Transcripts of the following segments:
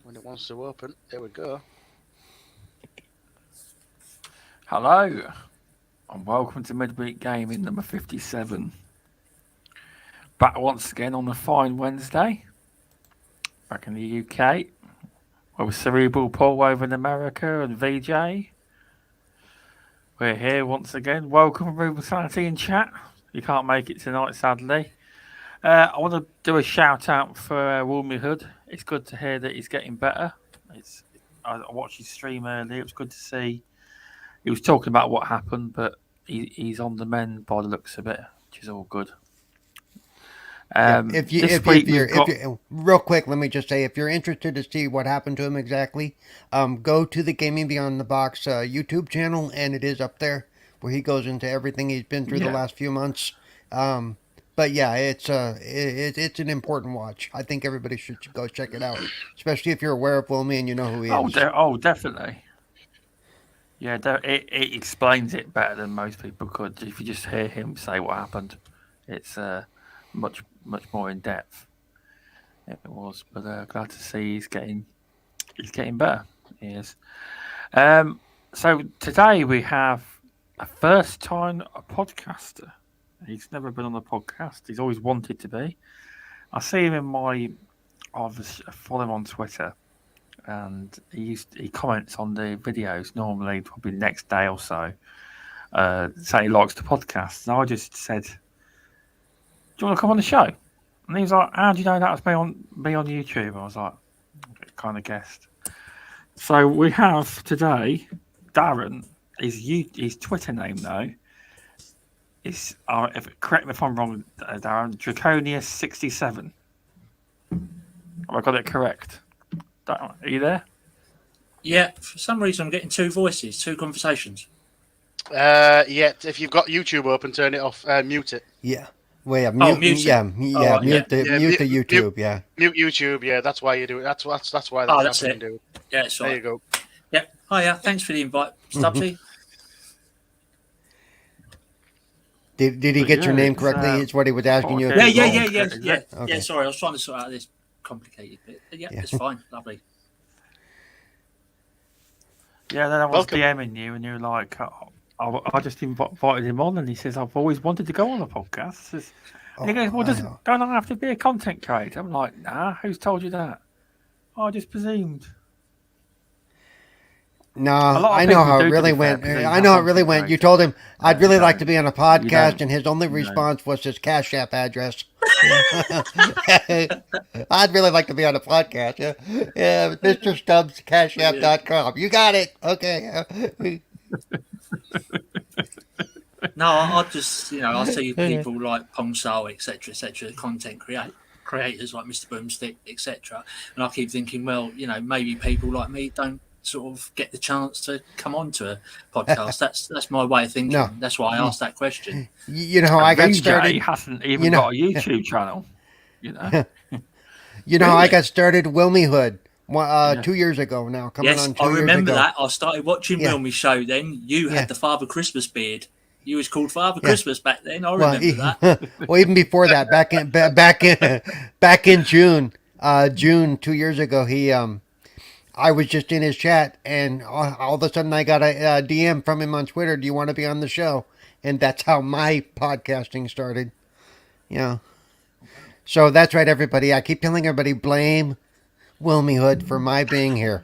when it wants to open. There we go. Hello, and welcome to Midweek Gaming number 57. Back once again on a fine Wednesday, back in the UK, with Cerebral Paul over in America and VJ. We're here once again. Welcome, RemovableSanity in chat. You can't make it tonight, sadly. I want to do a shout out for Wilmy Hood. It's good to hear that he's getting better. I watched his stream earlier. It was good to see. He was talking about what happened, but he's on the mend by the looks of it, which is all good. If you're real quick, let me just say, if you're interested to see what happened to him exactly, go to the Gaming Beyond the Box YouTube channel, and it is up there where he goes into everything he's been through the last few months. But yeah, it's an important watch. I think everybody should go check it out, especially if you're aware of Wilmy and you know who he is. Definitely. Yeah, it explains it better than most people could. If you just hear him say what happened, it's much more in depth. It was, but glad to see he's getting better. He is. So today we have a first time podcaster. He's never been on the podcast. He's always wanted to be. I see him I follow him on Twitter. And he comments on the videos normally, probably the next day or so, saying he likes the podcast. And I just said, "Do you want to come on the show?" And he was like, "How do you know that was me on YouTube?" I was like, kind of guessed. So we have today Darren. His Twitter name though is correct me if I'm wrong, Darren. Draconius67. Have I got it correct? Are you there? Yeah, for some reason I'm getting two voices, two conversations. Yeah, if you've got YouTube open, turn it off. Mute it. Yeah. Well, yeah, mute the YouTube. Mute YouTube. Yeah, that's why you do it. That's why that's it. Do. Yeah, it's there you go. Yeah. Hiya. Thanks for the invite, Stubbsy. Did he get your name correctly? It's what he was asking you. Yeah. Okay. Yeah, sorry, I was trying to sort out this complicated bit. Yeah, it's fine. Lovely. Yeah, then I was DMing you, and you were like, I just invited him on, and he says, I've always wanted to go on a podcast. And he goes, well, don't I have to be a content creator? I'm like, nah, who's told you that? I just presumed. No, I know how it really went. You told him, I'd really like to be on a podcast, and his only response was his Cash App address. I'd really like to be on a podcast. Yeah, Mr. Stubbs, CashApp.com. You got it. Okay. No, I just, I see people like Pongsal, etc., content creators like Mr. Boomstick, etc. And I keep thinking, well, maybe people like me don't sort of get the chance to come on to a podcast. That's my way of thinking. No. That's why I asked that question. You know how I got started? He hasn't even got a YouTube channel. I got started Wilmy Hood 2 years ago now. I remember that. I started watching Wilmy's show then. You had the Father Christmas beard. You was called Father Christmas back then. I remember that. Well, even before that, back in June 2 years ago, I was just in his chat, and all of a sudden I got a DM from him on Twitter. Do you want to be on the show? And that's how my podcasting started. So that's right, everybody. I keep telling everybody, blame Wilmy Hood for my being here.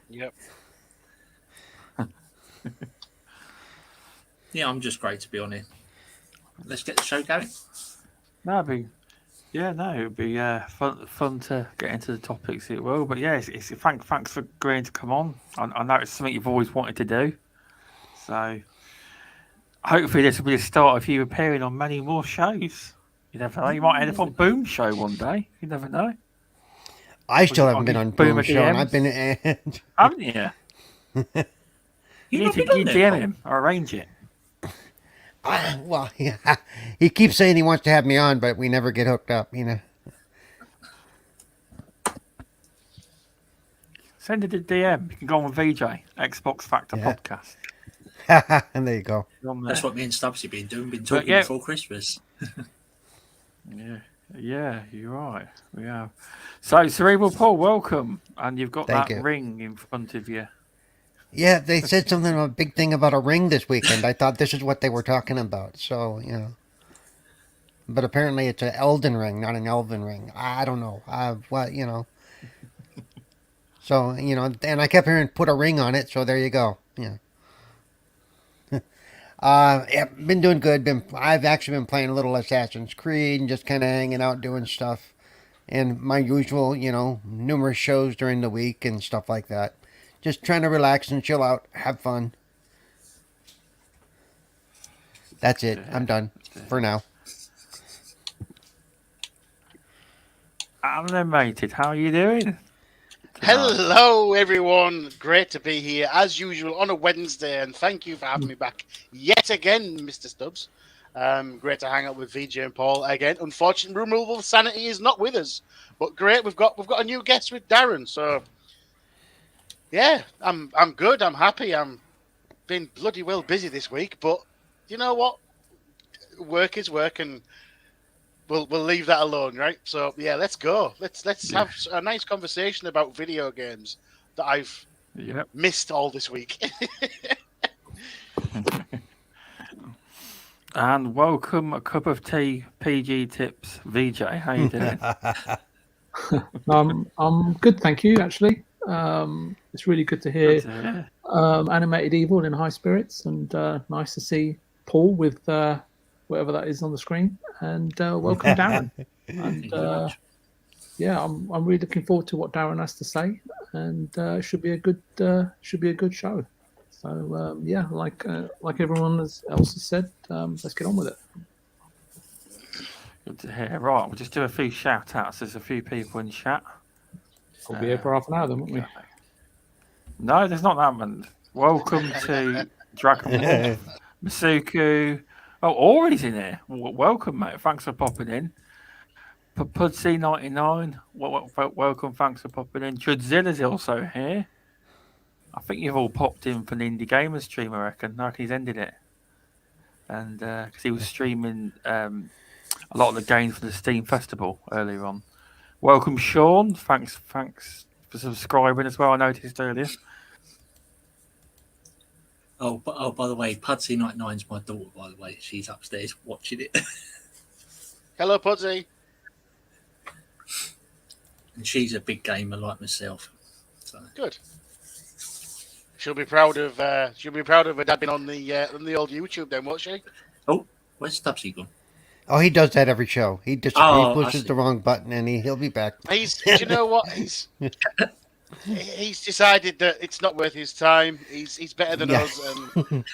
Yep. Yeah, I'm just great to be on here. Let's get the show going. It'd be fun to get into the topics. It will, but yeah, thanks for agreeing to come on. I know it's something you've always wanted to do, so hopefully this will be the start of you appearing on many more shows. You never know. You might end up on Boom Show one day. You never know. I still haven't been on Boom Show, and I've been. Haven't you? You need to DM him or arrange it. Well, yeah. He keeps saying he wants to have me on, but we never get hooked up, Send it a DM. You can go on with VJ, Xbox Factor Podcast. And there you go. That's what me and Stubbs have been doing. Been talking before Christmas. Yeah. Yeah, you're right. We have. So, Cerebral Paul, welcome. And you've got Thank that you. ring in front of you. Yeah, they said something a big thing about a ring this weekend. I thought this is what they were talking about. So but apparently it's an Elden Ring, not an Elven Ring. I don't know. So and I kept hearing put a ring on it. So there you go. Yeah. Yeah, been doing good. I've actually been playing a little Assassin's Creed and just kind of hanging out doing stuff, and my usual, numerous shows during the week and stuff like that. Just trying to relax and chill out, have fun. That's it. I'm done for now. Animated, how are you doing? tonight? Hello, everyone. Great to be here as usual on a Wednesday, and thank you for having me back yet again, Mr. Stubbs. Great to hang out with VJ and Paul again. Unfortunately, RemovableSanity is not with us, but great. We've got a new guest with Darren. So yeah, I'm good. I'm happy. I'm been bloody well busy this week, but you know what? Work is work, and we'll leave that alone, right? So yeah, let's go. Let's have a nice conversation about video games that I've missed all this week. And welcome, a cup of tea, PG Tips, VJ. How you doing? I'm good, thank you. Actually, it's really good to hear Animated Evil in high spirits, and nice to see Paul with whatever that is on the screen. And welcome, Darren. And yeah, I'm really looking forward to what Darren has to say, and should be a good show. So yeah, like everyone else has said, let's get on with it. Good to hear. Right, we'll just do a few shout outs. There's a few people in chat. We'll be here for half an hour then, won't we? No, there's not that many. Welcome to Dragon Ball. Masuku. Oh, Ori's in here. Welcome, mate. Thanks for popping in. Pudsy99. Welcome. Thanks for popping in. Judzilla's also here. I think you've all popped in for an Indie Gamer stream, I reckon. No, he's ended it. And because he was streaming a lot of the games for the Steam Festival earlier on. Welcome, Sean. Thanks for subscribing as well. I noticed earlier. Oh, by the way, Pudsy99's my daughter, by the way. She's upstairs watching it. Hello, Pudsy. And she's a big gamer like myself. So. Good. She'll be proud of her dad being on the old YouTube then, won't she? Oh, where's Stubbsy gone? Oh, he does that every show. He just he pushes the wrong button and he'll be back. Do you know what? He's decided that it's not worth his time. He's better than us, and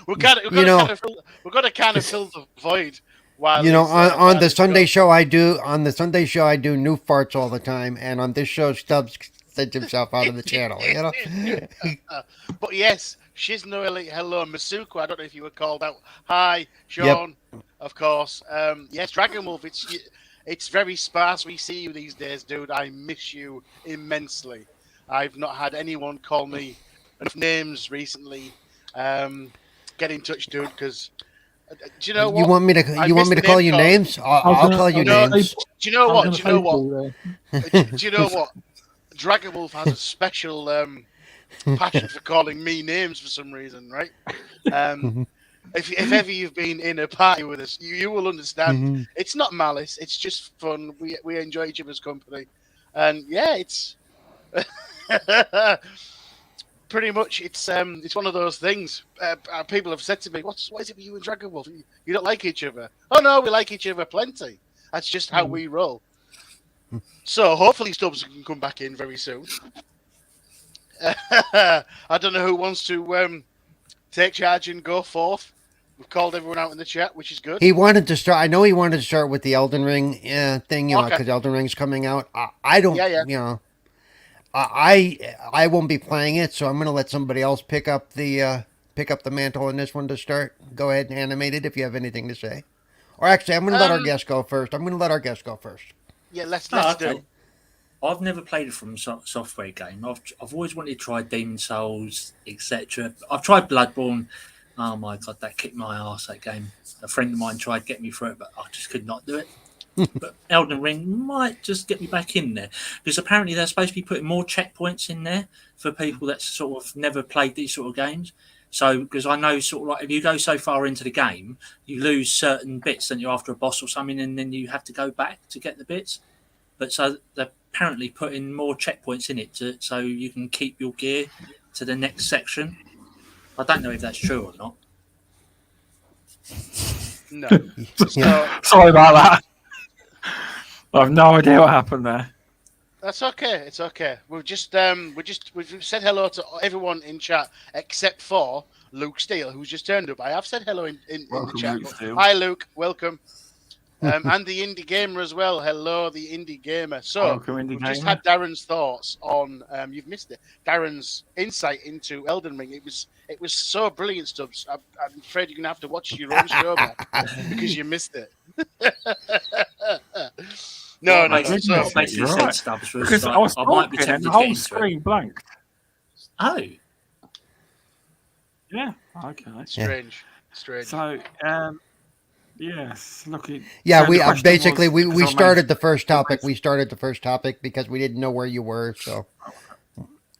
we've got to kind of fill the void. While on the Sunday show I do new farts all the time, and on this show Stubbs sends himself out of the channel. But yes, Shiznoi, hello, Masuku. I don't know if you were called out. Hi, Sean. Yep. Of course. Yes, Dragon Wolf. It's very sparse. We see you these days, dude. I miss you immensely. I've not had anyone call me enough names recently. Get in touch, dude, because do you know what? You want me to call you names? I'll call you names. Do you know what? Do you know what? Dragon Wolf has a special passion for calling me names for some reason, right? If ever you've been in a party with us, you will understand. It's not malice. It's just fun. We enjoy each other's company, and yeah, it's pretty much it's one of those things. People have said to me, "What is it with you and Dragon Wolf? You don't like each other?" Oh no, we like each other plenty. That's just how we roll. So hopefully Stubbs can come back in very soon. I don't know who wants to take charge and go forth. We've called everyone out in the chat, which is good. He wanted to start. I know he wanted to start with the Elden Ring thing, because Elden Ring's coming out. I don't, I won't be playing it, so I'm going to let somebody else pick up the mantle on this one to start. Go ahead and animate it if you have anything to say. Or actually, I'm going to let our guest go first. Yeah, let's do. I've never played a From Software game. I've always wanted to try Demon Souls, etc. I've tried Bloodborne. Oh my god, that kicked my ass, that game. A friend of mine tried to get me through it, but I just could not do it. But Elden Ring might just get me back in there, because apparently they're supposed to be putting more checkpoints in there for people that sort of never played these sort of games. So, because I know sort of like if you go so far into the game, you lose certain bits, and you're after a boss or something, and then you have to go back to get the bits. But so they're apparently putting more checkpoints in it so you can keep your gear to the next section. I don't know if that's true or not. No. Yeah. Sorry about that. I have no idea what happened there. That's okay. It's okay. We've said hello to everyone in chat except for Luke Steele, who's just turned up. I have said hello in the Welcome, chat. Luke Steele. Hi, Luke. Welcome. And the indie gamer as well. Hello, the indie gamer. So Welcome, indie we've just gamer. had Darren's thoughts on. You've missed it. Darren's insight into Elden Ring. It was so brilliant, Stubbs. I'm afraid you're gonna have to watch your own show back because you missed it. No. What So, basically You're said right. Stubbs was Because like, I was I might be talking and tempted the to get whole into it. screen blanked. Oh, Yeah. Okay. strange. So, yes. Looking. Yeah, so we the question basically was, we 'cause I started the first I topic. made- We started the first topic because we didn't know where you were, so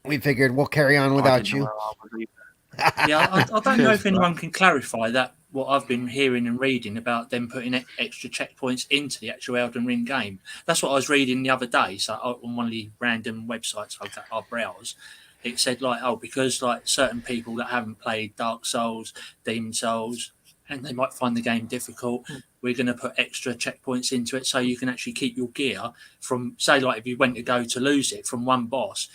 we figured we'll carry on I without didn't know you. where I was either. yeah. I don't know Cheers if for anyone can clarify that. What I've been hearing and reading about them putting extra checkpoints into the actual Elden Ring game. That's what I was reading the other day. So on one of the random websites I browse, it said like, oh, because like certain people that haven't played Dark Souls, Demon Souls, and they might find the game difficult, we're going to put extra checkpoints into it so you can actually keep your gear from, say, like if you went to go to lose it from one boss,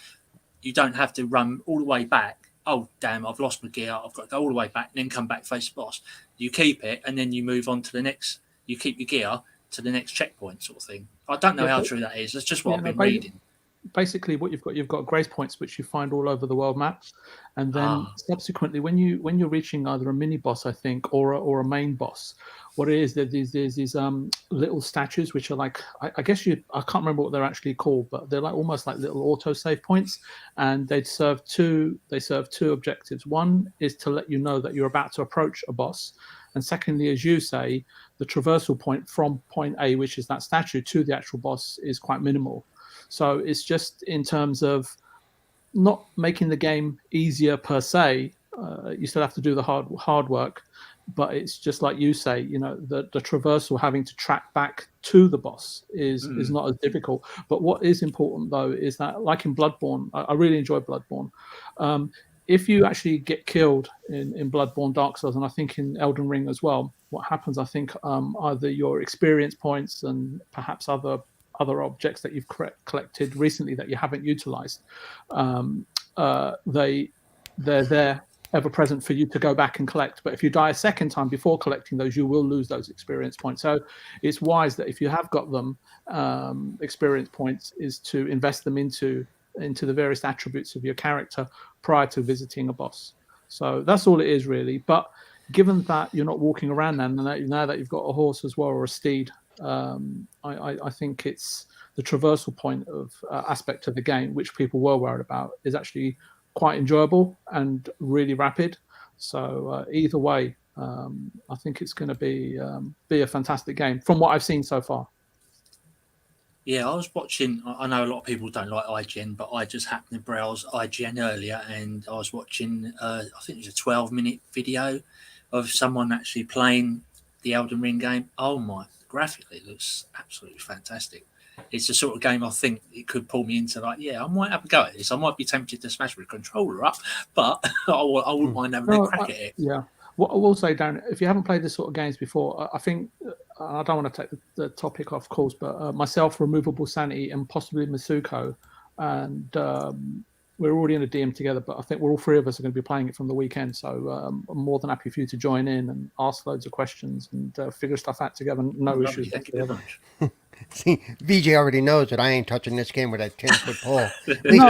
you don't have to run all the way back. Oh, damn, I've lost my gear. I've got to go all the way back and then come back face the boss. You keep it and then you move on to the next, you keep your gear to the next checkpoint sort of thing. I don't know Yeah, how but- true that is. That's just what I've been but reading. Basically, what you've got grace points which you find all over the world map, and then subsequently, when you're reaching either a mini boss, I think, or a main boss, what it is that there's these little statues which are like I guess I can't remember what they're actually called, but they're like almost like little auto save points, and they serve two objectives. One is to let you know that you're about to approach a boss, and secondly, as you say, the traversal point from point A, which is that statue, to the actual boss is quite minimal. So it's just in terms of not making the game easier per se. You still have to do the hard work, but it's just like you say, the traversal, having to track back to the boss is not as difficult. But what is important though is that, like in Bloodborne, I really enjoy Bloodborne. If you actually get killed in Bloodborne, Dark Souls, and I think in Elden Ring as well, what happens, I think, either your experience points and perhaps other objects that you've collected recently that you haven't utilized, they're there ever present for you to go back and collect. But if you die a second time before collecting those, you will lose those experience points. So it's wise that if you have got them, experience points, is to invest them into the various attributes of your character prior to visiting a boss. So that's all it is really. But given that you're not walking around now that you've got a horse as well, or a steed, I think it's the traversal point of aspect of the game, which people were worried about, is actually quite enjoyable and really rapid. So either way, I think it's going to be a fantastic game from what I've seen so far. Yeah, I was watching. I know a lot of people don't like IGN, but I just happened to browse IGN earlier, and I was watching. I think it was a 12-minute video of someone actually playing the Elden Ring game. Oh my! Graphically, it looks absolutely fantastic. It's the sort of game I think it could pull me into. Like, yeah, I might have a go at this. I might be tempted to smash my controller up, but I wouldn't mind having a crack at it. Yeah. What I will say, Darren, if you haven't played this sort of games before, I think, I don't want to take the topic off course, but myself, RemovableSanity, and possibly Masuko, and we're already in a DM together, but I think we're all three of us are going to be playing it from the weekend. So I'm more than happy for you to join in and ask loads of questions and figure stuff out together. No issues. Thank you very much. See, VJ already knows that I ain't touching this game with a 10-foot pole. At least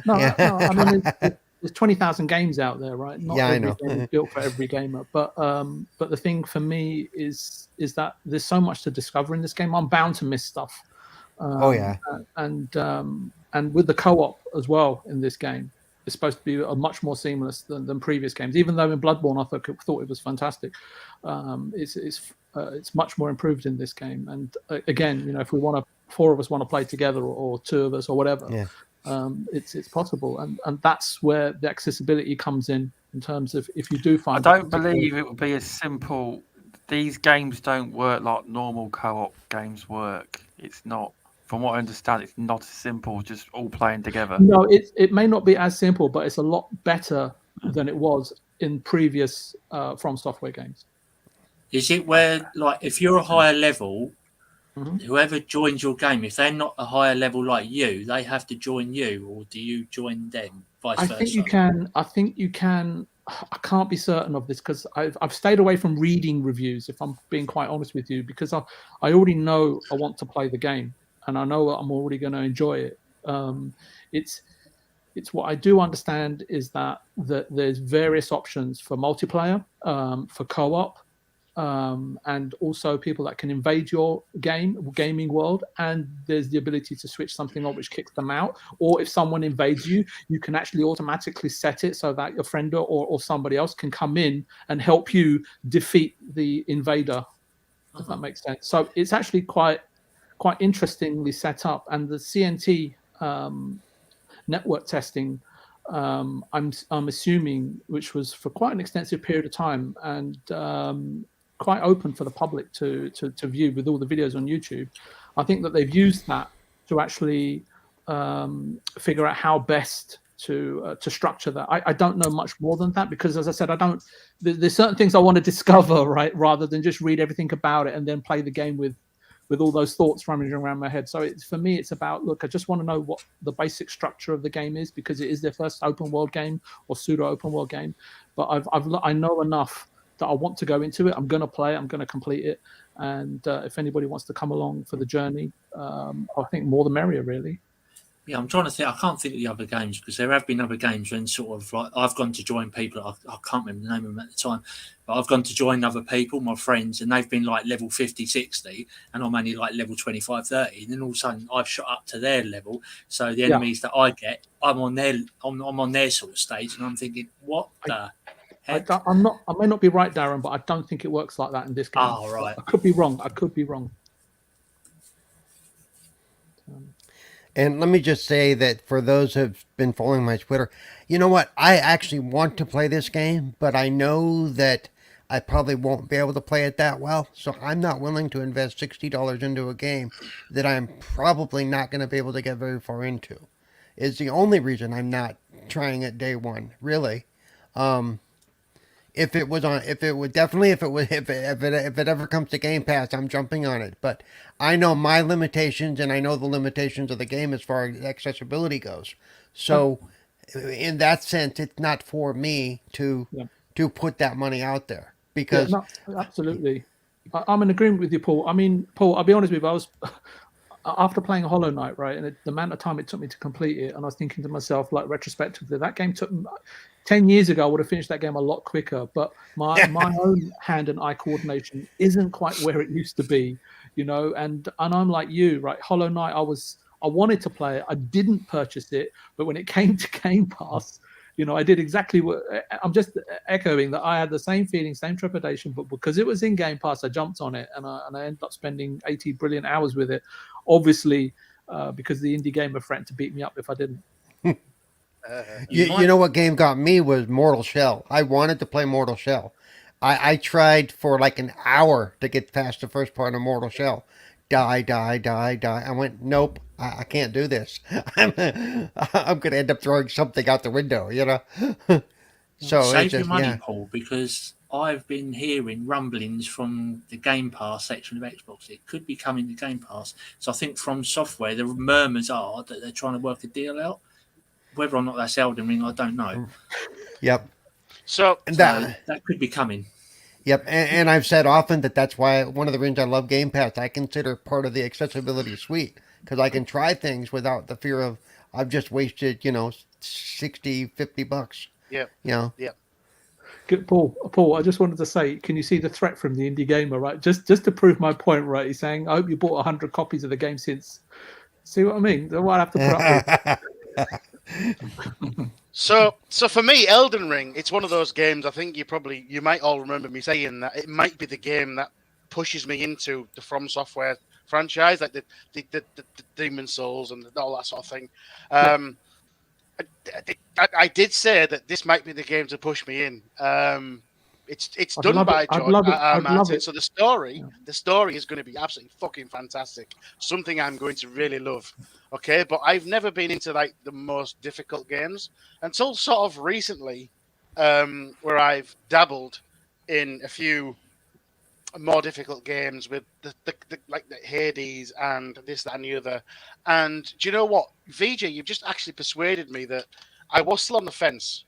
No, Yeah. I mean, there's 20,000 games out there, right? Not Yeah, I every know. game is built for every gamer. But the thing for me is that there's so much to discover in this game. I'm bound to miss stuff. Oh, yeah. And with the co-op as well in this game, is supposed to be a much more seamless than previous games. Even though in Bloodborne I thought it was fantastic, it's much more improved in this game. And again, if we want to, 4 of us want to play together, or 2 of us, or whatever, it's possible. And that's where the accessibility comes in terms of if you do find. I don't believe it would be as simple. These games don't work like normal co-op games work. It's not. From what I understand, it's not as simple, just all playing together. No, it may not be as simple, but it's a lot better than it was in previous From Software games. Is it where, like, if you're a higher level, whoever joins your game, if they're not a higher level like you, they have to join you, or do you join them? Vice versa? I think you can. I can't be certain of this because I've stayed away from reading reviews, if I'm being quite honest with you, because I already know I want to play the game. And I know I'm already going to enjoy it. It's what I do understand is that there's various options for multiplayer, for co-op, and also people that can invade your gaming world. And there's the ability to switch something on which kicks them out. Or if someone invades you, you can actually automatically set it so that your friend or somebody else can come in and help you defeat the invader, if that makes sense. So it's actually quite interestingly set up, and the CNT network testing, I'm assuming, which was for quite an extensive period of time and quite open for the public to view with all the videos on YouTube. I think that they've used that to actually figure out how best to structure that. I don't know much more than that because, as I said, there's certain things I want to discover, right, rather than just read everything about it and then play the game with all those thoughts rummaging around my head. So for me, it's about, look, I just want to know what the basic structure of the game is, because it is their first open world game or pseudo open world game. But I know enough that I want to go into it. I'm going to play it. I'm going to complete it. And if anybody wants to come along for the journey, I think more the merrier, really. Yeah, I'm trying to think. I can't think of the other games because there have been other games when sort of like I've gone to join people. I can't remember the name of them at the time, but I've gone to join other people, my friends, and they've been like level 50, 60, and I'm only like level 25, 30. And then all of a sudden I've shot up to their level. So the enemies that I get, I'm on their sort of stage, and I'm thinking, what the heck? I may not be right, Darren, but I don't think it works like that in this game. Oh, right. I could be wrong. And let me just say that for those who have been following my Twitter, you know what? I actually want to play this game, but I know that I probably won't be able to play it that well. So I'm not willing to invest $60 into a game that I'm probably not going to be able to get very far into. Is the only reason I'm not trying it day one, really. If it ever comes to Game Pass, I'm jumping on it. But I know my limitations, and I know the limitations of the game as far as accessibility goes. So, in that sense, it's not for me to put that money out there because absolutely, I'm in agreement with you, Paul. I mean, Paul, I'll be honest with you. I was after playing Hollow Knight, right, and the amount of time it took me to complete it, and I was thinking to myself, like retrospectively, that game took 10 years ago. I would have finished that game a lot quicker, but my own hand and eye coordination isn't quite where it used to be, and I'm like you, right? Hollow Knight, I wanted to play it. I didn't purchase it, but when it came to Game Pass, I did exactly what I'm just echoing that. I had the same feeling, same trepidation, but because it was in Game Pass, I jumped on it and I ended up spending 80 brilliant hours with it. Obviously, because the indie gamer threatened to beat me up if I didn't. You know what game got me was Mortal Shell. I wanted to play Mortal Shell. I tried for like an hour to get past the first part of Mortal Shell. Die. I went, nope, I can't do this. I'm going to end up throwing something out the window, So save your money, Paul, because I've been hearing rumblings from the Game Pass section of Xbox. It could be coming to Game Pass. So I think from software, the murmurs are that they're trying to work a deal out. Whether or not that's Elden Ring, I don't know. Yep. So that could be coming. Yep, and I've said often that's why one of the reasons I love Game Pass, I consider part of the accessibility suite, because I can try things without the fear of I've just wasted, $60, $50. Yeah. Yeah. Good, Paul, I just wanted to say, can you see the threat from the indie gamer, right? Just to prove my point, right? He's saying, I hope you bought 100 copies of the game since. See what I mean? What I have to put up with. So for me, Elden Ring, it's one of those games. I think you might all remember me saying that it might be the game that pushes me into the From Software franchise, like the Demon Souls and all that sort of thing. I did say that this might be the game to push me in. It's done by George Martin, so the story is going to be absolutely fucking fantastic. Something I'm going to really love. Okay, but I've never been into like the most difficult games until sort of recently, where I've dabbled in a few more difficult games with the Hades and this, that, and the other. And do you know what, VJ? You've just actually persuaded me that I was still on the fence.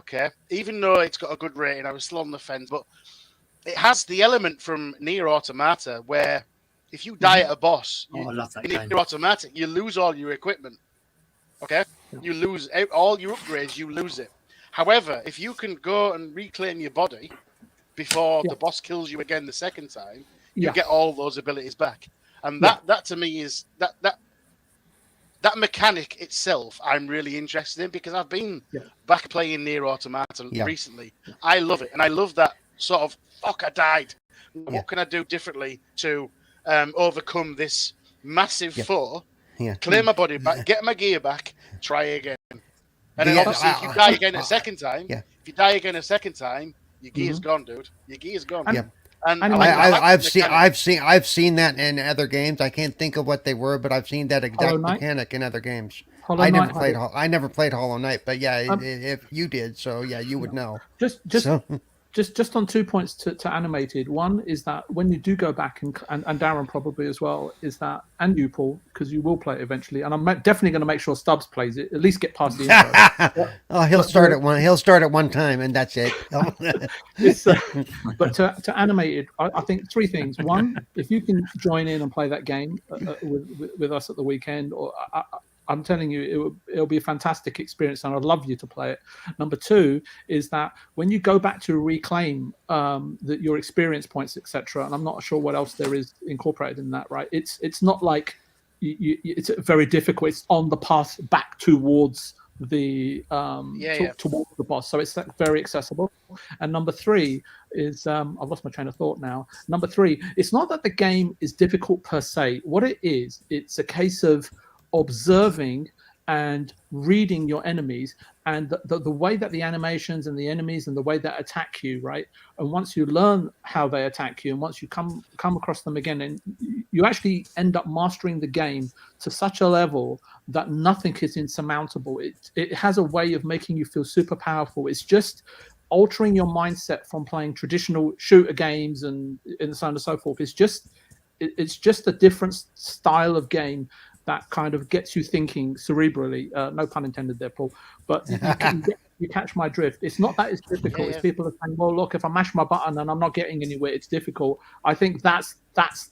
Okay, even though it's got a good rating, I was still on the fence. But it has the element from Nier Automata where if you die at a boss, I love that in game. Nier Automata, you lose all your equipment. Okay, you lose all your upgrades. You lose it. However, if you can go and reclaim your body before the boss kills you again the second time, you get all those abilities back. And that to me is that mechanic itself I'm really interested in, because I've been back playing Nier Automata recently. I love it. And I love that sort of, fuck, I died. What can I do differently to overcome this massive foe, clear my body back, get my gear back, try again. And then obviously if you die again a second time, your gear's gone, dude. Your gear's gone. And I've seen that in other games. I can't think of what they were, but I've seen that exact mechanic in other games. I never played Hollow Knight, but if you did, so you would know. Just on 2 points to animated. One is that when you do go back, and Darren probably as well, is that, and you, Paul, because you will play it eventually, and I'm definitely going to make sure Stubbs plays it, at least get past the intro. He'll start at one time, and that's it. But to animated, I think three things. One, if you can join in and play that game with us at the weekend, or I'm telling you, it'll be a fantastic experience, and I'd love you to play it. Number two is that when you go back to reclaim your experience points, etc., and I'm not sure what else there is incorporated in that, right? It's not like it's very difficult. It's on the path back towards the towards the boss, so it's very accessible. And number three is I've lost my train of thought now. Number three, it's not that the game is difficult per se. What it is, it's a case of observing and reading your enemies, and the way that the animations and the enemies and the way that attack you, right? And once you learn how they attack you, and once you come across them again, and you actually end up mastering the game to such a level that nothing is insurmountable. It has a way of making you feel super powerful. It's just altering your mindset from playing traditional shooter games and so on and so forth. It's just a different style of game that kind of gets you thinking cerebrally. No pun intended there, Paul. But you catch my drift. It's not that it's difficult. It's people are saying, well, look, if I mash my button and I'm not getting anywhere, it's difficult. I think that's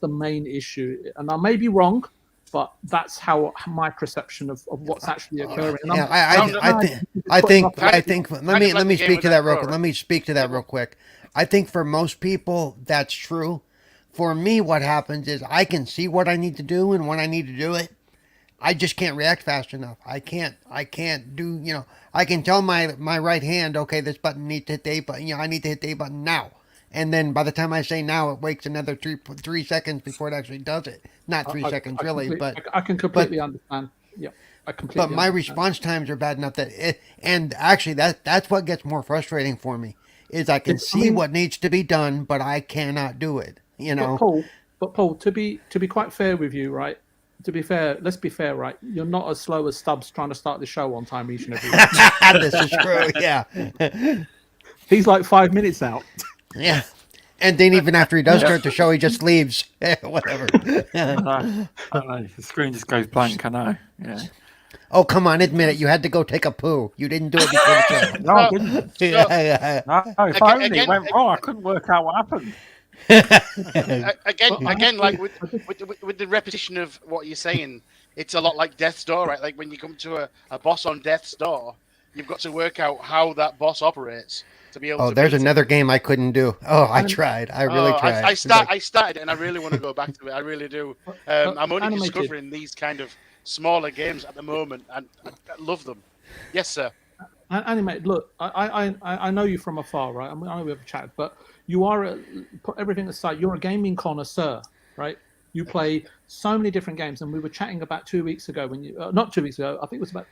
the main issue. And I may be wrong, but that's how my perception of what's actually occurring. I think. Let me speak to that real quick. Let me speak to that real quick. I think for most people that's true. For me, what happens is I can see what I need to do and when I need to do it. I just can't react fast enough. I can't do, I can tell my right hand, okay, this button needs to hit the A button. I need to hit the A button now. And then by the time I say now, it waits another 3 seconds before it actually does it. Not 3 seconds, really, but I can completely understand. Yeah, I completely. But my response times are bad enough and actually that's what gets more frustrating for me is I can see what needs to be done, but I cannot do it. But Paul, to be quite fair with you, right? To be fair, let's be fair, right? You're not as slow as Stubbs trying to start the show on time each and every week. This is true, yeah. He's like 5 minutes out. Yeah. And then even after he does start the show, he just leaves. Whatever. I know. The screen just goes blank, I know. Yeah. Oh, come on, admit it. You had to go take a poo. You didn't do it before the show. No, I didn't. No, if I only went wrong, I couldn't work out what happened. Again, like with the repetition of what you're saying, it's a lot like Death's Door, right? Like when you come to a boss on Death's Door, you've got to work out how that boss operates to be able to. Oh, there's another game I couldn't do. Oh, I tried. I really tried. I started it and I really want to go back to it. I really do. I'm only discovering these kind of smaller games at the moment, and I love them. Yes, sir. Animated, look, I know you from afar, right? I know we have a chat, but you are, put everything aside, you're a gaming connoisseur, right? You play so many different games, and we were chatting about 2 weeks ago when you, not 2 weeks ago, I think it was about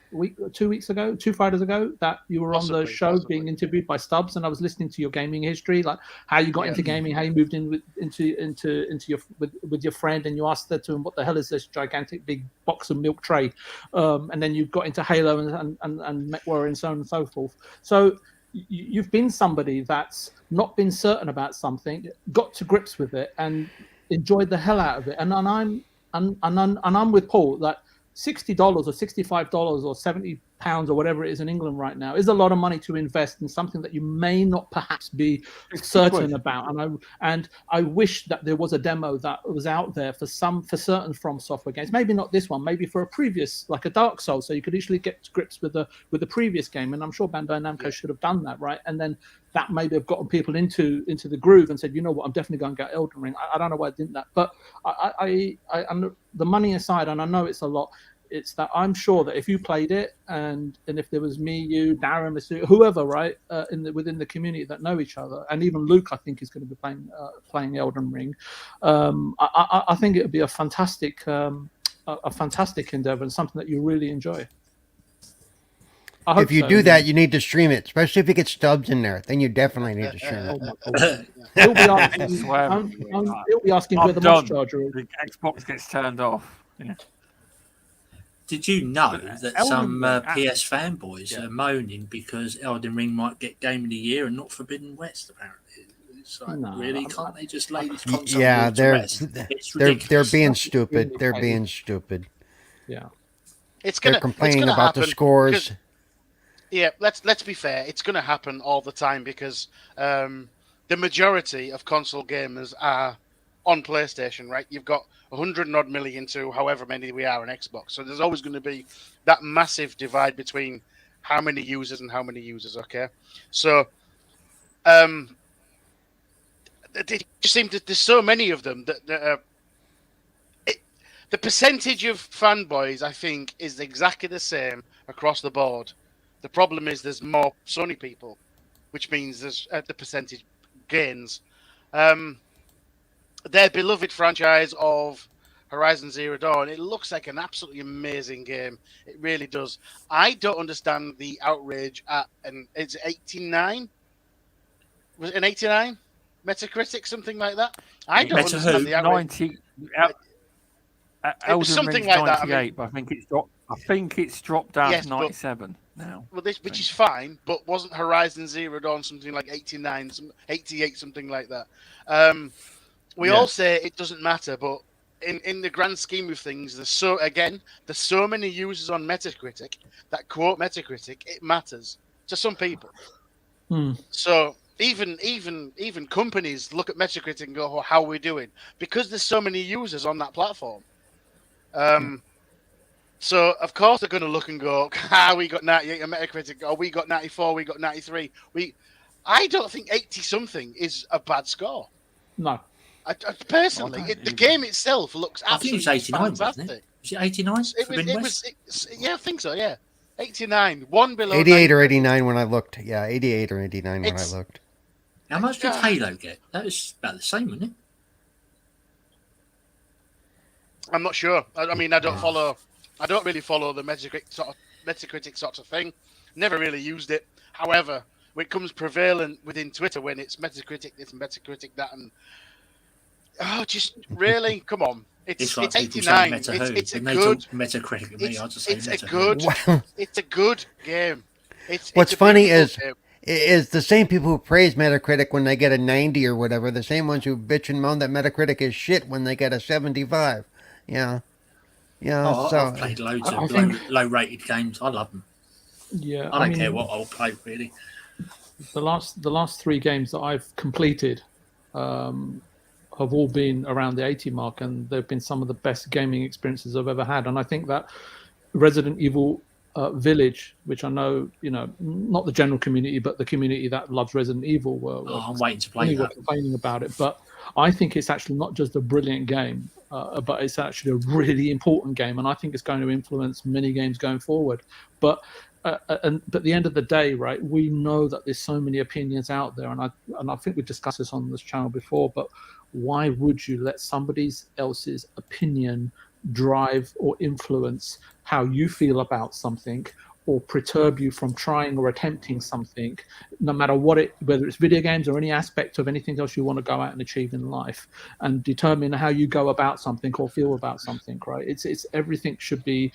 2 weeks ago, 2 Fridays ago, that you were on the show being interviewed by Stubbs, and I was listening to your gaming history, like how you got into gaming, how you moved in into your with your friend, and you asked to him, what the hell is this gigantic big box of milk tray, and then you got into Halo and MechWarrior and so on and so forth. So you've been somebody that's not been certain about something, got to grips with it, and enjoyed the hell out of it. And I'm with Paul that $60 or $65 or £70 or whatever it is in England right now is a lot of money to invest in something that you may not perhaps be certain about. And I wish that there was a demo that was out there for certain From Software games. Maybe not this one, maybe for a previous, like a Dark Souls, so you could easily get to grips with the previous game. And I'm sure Bandai Namco should have done that, right? And then that maybe have gotten people into the groove and said, you know what, I'm definitely going to get Elden Ring. I don't know why I didn't that, but I'm the money aside, and I know it's a lot. It's that I'm sure that if you played it, and if there was me, you, Darren, whoever, right, within the community that know each other, and even Luke, I think is going to be playing Elden Ring. I think it would be a fantastic endeavor and something that you really enjoy. If you do that, you need to stream it, especially if you get Stubbs in there. Then you definitely need to stream it. He'll be asking where the mouse charger is. The Xbox gets turned off. Yeah. Did you know that some PS fanboys are moaning because Elden Ring might get Game of the Year and not Forbidden West? Apparently, it's like, really, can't they just lay this console? Yeah, they're being It's stupid. really They're funny. being stupid. Yeah, They're complaining about the scores. Yeah, let's be fair. It's going to happen all the time because the majority of console gamers are on PlayStation, right? You've got 100 and odd million to however many we are on Xbox. So there's always going to be that massive divide between how many users and how many users, okay? So they just seem to, there's so many of them that the percentage of fanboys, I think, is exactly the same across the board. The problem is there's more Sony people, which means there's the percentage gains. Their beloved franchise of Horizon Zero Dawn, it looks like an absolutely amazing game. It really does. I don't understand the outrage at, and it's 89? Was it an 89? Metacritic, something like that? I don't understand the outrage. 90. It was something like 98, that. I mean, but I think it's dropped down to 97 now. Well, which is fine, but wasn't Horizon Zero Dawn something like 89, 88, something like that? We all say it doesn't matter, but in the grand scheme of things, there's so many users on Metacritic that quote Metacritic. It matters to some people. So even companies look at Metacritic and go, oh, "How are we doing?" Because there's so many users on that platform. So of course they're going to look and go, we got 98 on Metacritic, or we got 94, we got 93. I don't think 80 something is a bad score. No. I personally, the game itself looks absolutely fantastic. Wasn't it? Was it 89? Yeah, I think so. Yeah, 89, one below 88 or 89 when I looked. Yeah, 88 or 89 when I looked. How much did Halo get? That was about the same, wasn't it? I'm not sure. I mean, I don't really follow the Metacritic sort of thing. Never really used it. However, when it comes prevalent within Twitter, when it's Metacritic this and Metacritic that, and just really, come on. It's like 89. It's a good Metacritic. It's a good game. What's funny is the same people who praise Metacritic when they get a 90 or whatever, the same ones who bitch and moan that Metacritic is shit when they get a 75. Yeah. Yeah. I've played loads of low-rated games. I love them. Yeah. I don't care what I'll play, really. The last 3 games that I've completed have all been around the 80 mark, and they've been some of the best gaming experiences I've ever had. And I think that Resident Evil Village, which I know, not the general community, but the community that loves Resident Evil, I'm waiting to play that. Complaining about it, but I think it's actually not just a brilliant game, but it's actually a really important game, and I think it's going to influence many games going forward. But but at the end of the day, right, we know that there's so many opinions out there, and I think we discussed this on this channel before. But why would you let somebody else's opinion drive or influence how you feel about something, or perturb you from trying or attempting something, no matter whether it's video games or any aspect of anything else you want to go out and achieve in life, and determine how you go about something or feel about something, right? It's everything should be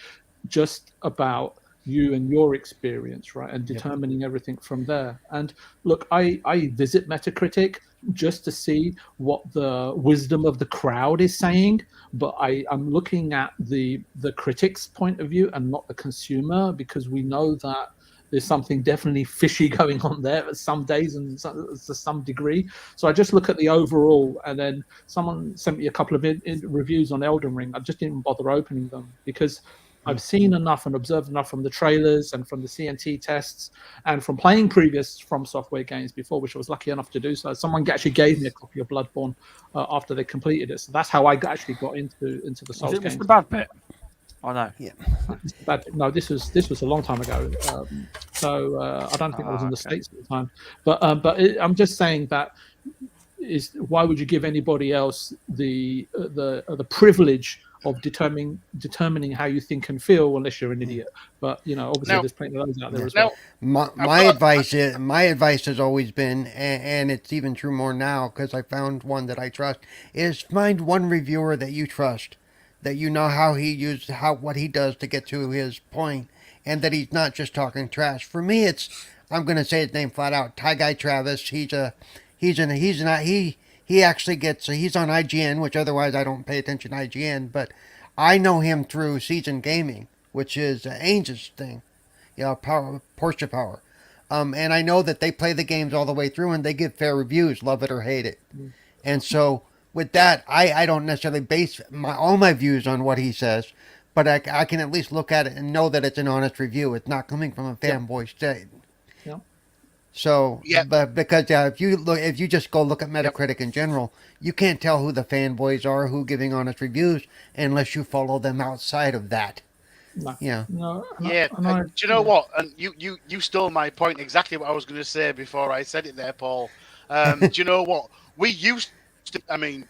just about you and your experience, right? And determining everything from there. And look, I visit Metacritic just to see what the wisdom of the crowd is saying, but I'm looking at the critic's point of view and not the consumer, because we know that there's something definitely fishy going on there at some days and to some degree. So I just look at the overall, and then someone sent me a couple of reviews on Elden Ring. I just didn't bother opening them because I've seen enough and observed enough from the trailers and from the CNT tests and from playing previous From Software games before, which I was lucky enough to do so. Someone actually gave me a copy of Bloodborne after they completed it. So that's how I actually got into the Souls games. Was it Mr. Bad Bit? I know. Yeah. No, this was a long time ago. So I don't think I was in the States at the time. But I'm just saying that why would you give anybody else the privilege of determining how you think and feel, unless you're an idiot? But obviously there's plenty of those out there as well. My advice has always been, and it's even true more now because I found one that I trust, is find one reviewer that you trust, that you know what he does to get to his point, and that he's not just talking trash. For me, I'm going to say his name flat out, Ty Guy Travis. He's on IGN, which otherwise I don't pay attention to IGN, but I know him through Seasoned Gaming, which is Ainge's thing, Porsche Power. And I know that they play the games all the way through and they give fair reviews, love it or hate it. And so with that, I don't necessarily base all my views on what he says, but I can at least look at it and know that it's an honest review. It's not coming from a fanboy state. Yeah. So, but because if you just go look at Metacritic in general, you can't tell who the fanboys are, who giving honest reviews, unless you follow them outside of that. No. Yeah. No. Do you know what? And you stole my point exactly what I was going to say before I said it there, Paul. Do you know what? We used to,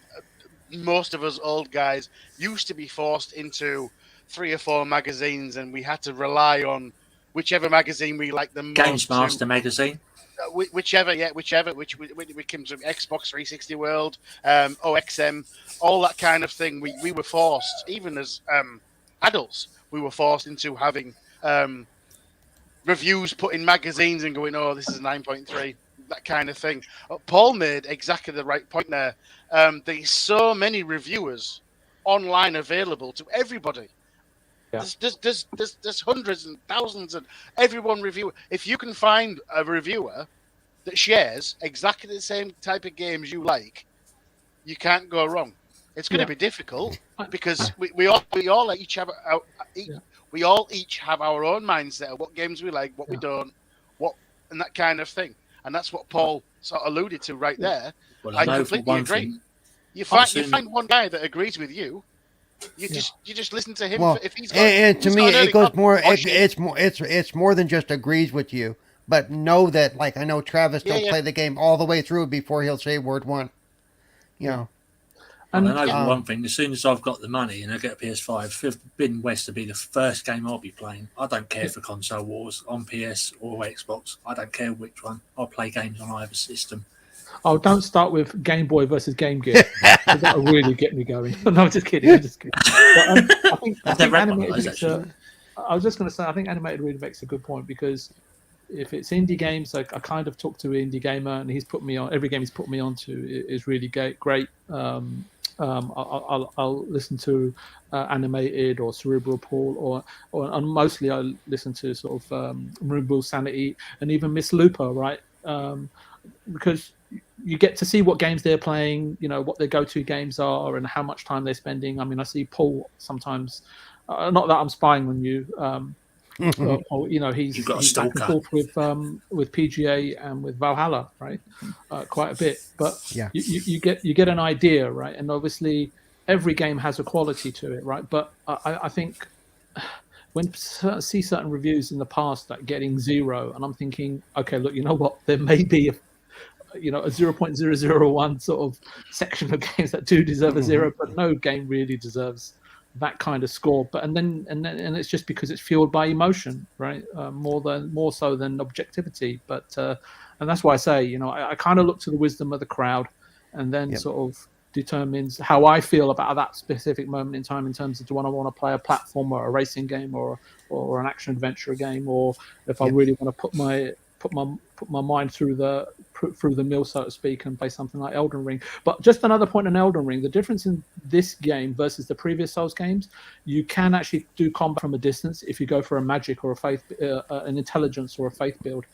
most of us old guys used to be forced into 3 or 4 magazines, and we had to rely on whichever magazine we liked the most. Games Master magazine. Whichever, which comes from Xbox 360 World, OXM, all that kind of thing. We were forced, even as adults, we were forced into having reviews put in magazines and going, oh, this is 9.3, that kind of thing. Paul made exactly the right point there. There's so many reviewers online available to everybody. Yeah. There's hundreds and thousands, and everyone review. If you can find a reviewer that shares exactly the same type of games you like, you can't go wrong. It's going to be difficult because we all each have our own mindset of what games we like, what we don't, and that kind of thing. And that's what Paul sort of alluded to right there. Well, I completely agree. You find one guy that agrees with you. You just listen to him. Well, if he's got, and to me, it goes more. It's more than just agrees with you, but know that, like, I know Travis don't play the game all the way through before he'll say word one. And I know one thing. As soon as I've got the money and I get a PS5, Forbidden West will be the first game I'll be playing. I don't care for console wars on PS or Xbox. I don't care which one. I'll play games on either system. Oh, don't start with Game Boy versus Game Gear. That'll really get me going. No, I'm just kidding. But, I think animated. I was just going to say, I think animated really makes a good point, because if it's indie games, like I kind of talk to an indie gamer, and he's put me on. Every game he's put me onto is really great. I'll listen to animated or cerebral Paul, and mostly I listen to sort of RemovableSanity and even Miss Looper, right? Because you get to see what games they're playing, what their go-to games are, and how much time they're spending. I mean, I see Paul sometimes. Not that I'm spying on you. He's back and forth with PGA and with Valhalla, right? Quite a bit, but you get an idea, right? And obviously, every game has a quality to it, right? But I think when I see certain reviews in the past that getting 0, and I'm thinking, okay, look, you know what? There may be a 0.001 sort of section of games that do deserve a 0, but no game really deserves that kind of score. But and it's just because it's fueled by emotion, right? More so than objectivity. But and that's why I say, I kind of look to the wisdom of the crowd, and then sort of determines how I feel about that specific moment in time in terms of do I want to play a platform or a racing game or an action adventure game, or if I really want to put my mind through the mill, so to speak, and play something like Elden Ring. But just another point on Elden Ring, the difference in this game versus the previous Souls games, you can actually do combat from a distance if you go for a magic or a faith, an intelligence or a faith build,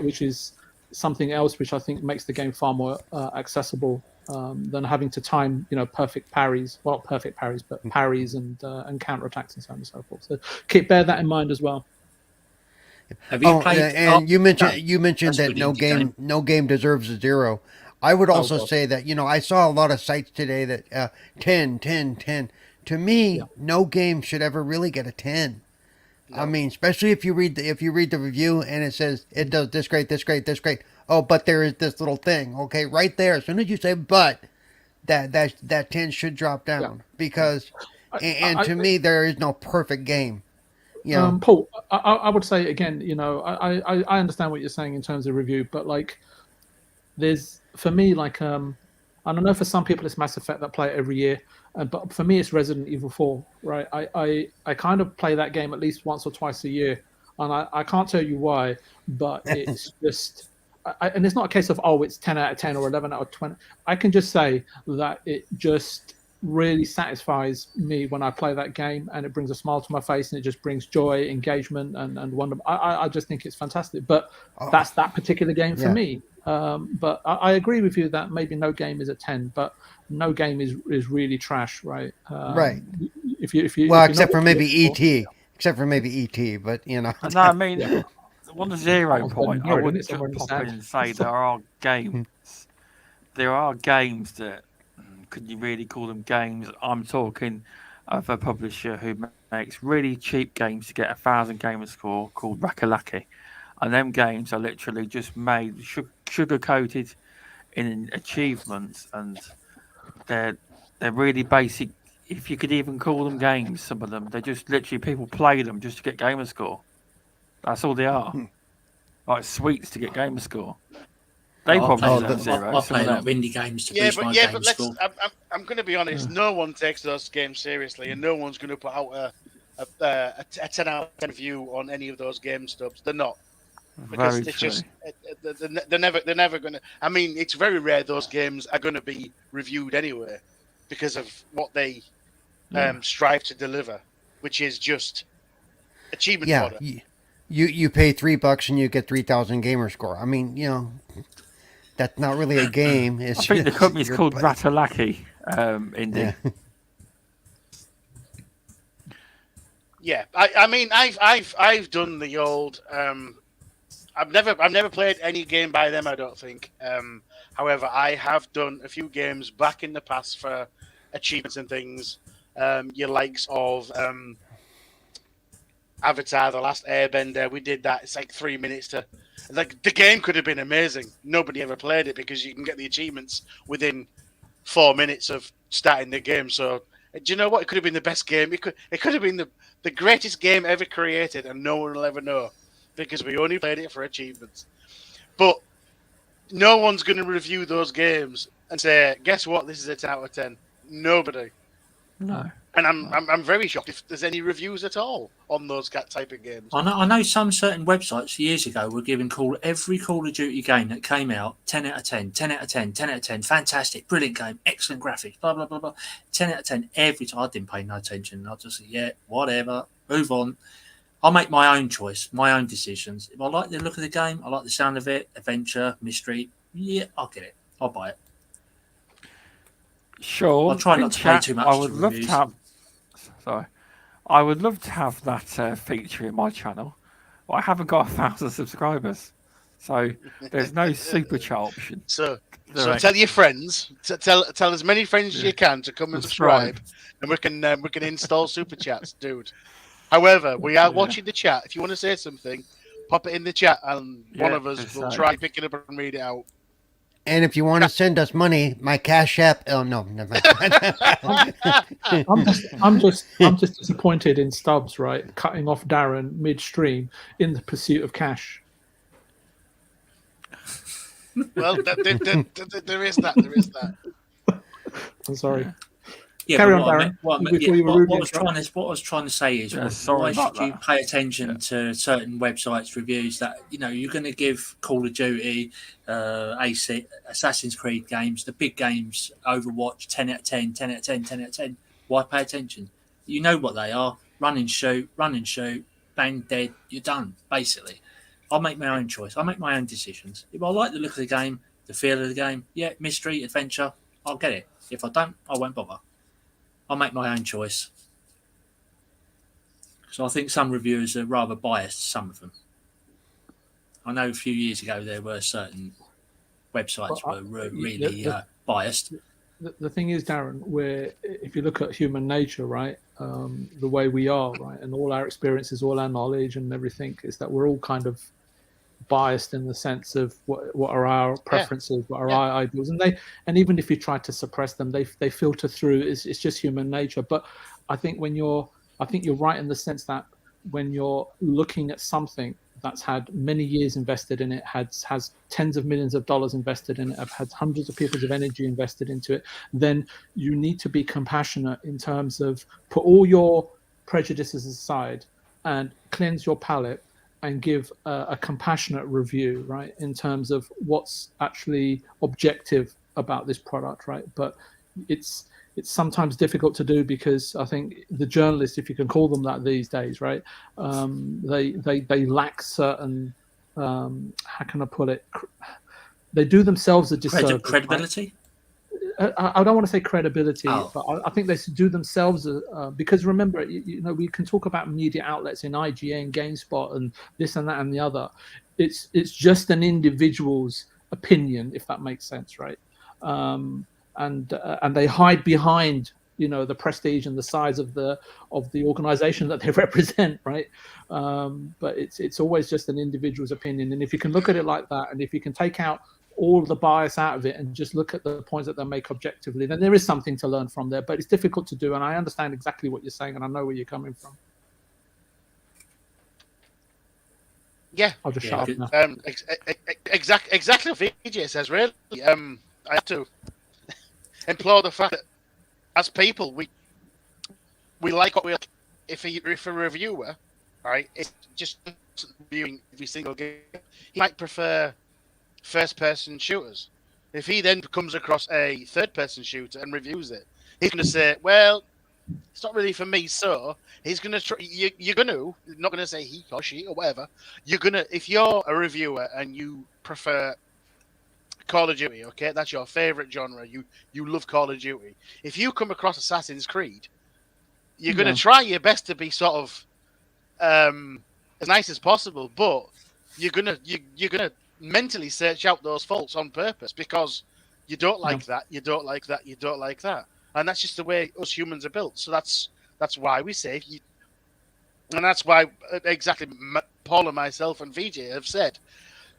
which is something else which I think makes the game far more accessible than having to time, perfect parries. Well, not perfect parries, but parries and counterattacks and so on and so forth. So bear that in mind as well. Have you played? And you mentioned that no game deserves a 0. I would also say that I saw a lot of sites today that 10, 10, 10. To me, no game should ever really get a 10. No. I mean, especially if you read the review and it says it does this great, this great, this great. Oh, but there is this little thing. Okay, right there. As soon as you say but, that 10 should drop down because, to me, there is no perfect game. Paul, I would say again, I understand what you're saying in terms of review, but there's for me I don't know, for some people it's Mass Effect that play it every year, but for me it's Resident Evil 4, right? I kind of play that game at least once or twice a year, and I can't tell you why, but it's just, and it's not a case of it's 10 out of 10 or 11 out of 20. I can just say that it just really satisfies me when I play that game, and it brings a smile to my face, and it just brings joy, engagement, and wonder. I just think it's fantastic. But that's that particular game for me. But I agree with you that maybe no game is a 10, but no game is really trash, right? Right. If you except for maybe ET, but No, I mean, on the 0 point, I wouldn't pop in and say there are games. There are games that. Could you really call them games? I'm talking of a publisher who makes really cheap games to get 1,000 gamer score called Rakalaki. And them games are literally just made sugar-coated in achievements, and they're really basic. If you could even call them games, some of them, they're just literally people play them just to get gamer score. That's all they are. Like sweets to get gamer score. They probably deserve 0. I play a lot of indie games to boost my game score. I'm going to be honest. No one takes those games seriously, and no one's going to put out a 10 out of 10 review on any of those game stubs. They're not, because it's just they're never going to. I mean, it's very rare those games are going to be reviewed anyway, because of what they strive to deliver, which is just achievement order. You pay $3 and you get 3,000 gamer score. I mean, that's not really a game. I think the company's called Ratalaki, indie. Yeah, I mean, I've done the old. I've never played any game by them, I don't think. However, I have done a few games back in the past for achievements and things. Your likes of Avatar: The Last Airbender. We did that. It's like 3 minutes to. The game could have been amazing. Nobody ever played it because you can get the achievements within 4 minutes of starting the game. So, do you know what? It could have been the best game. It could have been the greatest game ever created, and no one will ever know because we only played it for achievements. But no one's going to review those games and say, "Guess what? This is a 10 out of 10." Nobody. No. And I'm very shocked if there's any reviews at all on those type of games. I know some certain websites years ago were giving every Call of Duty game that came out 10 out of 10, 10 out of 10, 10 out of 10, fantastic, brilliant game, excellent graphics, blah, blah, blah, blah. 10 out of 10 every time. I didn't pay no attention. I just said, whatever, move on. I'll make my own choice, my own decisions. If I like the look of the game, I like the sound of it, adventure, mystery, I'll get it. I'll buy it. Sure. I'll try not to pay too much. I would love to have that feature in my channel, but I haven't got 1,000 subscribers, so there's no super chat option. So tell your friends, tell as many friends as you can to come and subscribe, and we can install super chats, dude. However, we are watching the chat. If you want to say something, pop it in the chat, and one of us will try pick it up and read it out. And if you want to send us money, my Cash App. Oh no, never mind. I'm just disappointed in Stubbs, right? Cutting off Darren midstream in the pursuit of cash. Well, there is that. There is that. I'm sorry. Yeah, Carry on, what Darren. I was trying to say is, why should you that. pay attention to certain websites' reviews that you're going to give Call of Duty, AC, Assassin's Creed games, the big games, Overwatch, 10 out of 10, 10 out of 10, 10 out of 10. Why pay attention? You know what they are: run and shoot, bang, dead. You're done. Basically, I'll make my own choice. I make my own decisions. If I like the look of the game, the feel of the game, yeah, mystery, adventure, I'll get it. If I don't, I won't bother. I'll make my own choice. So I think some reviewers are rather biased, some of them. I know a few years ago there were certain websites were really biased. The thing is, Darren, where if you look at human nature, right, the way we are, right, and all our experiences, all our knowledge and everything, is that we're all kind of biased in the sense of what are our preferences, what are our ideals, and even if you try to suppress them, they filter through. It's just human nature. But I think you're right in the sense that when you're looking at something that's had many years invested in it, has tens of millions of dollars invested in it, have had hundreds of people's of energy invested into it, then you need to be compassionate in terms of put all your prejudices aside and cleanse your palate and give a compassionate review, right, in terms of what's actually objective about this product, right? But it's sometimes difficult to do because I think the journalists, if you can call them that these days, right, they lack certain, how can I put it? They do themselves a disservice. Credibility? Right? I don't want to say credibility, but I think they should do themselves because remember, we can talk about media outlets in IGN, GameSpot, and this and that and the other. It's just an individual's opinion, if that makes sense, right? And they hide behind the prestige and the size of the organization that they represent, right? But it's always just an individual's opinion, and if you can look at it like that, and if you can take out all the bias out of it and just look at the points that they make objectively, then there is something to learn from there. But it's difficult to do, and I understand exactly what you're saying, and I know where you're coming from. Yeah, I'll just shut up now. Exactly what VJ says. Really, I have to implore the fact that as people, we like what we like. If a reviewer, right, is just reviewing every single game, he might prefer first-person shooters. If he then comes across a third-person shooter and reviews it, he's going to say, "Well, it's not really for me." So he's going to try. You're not going to say he or she or whatever. You're going to, if you're a reviewer and you prefer Call of Duty, okay, that's your favorite genre. You love Call of Duty. If you come across Assassin's Creed, you're going to try your best to be sort of as nice as possible, but you're gonna mentally search out those faults on purpose because you don't like that, you don't like that, you don't like that, and that's just the way us humans are built. So that's why we say, and that's why exactly Paul and myself and VJ have said,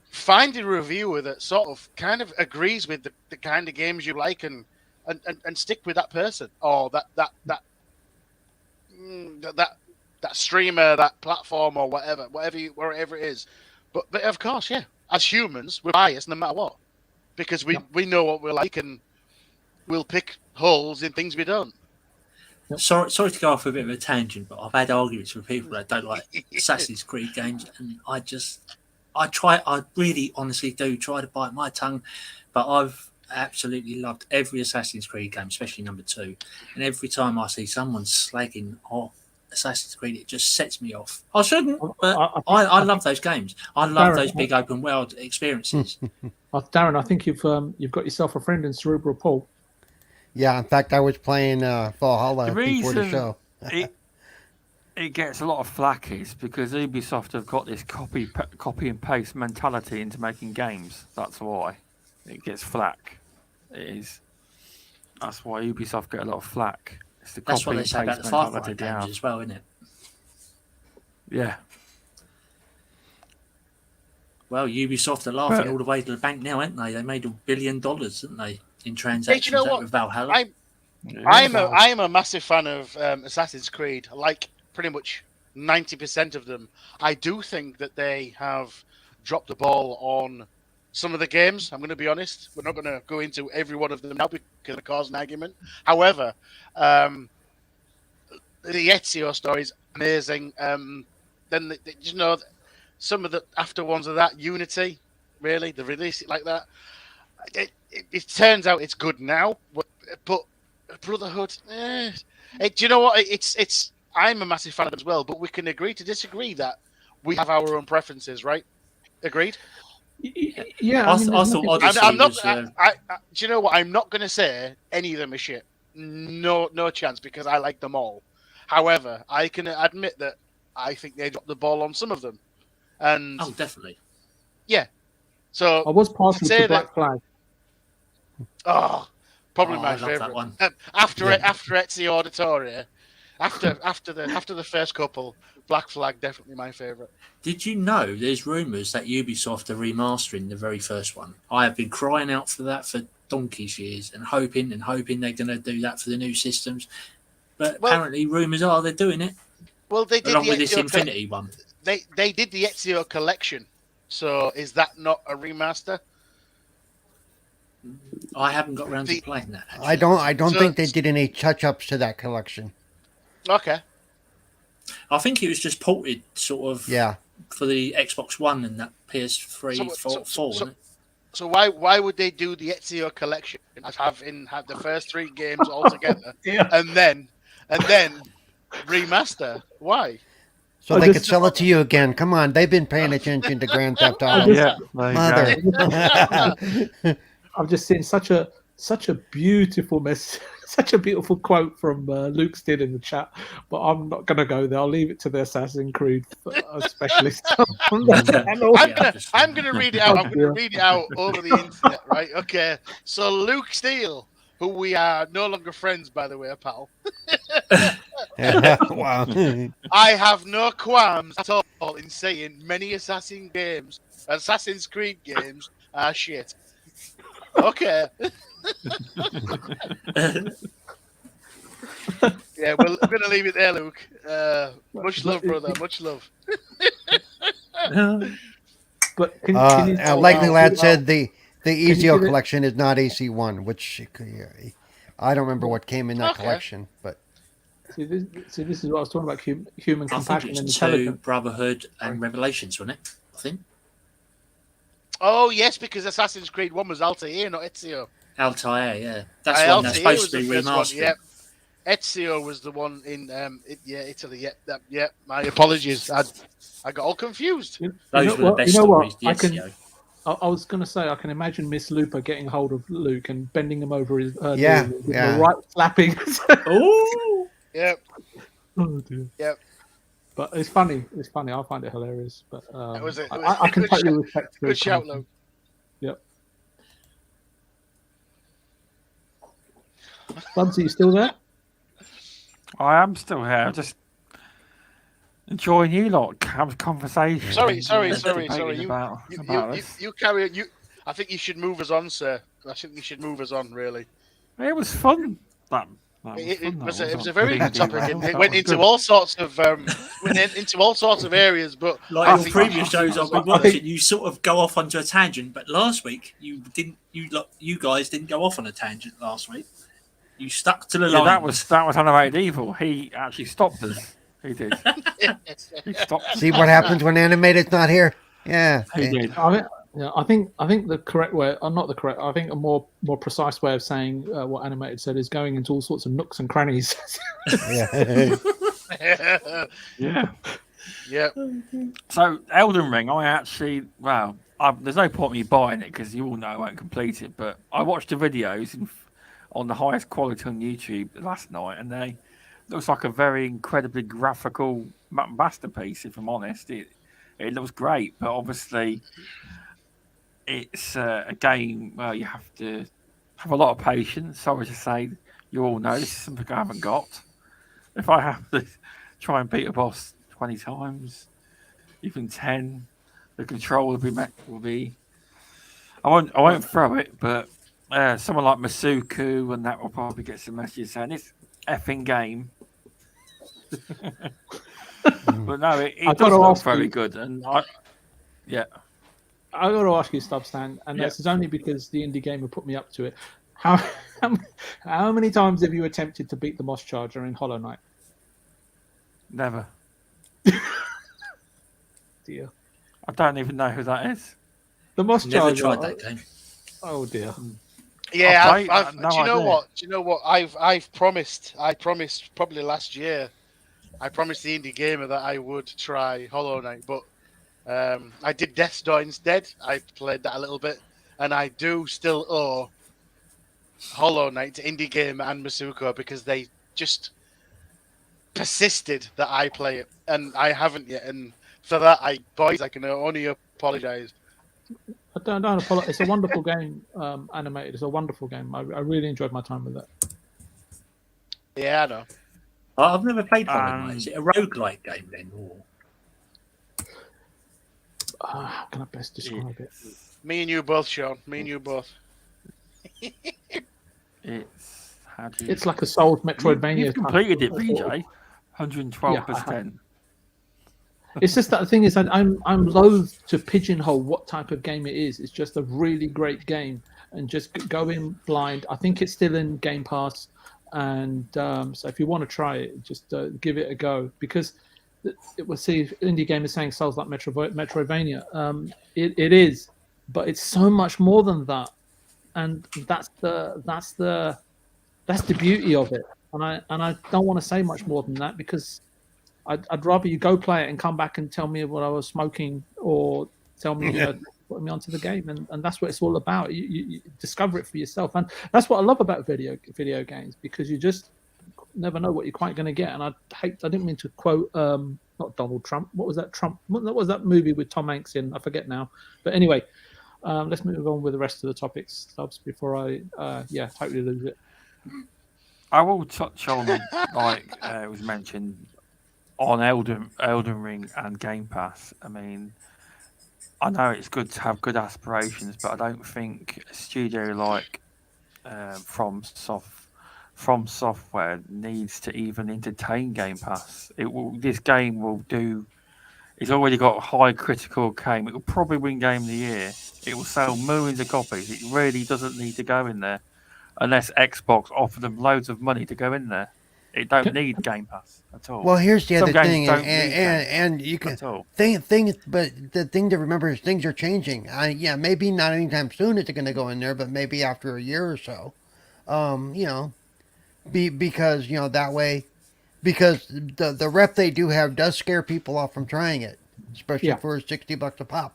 find a reviewer that sort of kind of agrees with the kind of games you like, and stick with that person or that streamer, that platform, or wherever it is. But of course, yeah, as humans, we're biased no matter what, because we know what we like, and we'll pick holes in things we don't. Sorry to go off a bit of a tangent, but I've had arguments with people that don't like Assassin's Creed games, and I really honestly do try to bite my tongue, but I've absolutely loved every Assassin's Creed game, especially number 2, and every time I see someone slagging off Assassin's Creed, it just sets me off. I shouldn't, but I love those games. I love those big open world experiences. Darren, I think you've got yourself a friend in Cerebral, Paul. Yeah, in fact, I was playing Valhalla before the show. It gets a lot of flack is because Ubisoft have got this copy and paste mentality into making games. That's why it gets flack. That's why Ubisoft get a lot of flack. It's the That's what copy they and say about paste the Far Cry mentality games as well, isn't it? Yeah. Well, Ubisoft are laughing But- all the way to the bank now, aren't they? They made $1 billion, didn't they, in Hey, transactions do you know what? with Valhalla? I'm a massive fan of Assassin's Creed. I like pretty much 90% of them. I do think that they have dropped the ball on some of the games. I'm going to be honest. We're not going to go into every one of them now because it cause an argument. However, the Ezio story is amazing. Then you know, some of the after ones of that Unity, really, they release it like that. It turns out it's good now, but Brotherhood. Do you know what? It's. I'm a massive fan of it as well, but we can agree to disagree that we have our own preferences, right? Agreed. Yeah, I mean, thought there's nothing- Odyssey I'm not. was. Do you know what? I'm not going to say any of them are shit. No chance, because I like them all. However, I can admit that I think they dropped the ball on some of them, and Oh, definitely. so I was partial say to Black Flag. probably Oh, my I love that favorite one. after Ezio Auditoria. After the first couple, Black Flag definitely my favorite. Did you know there's rumours that Ubisoft are remastering the very first one? I have been crying out for that for donkey's years and hoping they're going to do that for the new systems. But Well- apparently rumours are they're doing it, Well, they did along the with this Ezio Infinity one. They did the Ezio collection. So is that not a remaster? I haven't got around to The- playing that. Actually. I don't So- think they did any touch-ups to that collection. Okay. I think it was just ported sort of Yeah. for the Xbox One and that PS3 So- 4, wasn't it? So why would they do the Ezio collection and have the first three games all together and then remaster? Why? So I they just- could sell it to you again. Come on, they've been paying attention to Grand Theft Auto. Yeah. There you Mother. go. I've just seen such a beautiful such a beautiful quote from Luke Steele in the chat, but I'm not going to go there. I'll leave it to the Assassin's Creed specialist on the channel. I'm gonna read it out. I'm gonna read it out over the internet, right? Okay. So Luke Steele, who we are no longer friends, by the way, pal. Wow. I have no qualms at all in saying many Assassin's Creed games are shit. Okay. Yeah, well, I'm going to leave it there, Luke. Much love, brother. Much love. But can you Likely Lad said the you Ezio give it- collection is not AC1, which I don't remember what came in that Okay. collection, but see, this is what I was talking about: human I think compassion and it's 2, intelligence. Brotherhood, and Revelations, wasn't it? I think. Oh, yes, because Assassin's Creed 1 was Altair, not Ezio. Altair, yeah. That's Altair one that's supposed was to be the first one, remastered. yep. Ezio was the one in Italy. Yep. My apologies. I got all confused. Those were the best you know what? stories, the I can. Ezio. I was going to say I can imagine Miss Looper getting hold of Luke and bending him over his Yeah, knee with yeah. the right slapping. Oh, Yep. Oh dear. Yep. But it's funny. It's funny. I find it hilarious. But It was a I can good totally shout- respect. Good shout, Luke. Yep. Bubsy, you still there? I am still here. Just enjoying you lot have conversation. Sorry. Debating You about you this. carry on. I think you should move us on, sir. I think you should move us on, really. It was fun. That It was a wasn't very it? good topic. That It was went into good. all sorts of areas, but like I in think- previous shows I've been I watching, think- you sort of go off onto a tangent. But last week you didn't. You guys didn't go off on a tangent last week. You stuck to the Yeah, line. that was Animated Evil. He actually stopped us. He did. He stopped us. see what happens when Animated's not here. Yeah. He did. I think the correct way, not the correct. I think a more precise way of saying what Animated said is going into all sorts of nooks and crannies. Yeah. Yeah. yeah. So Elden Ring, there's no point me buying it because you all know I won't complete it. But I watched the videos on the highest quality on YouTube last night, and they looks like a very incredibly graphical masterpiece. If I'm honest, it looks great, but obviously it's a game where you have to have a lot of patience. Sorry to say, you all know this is something I haven't got. If I have to try and beat a boss 20 times, even 10. The control will be. I won't throw it, but someone like Masuku and that will probably get some messages saying it's effing game. But no, it does look very good, and yeah. I got to ask you, Stubstan, and this is only because the indie gamer put me up to it. How many times have you attempted to beat the Moss Charger in Hollow Knight? Never. Dear. I don't even know who that is. The Moss Never Charger. tried that game. Oh dear. Yeah, no do you know idea. what? Do you know what? I promised probably last year. I promised the indie gamer that I would try Hollow Knight, but I did Death's Door instead. I played that a little bit, and I do still owe Hollow Knight to indie gamer and Masuko because they just persisted that I play it, and I haven't yet. And for that, I can only apologize. I don't apologize. It's a wonderful game, animated. It's a wonderful game. I really enjoyed my time with it. Yeah, I know. I've never played Hollow Knight. Is it a roguelike game then? Or... How can I best describe it? Me and you both, Sean. Me and you both. It's like a Souls Metroidvania. You've completed it, VJ. 112%. It's just that the thing is that I'm loath to pigeonhole what type of game it is. It's just a really great game, and just go in blind. I think it's still in Game Pass, and so if you want to try it, just give it a go, because it will see if indie game is saying Souls like Metroidvania. It is, but it's so much more than that, and that's the beauty of it. And I don't want to say much more than that, because I'd rather you go play it and come back and tell me what I was smoking, or tell me put me onto the game, and that's what it's all about. You discover it for yourself, and that's what I love about video games, because you just never know what you're quite going to get. And I didn't mean to quote not Donald Trump. What was that What was that movie with Tom Hanks in? I forget now. But anyway, let's move on with the rest of the topics, Stubbs, before I totally lose it. I will touch on, like it was mentioned, on Elden Ring and Game Pass. I mean, I know it's good to have good aspirations, but I don't think a studio like From Software needs to even entertain Game Pass. This game will do. It's already got high critical acclaim. It will probably win Game of the Year. It will sell millions of copies. It really doesn't need to go in there, unless Xbox offer them loads of money to go in there. It don't need Game Pass at all. Well, here's the other thing, and and you can but the thing to remember is things are changing. Maybe not anytime soon is it going to go in there, but maybe after a year or so. Because that way, because the rep they do have does scare people off from trying it, especially for $60 a pop.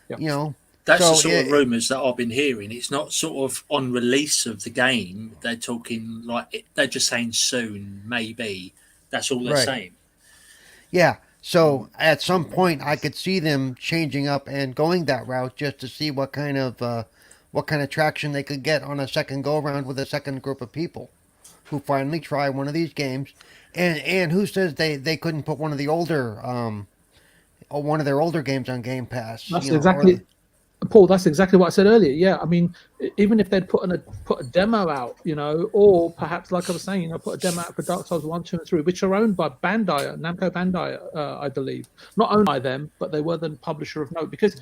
Yep. That's the sort of rumours that I've been hearing. It's not sort of on release of the game. They're talking they're just saying soon, maybe. That's all they're saying. Yeah. So at some point, I could see them changing up and going that route, just to see what kind of traction they could get on a second go around with a second group of people who finally try one of these games. And who says they couldn't put one of their older games on Game Pass? That's exactly. Paul, that's exactly what I said earlier. Yeah, I mean, even if they'd put a demo out, or perhaps, like I was saying, put a demo out for Dark Souls 1, 2, and 3, which are owned by Bandai, Namco Bandai, I believe. Not owned by them, but they were the publisher of note. Because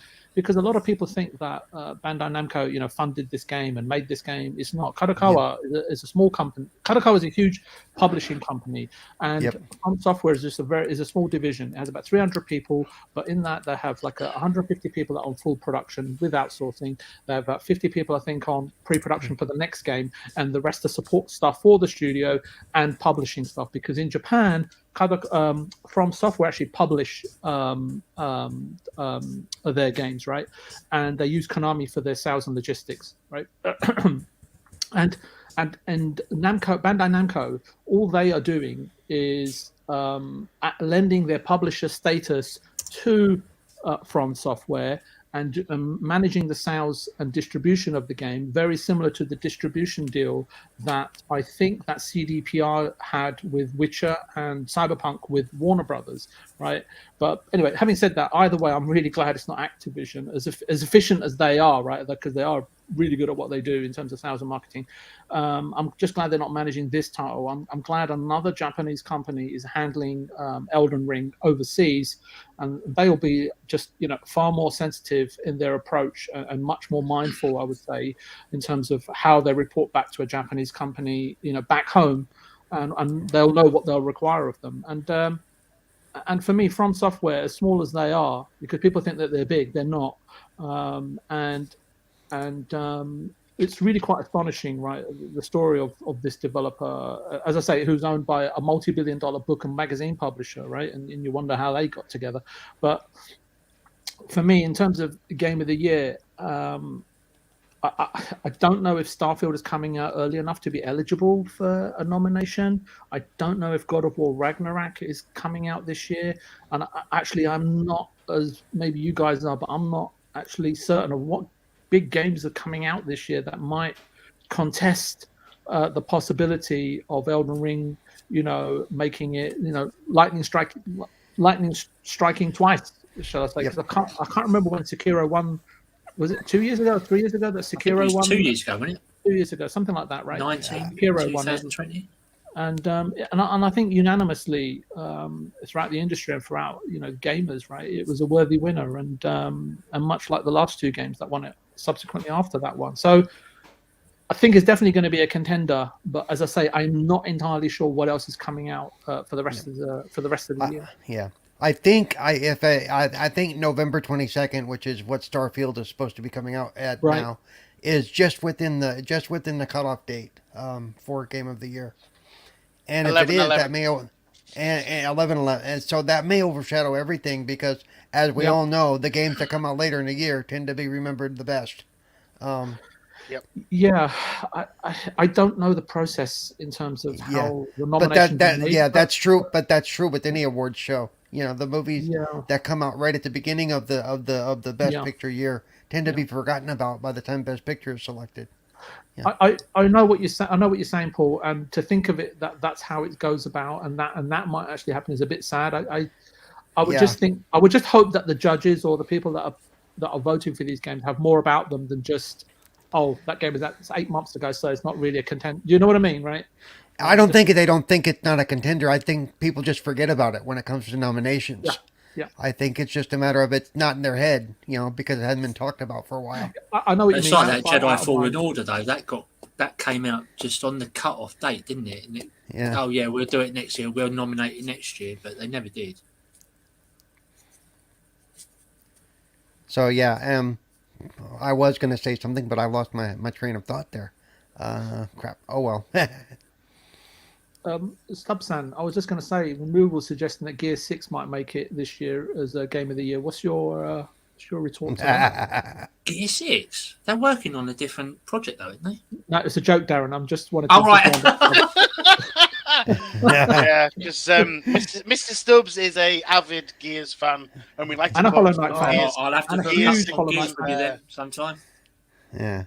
a lot of people think that Bandai Namco, funded this game and made this game. It's not. Kadokawa is a small company. Kadokawa is a huge publishing company, and From Software is just a small division. It has about 300 people, but in that they have like 150 people that are on full production with outsourcing. They have about 50 people, I think, on pre-production for the next game, and the rest are support stuff for the studio and publishing stuff. Because in Japan, From Software actually publish their games, right? And they use Konami for their sales and logistics, right? and Namco, Bandai Namco, all they are doing is lending their publisher status to From Software, and managing the sales and distribution of the game, very similar to the distribution deal that I think that CDPR had with Witcher and Cyberpunk with Warner Brothers, right? But anyway, having said that, either way, I'm really glad it's not Activision, as efficient as they are, right? Because they are really good at what they do in terms of sales and marketing. I'm just glad they're not managing this title. I'm glad another Japanese company is handling Elden Ring overseas, and they'll be just far more sensitive in their approach and much more mindful, I would say, in terms of how they report back to a Japanese company, back home, and they'll know what they'll require of them. And for me, From Software, as small as they are, because people think that they're big, they're not, and it's really quite astonishing, right? The story of this developer, as I say, who's owned by a multi-billion-dollar book and magazine publisher, right? And you wonder how they got together. But for me, in terms of Game of the Year, I don't know if Starfield is coming out early enough to be eligible for a nomination. I don't know if God of War Ragnarok is coming out this year. And I'm not, as maybe you guys are, but I'm not actually certain of what big games are coming out this year that might contest the possibility of Elden Ring, making it, lightning striking twice, shall I say? Because I can't remember when Sekiro won. Was it 2 years ago, 3 years ago that Sekiro won? 2 years ago, wasn't it? 2 years ago, something like that, right? 2020. And I think unanimously throughout the industry and throughout gamers, right, it was a worthy winner, and much like the last two games that won it subsequently after that one. So I think it's definitely going to be a contender, but as I say, I'm not entirely sure what else is coming out for the rest of the year. Yeah. I think I think November 22nd, which is what Starfield is supposed to be coming out at now, is just within the cutoff date for Game of the Year. And 11, if it is, 11. That may and 11, and so that may overshadow everything, because as we all know, the games that come out later in the year tend to be remembered the best. Yeah, I don't know the process in terms of how the nomination. But that's true. But that's true with any awards show. The movies that come out right at the beginning of the Best Picture year tend to be forgotten about by the time Best Picture is selected. Yeah. I know what you're saying. I know what you're saying, Paul. And to think of it that's how it goes about, and that might actually happen is a bit sad. I would just think, I would just hope that the judges or the people that are voting for these games have more about them than just, that game is 8 months ago, so it's not really a contender. You know what I mean, right? I don't think they don't think it's not a contender. I think people just forget about it when it comes to nominations. Yeah. I think it's just a matter of it's not in their head, because it hadn't been talked about for a while. I know what you mean. It's like that Jedi Fallen Order, though. That came out just on the cut-off date, didn't it? And we'll do it next year. We'll nominate it next year, but they never did. So I was going to say something, but I lost my train of thought there. Crap. Oh well. Stubsan, I was just going to say, Removable was suggesting that Gear 6 might make it this year as a Game of the Year. What's your retort to that? Gear 6? They're working on a different project, though, aren't they? No, it's a joke, Darren. I'm just wanting to... Oh, right. Because Mr. Stubbs is a avid Gears fan, and we like to... And a Hollow Knight fan. I'll have to put Gears with you then sometime. Yeah.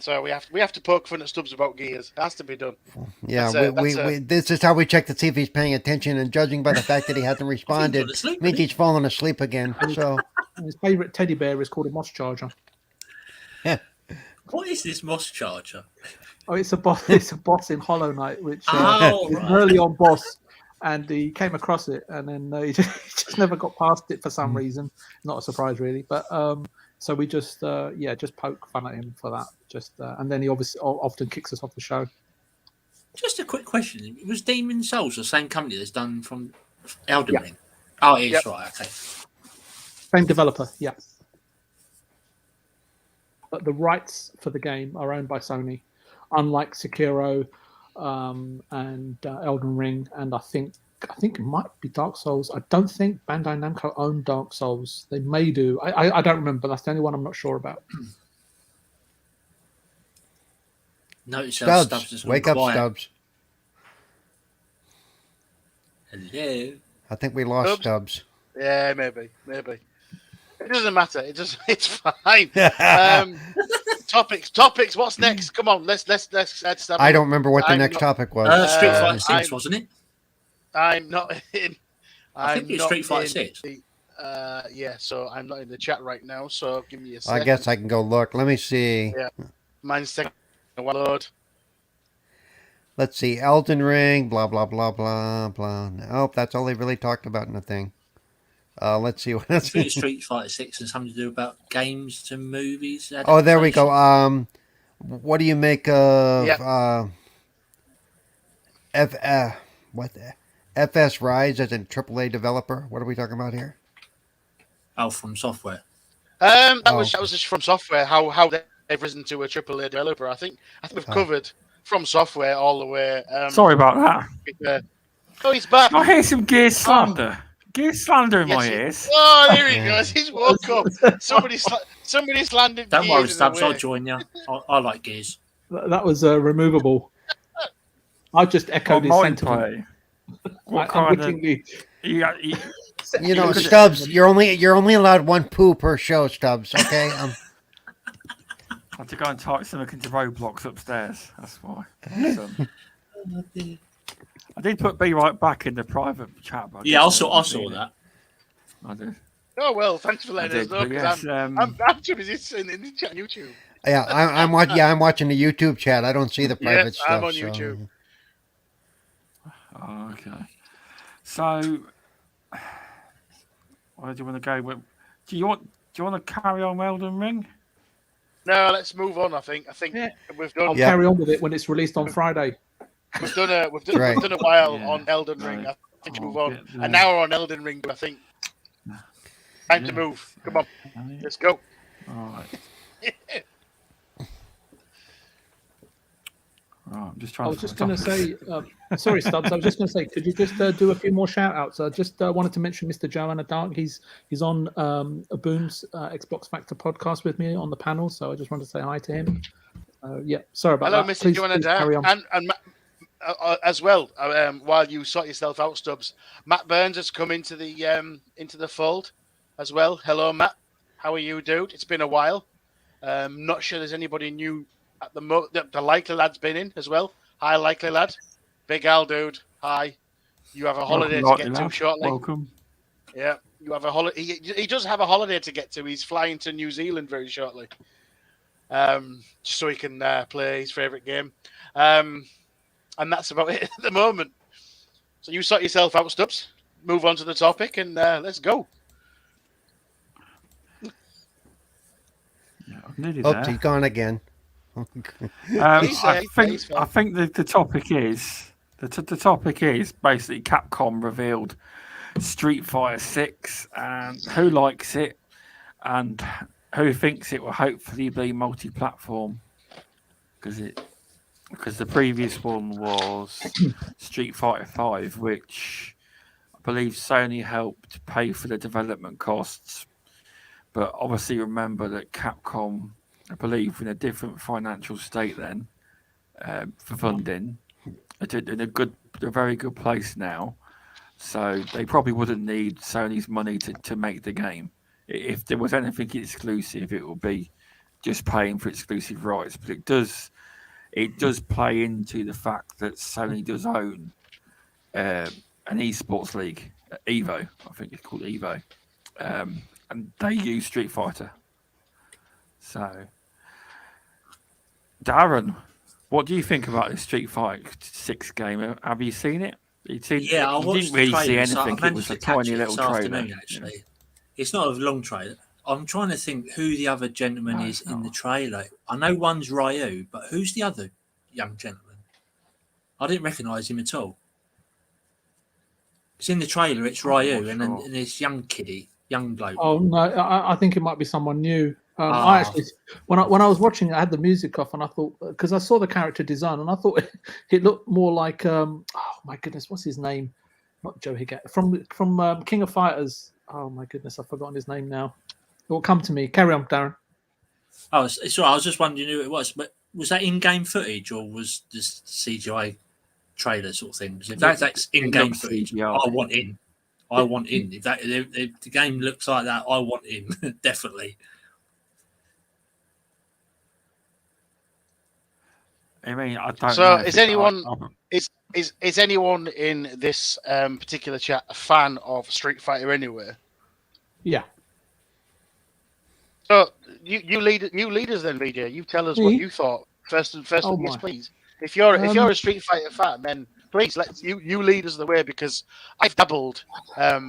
So we have to poke fun at Stubbs about Gears. It has to be done. Yeah, this is how we check to see if he's paying attention, and judging by the fact that he hasn't responded, means he's fallen asleep again. So his favourite teddy bear is called a Moss Charger. Yeah. What is this Moss Charger? Oh, it's a boss. It's a boss in Hollow Knight, which is an early on boss, and he came across it, and then he just never got past it for some reason. Not a surprise, really, but. So we just poke fun at him for that. And then he obviously often kicks us off the show. Just a quick question: was Demon Souls the same company that's done from Elden Ring? Oh, it is right. Okay. Same developer, yeah. But the rights for the game are owned by Sony, unlike Sekiro and Elden Ring, and I think it might be Dark Souls. I don't think Bandai Namco own Dark Souls. They may do. I don't remember. That's the only one I'm not sure about. Notice how Stubbs is wake quiet. up, Stubbs. Hello. I think we lost Stubbs. Yeah, maybe. It doesn't matter. It's fine. Topics. What's next? Come on, let's I don't remember what the next topic was. Street Fighter 6, wasn't it? I'm not in. I think it's Street Fighter 6. Yeah, so I'm not in the chat right now. So give me a second. I guess I can go look. Let me see. Yeah, mine's taking a while to load. Let's see. Elden Ring. Blah blah blah blah blah. Nope, that's all they really talked about in the thing. Let's see what I else. think it's Street Fighter 6 and something to do about games to movies. Oh, there we go. What do you make of FS Rise as a AAA developer? What are we talking about here? Oh, from software. That was just from software. How they've risen to a AAA developer. I think we've covered from software all the way. Sorry about that. Oh, he's back. I hear some gear slander. Gear slander in my ears. Oh, there he goes. He's woke up. Somebody slandered. Don't worry, Stubbs. I'll join you. I like gears. That was removable. I just echoed his sentiment. What kind of? You know, Stubbs, you're only allowed one poo per show, Stubbs. Okay. I had to go and type something into Roblox upstairs. That's why. I did put B right back in the private chat. Yeah, I saw that. I did. Oh well, thanks for letting us know. Yes, I'm too busy in the chat on YouTube. Yeah, I'm watching the YouTube chat. I don't see the private stuff. I'm on YouTube. Oh, okay. So, where do you want to go with? Do you want to carry on Elden Ring? No, let's move on. I think we've done. I'll carry on with it when it's released on Friday. We've done a while on Elden Ring. I think move on. An hour on Elden Ring. I think. Time to move. Come on, let's go. All right. I'm just trying. I was just going to say, sorry, Stubbs. I was just going to say, could you just do a few more shout outs? I just wanted to mention Mr. Joanna Dark. He's on a Boom's Xbox Factor podcast with me on the panel, so I just wanted to say hi to him. Yeah, sorry about that. Hello, Mr. Joanna Dark, and as well. While you sort yourself out, Stubbs, Matt Burns has come into the fold as well. Hello, Matt. How are you, dude? It's been a while. Not sure there's anybody new. At the Likely Lad's been in as well. Hi, Likely Lad. Big Al, dude. Hi. You have a holiday to get to shortly. Welcome. Yeah, you have a holiday. He does have a holiday to get to. He's flying to New Zealand very shortly. Just so he can play his favourite game. And that's about it at the moment. So you sort yourself out, Stubbs. Move on to the topic and let's go. Oh, he's gone again. I think the topic is the topic is basically Capcom revealed Street Fighter 6 and who likes it and who thinks it will hopefully be multi-platform because the previous one was Street Fighter 5, which I believe Sony helped pay for the development costs, but obviously remember that Capcom, I believe, in a different financial state then for funding. They're in a very good place now. So they probably wouldn't need Sony's money to make the game. If there was anything exclusive, it would be just paying for exclusive rights. But it does play into the fact that Sony does own an esports league, Evo. I think it's called Evo. And they use Street Fighter. So, Darren, what do you think about this Street Fighter 6 game? Have you seen it? I watched. You didn't really see anything. So it was a tiny little trailer. Actually, it's not a long trailer. I'm trying to think who the other gentleman is in the trailer. I know one's Ryu, but who's the other young gentleman? I didn't recognise him at all. It's in the trailer. It's Ryu and this young bloke. Oh no, I think it might be someone new. I actually, when I was watching it, I had the music off, and I thought, because I saw the character design, and I thought it looked more like, oh my goodness, what's his name? Not Joe Higgett, from King of Fighters. Oh my goodness, I've forgotten his name now. It will come to me. Carry on, Darren. Oh, it's all right. I was just wondering who it was, but was that in-game footage or was this CGI trailer sort of thing? Because if that's in-game footage, I want in. I want in. If the game looks like that, I want in definitely. I mean, I don't So, know. is anyone in this particular chat a fan of Street Fighter anyway? Yeah. So you lead us then, VJ. You tell us Me? what you thought first. Oh, Yes, my. please. If you're a Street Fighter fan, then please you lead us the way, because I've dabbled.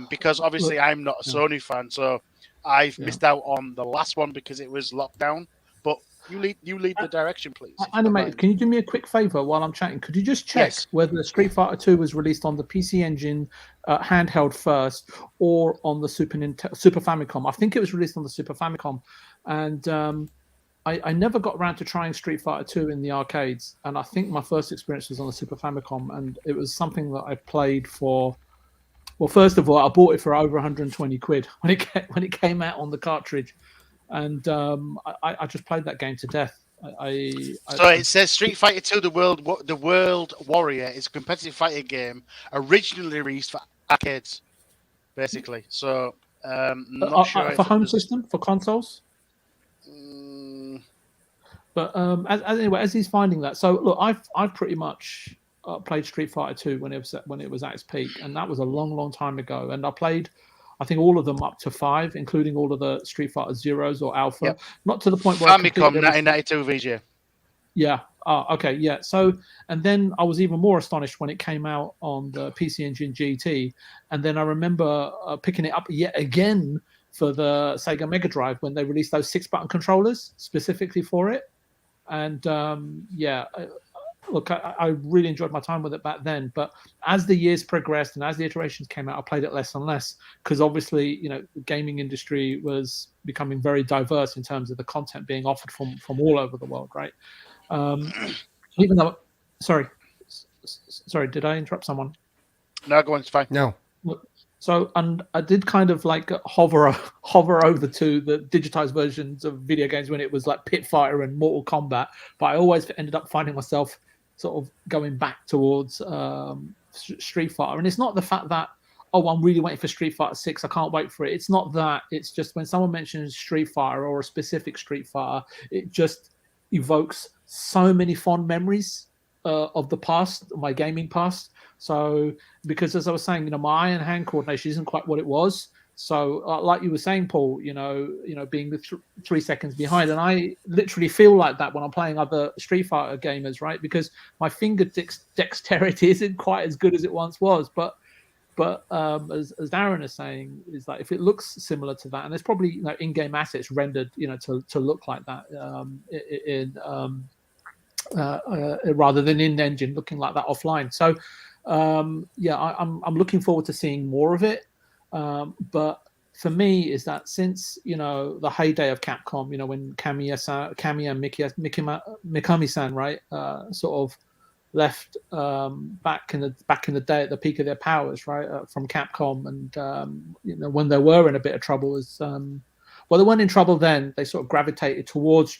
Because obviously I'm not a Sony fan, so I've missed out on the last one because it was locked down. But you lead the direction, please. Animated, can you do me a quick favor while I'm chatting? Could you just check whether Street Fighter 2 was released on the PC Engine handheld first or on the Super Famicom? I think it was released on the Super Famicom, and I never got around to trying Street Fighter 2 in the arcades, and I think my first experience was on the Super Famicom, and it was something that I played for. Well, first of all, I bought it for over 120 quid when it came out on the cartridge, and I just played that game to death. So it says Street Fighter 2: The World Warrior is a competitive fighting game originally released for arcades, basically. So not sure for home system, for consoles. But anyway, as he's finding that, so look, I've pretty much played Street Fighter 2 when it was at its peak, and that was a long time ago. And I played, I think, all of them up to 5, including all of the Street Fighter Zeros or Alpha. Yep. Not to the point where Famicom 1992 VJ. Yeah. Okay. Yeah. So, and then I was even more astonished when it came out on the PC Engine GT, and then I remember picking it up yet again for the Sega Mega Drive when they released those 6-button controllers specifically for it. And look, I really enjoyed my time with it back then. But as the years progressed and as the iterations came out, I played it less and less because obviously, the gaming industry was becoming very diverse in terms of the content being offered from all over the world, right? Even though, sorry, did I interrupt someone? No, go on, it's fine. No. So, and I did kind of like hover over to the digitized versions of video games when it was like Pit Fighter and Mortal Kombat, but I always ended up finding myself sort of going back towards Street Fighter. And it's not the fact that, oh, I'm really waiting for Street Fighter 6, I can't wait for it. It's not that. It's just when someone mentions Street Fighter or a specific Street Fighter, it just evokes so many fond memories of the past, my gaming past. So, because as I was saying, my eye-and-hand coordination isn't quite what it was. So, like you were saying, Paul, being the 3 seconds behind, and I literally feel like that when I'm playing other Street Fighter gamers, right? Because my finger dexterity isn't quite as good as it once was. But as Darren is saying, is that if it looks similar to that, and there's probably in-game assets rendered, to look like that rather than in-engine looking like that offline. So. I'm looking forward to seeing more of it. But for me, is that since the heyday of Capcom, when Kami and Mikami-san, right, sort of left back in the day at the peak of their powers, right, from Capcom, and when they were in a bit of trouble, they weren't in trouble then. They sort of gravitated towards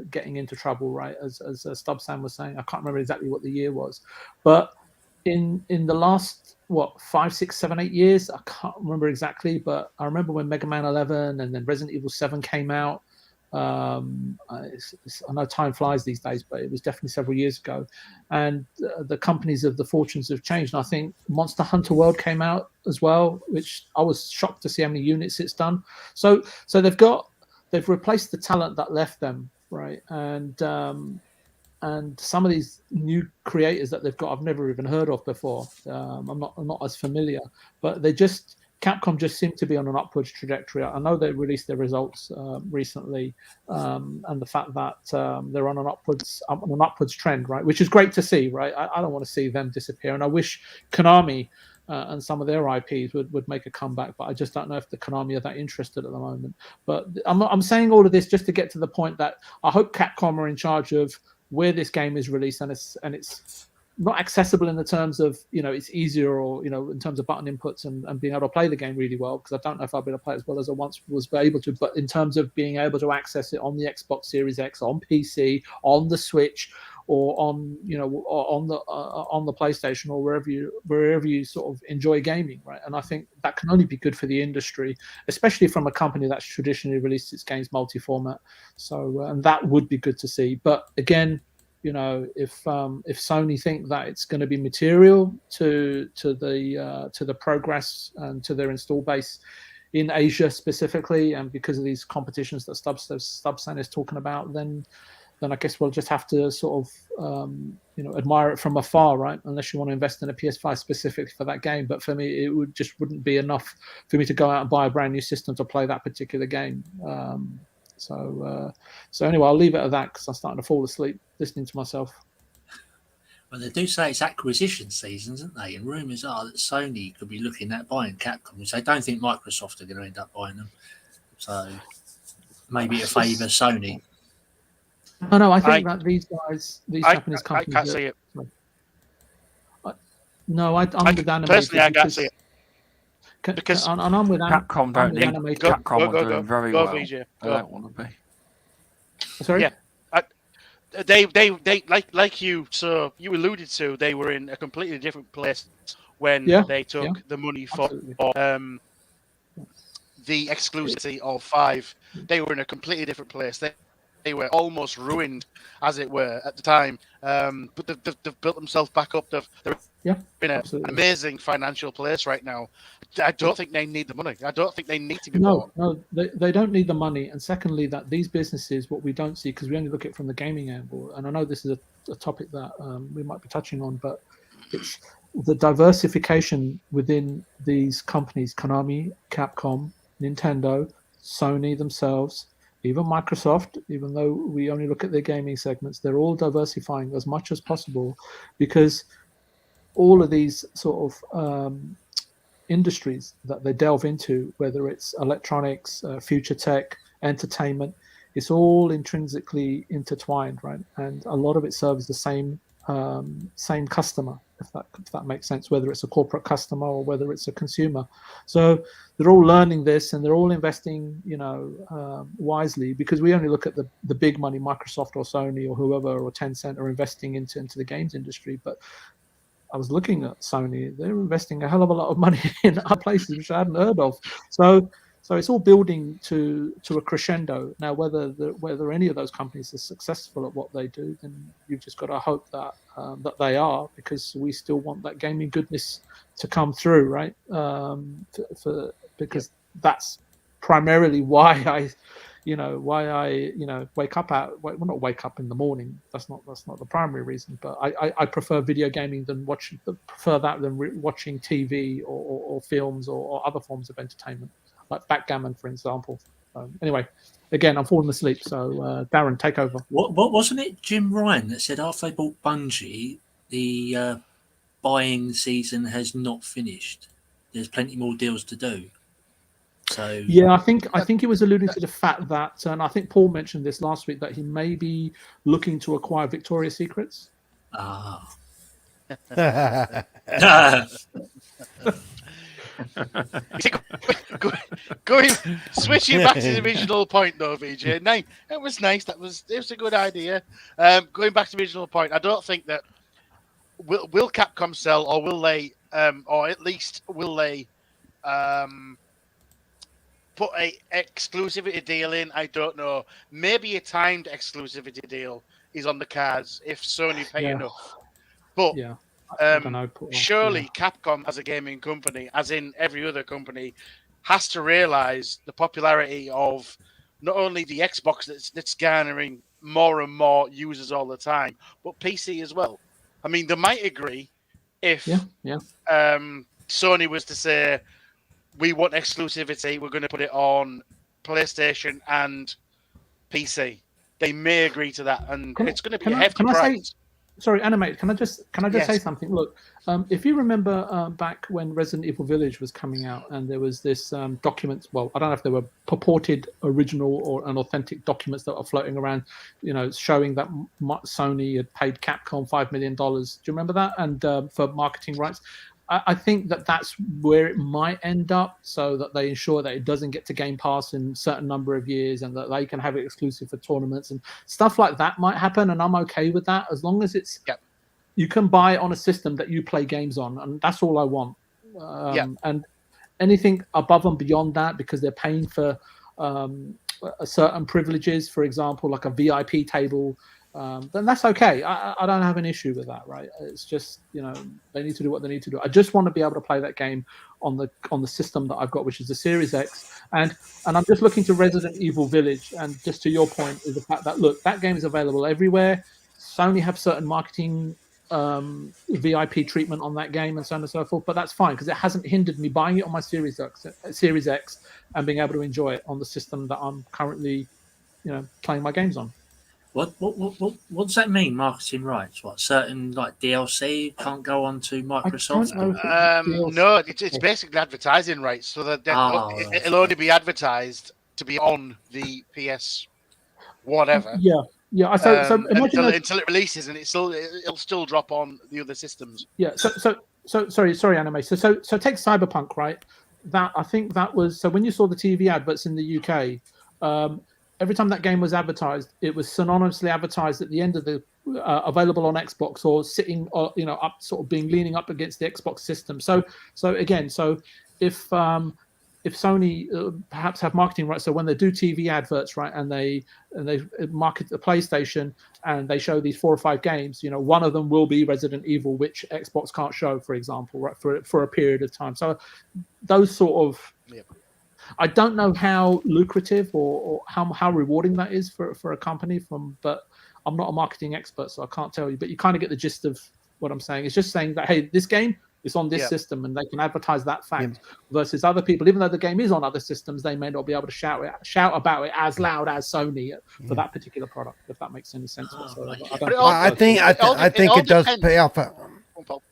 getting into trouble, right, as Stubbs-san was saying. I can't remember exactly what the year was, but in the last 5, 6, 7, 8 years, I can't remember exactly, but I remember when Mega Man 11 and then Resident Evil 7 came out. I know time flies these days, but it was definitely several years ago. And the companies of the fortunes have changed. And I think Monster Hunter World came out as well, which I was shocked to see how many units it's done. So they've replaced the talent that left them, right? And some of these new creators that they've got, I've never even heard of before. I'm not as familiar, but Capcom just seem to be on an upwards trajectory. I know they released their results recently, and the fact that they're on an upwards trend, right, which is great to see, right? I don't want to see them disappear, and I wish Konami and some of their IPs would make a comeback, but I just don't know if the Konami are that interested at the moment. But I'm saying all of this just to get to the point that I hope Capcom are in charge of where this game is released, and it's not accessible in the terms of it's easier, or in terms of button inputs and being able to play the game really well, because I don't know if I'll be able to play as well as I once was able to, but in terms of being able to access it on the Xbox Series X, on PC, on the Switch, or on on the PlayStation or wherever you sort of enjoy gaming, right? And I think that can only be good for the industry, especially from a company that's traditionally released its games multi-format. So and that would be good to see. But again, if Sony think that it's going to be material to the progress and to their install base in Asia specifically, and because of these competitions that Stubsan is talking about, then I guess we'll just have to sort of admire it from afar, right? Unless you want to invest in a PS5 specifically for that game. But for me, it wouldn't be enough for me to go out and buy a brand new system to play that particular game. So anyway, I'll leave it at that because I'm starting to fall asleep listening to myself. Well, they do say it's acquisition season, isn't they? And rumours are that Sony could be looking at buying Capcom, which I don't think Microsoft are going to end up buying them. So maybe it favour Sony. No, I think that these Japanese companies... I can't see it. No, I'm with Animated. Personally, I can't see it. Because I'm with Capcom don't need Animated. Capcom are doing very well. VJ, They don't want to be. Sorry? Yeah. They like you. So you alluded to, they were in a completely different place when they took the money for the exclusivity of 5. They were in a completely different place. They were almost ruined, as it were, at the time. But they've built themselves back up. They're in an amazing financial place right now. I don't think they need the money. I don't think they need to be bought. No, they don't need the money. And secondly, that these businesses, what we don't see, because we only look at it from the gaming angle, and I know this is a topic that we might be touching on, but it's the diversification within these companies, Konami, Capcom, Nintendo, Sony themselves, even Microsoft, even though we only look at their gaming segments, they're all diversifying as much as possible, because all of these sort of industries that they delve into, whether it's electronics, future tech, entertainment, it's all intrinsically intertwined, right? And a lot of it serves the same customer, if that makes sense, whether it's a corporate customer or whether it's a consumer. So they're all learning this, and they're all investing, wisely, because we only look at the big money, Microsoft or Sony or whoever or Tencent are investing into the games industry. But I was looking at Sony; they're investing a hell of a lot of money in other places which I hadn't heard of. So it's all building to a crescendo. Now, whether any of those companies are successful at what they do, then you've just got to hope that they are, because we still want that gaming goodness to come through, right? Because that's primarily why I wake up not wake up in the morning. That's not the primary reason, but I prefer video gaming than watching TV or films or other forms of entertainment, like backgammon, for example. Anyway, again, I'm falling asleep, so Darren, take over. What wasn't it Jim Ryan that said after they bought Bungie, the buying season has not finished? There's plenty more deals to do. So yeah, I think he was alluding to the fact that, and I think Paul mentioned this last week, that he may be looking to acquire Victoria's Secrets. Switching back to the original point though, VJ. No, it was nice. It was a good idea. Going back to the original point, I don't think that will Capcom sell, or will they, or at least will they put a exclusivity deal in? I don't know. Maybe a timed exclusivity deal is on the cards if Sony pay enough. But surely Capcom as a gaming company, as in every other company, has to realize the popularity of not only the Xbox that's garnering more and more users all the time, but PC as well. I mean, they might agree if Sony was to say, we want exclusivity, we're going to put it on PlayStation and PC. They may agree to that, and it's going to be a hefty price. Sorry, Animate, can I just say something? Look, if you remember back when Resident Evil Village was coming out, and there was this documents, well, I don't know if they were purported original or an authentic documents that were floating around, showing that Sony had paid Capcom $5 million. Do you remember that? And for marketing rights. I think that's where it might end up, so that they ensure that it doesn't get to Game Pass in a certain number of years, and that they can have it exclusive for tournaments and stuff like that might happen. And I'm okay with that as long as it's you can buy it on a system that you play games on, and that's all I want. And anything above and beyond that, because they're paying for certain privileges, for example, like a VIP table, then that's okay. I don't have an issue with that, right? It's just, they need to do what they need to do. I just want to be able to play that game on the system that I've got, which is the Series X, and I'm just looking to Resident Evil Village. And just to your point is the fact that, look, that game is available everywhere. Sony have certain marketing VIP treatment on that game and so on and so forth, but that's fine because it hasn't hindered me buying it on my Series X and being able to enjoy it on the system that I'm currently playing my games on. What does that mean, marketing rights? What, certain like DLC can't go on to Microsoft? No, it's basically advertising rights, so that it'll only be advertised to be on the PS whatever. Yeah. So imagine until it releases, and it'll still drop on the other systems. Yeah. So sorry, Anime. So take Cyberpunk, right? That I think that was when you saw the TV adverts in the UK. Every time that game was advertised, it was synonymously advertised at the end of the available on Xbox or sitting, up, sort of leaning up against the Xbox system. So if Sony perhaps have marketing rights, so when they do TV adverts, right, and they market the PlayStation and they show these 4 or 5 games, one of them will be Resident Evil, which Xbox can't show, for example, right, for a period of time. So those sort of. Yep. I don't know how lucrative or how rewarding that is for a company but I'm not a marketing expert, so I can't tell you. But you kind of get the gist of what I'm saying. It's just saying that, hey, this game is on this system, and they can advertise that fact. Versus other people, even though the game is on other systems, they may not be able to shout about it as loud as Sony for that particular product. If that makes any sense. I think it does pay off.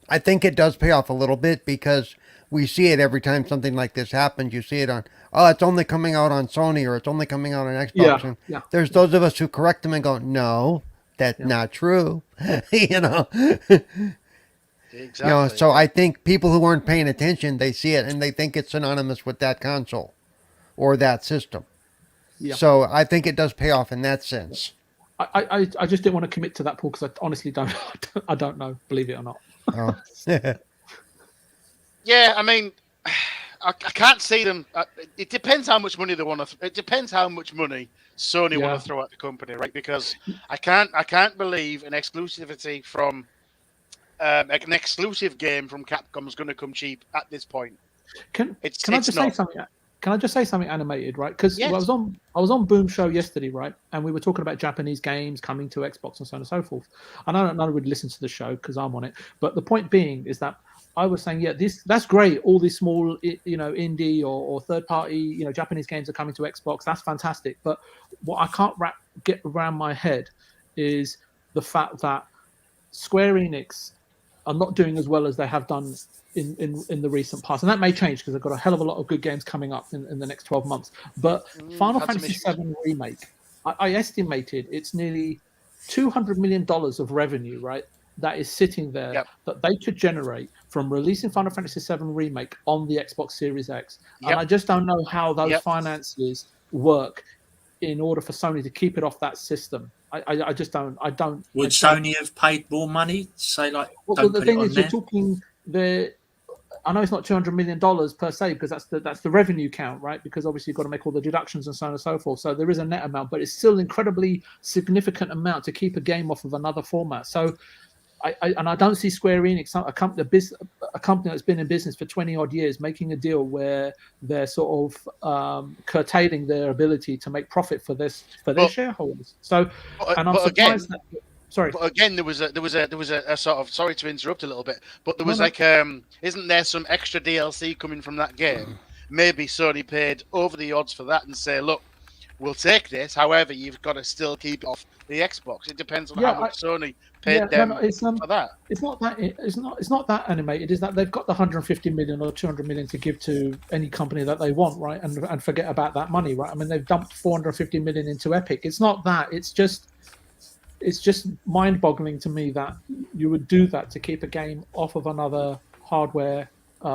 I think it does pay off a little bit because we see it every time something like this happens. You see it on, it's only coming out on Sony or it's only coming out on Xbox. There's those of us who correct them and go, no, that's not true. Exactly. So I think people who aren't paying attention, they see it and they think it's synonymous with that console or that system. Yeah. So I think it does pay off in that sense. I just didn't want to commit to that, Paul, because I honestly don't know, believe it or not. Oh. Yeah, I mean, I can't see them. It depends how much money they want to. It depends how much money Sony want to throw at the company, right? Because I can't believe an exclusivity from an exclusive game from Capcom is going to come cheap at this point. Can I just say something? Can I just say something animated, right? Because I was on Boom Show yesterday, right, and we were talking about Japanese games coming to Xbox and so on and so forth. And I don't know would listen to the show because I'm on it, but the point being is that I was saying, that's great. All these small, indie or third party, Japanese games are coming to Xbox. That's fantastic. But what I can't get around my head is the fact that Square Enix are not doing as well as they have done in the recent past. And that may change because they've got a hell of a lot of good games coming up in the next 12 months. But Final Fantasy VII Remake, I estimated it's nearly $200 million of revenue, right? That is sitting there that they could generate from releasing Final Fantasy VII Remake on the Xbox Series X. And I just don't know how those finances work in order for Sony to keep it off that system. I just don't. Would Sony have paid more money? Say well, the thing is, you're talking I know it's not $200 million per se because that's the revenue count, right? Because obviously you've got to make all the deductions and so on and so forth. So there is a net amount, but it's still an incredibly significant amount to keep a game off of another format. So I don't see Square Enix, a company that's been in business for 20 odd years, making a deal where they're sort of curtailing their ability to make profit for their shareholders. So, and I'm surprised that. Sorry. But again, there was a sort of, sorry to interrupt a little bit, but there was isn't there some extra DLC coming from that game? Maybe Sony paid over the odds for that and say, look, we'll take this. However, you've got to still keep it off the Xbox. It depends on how much Sony paid them for that. It's not that animated. Is that they've got the 150 million or 200 million to give to any company that they want, right? And forget about that money, right? I mean, they've dumped 450 million into Epic. It's not that. It's just mind-boggling to me that you would do that to keep a game off of another hardware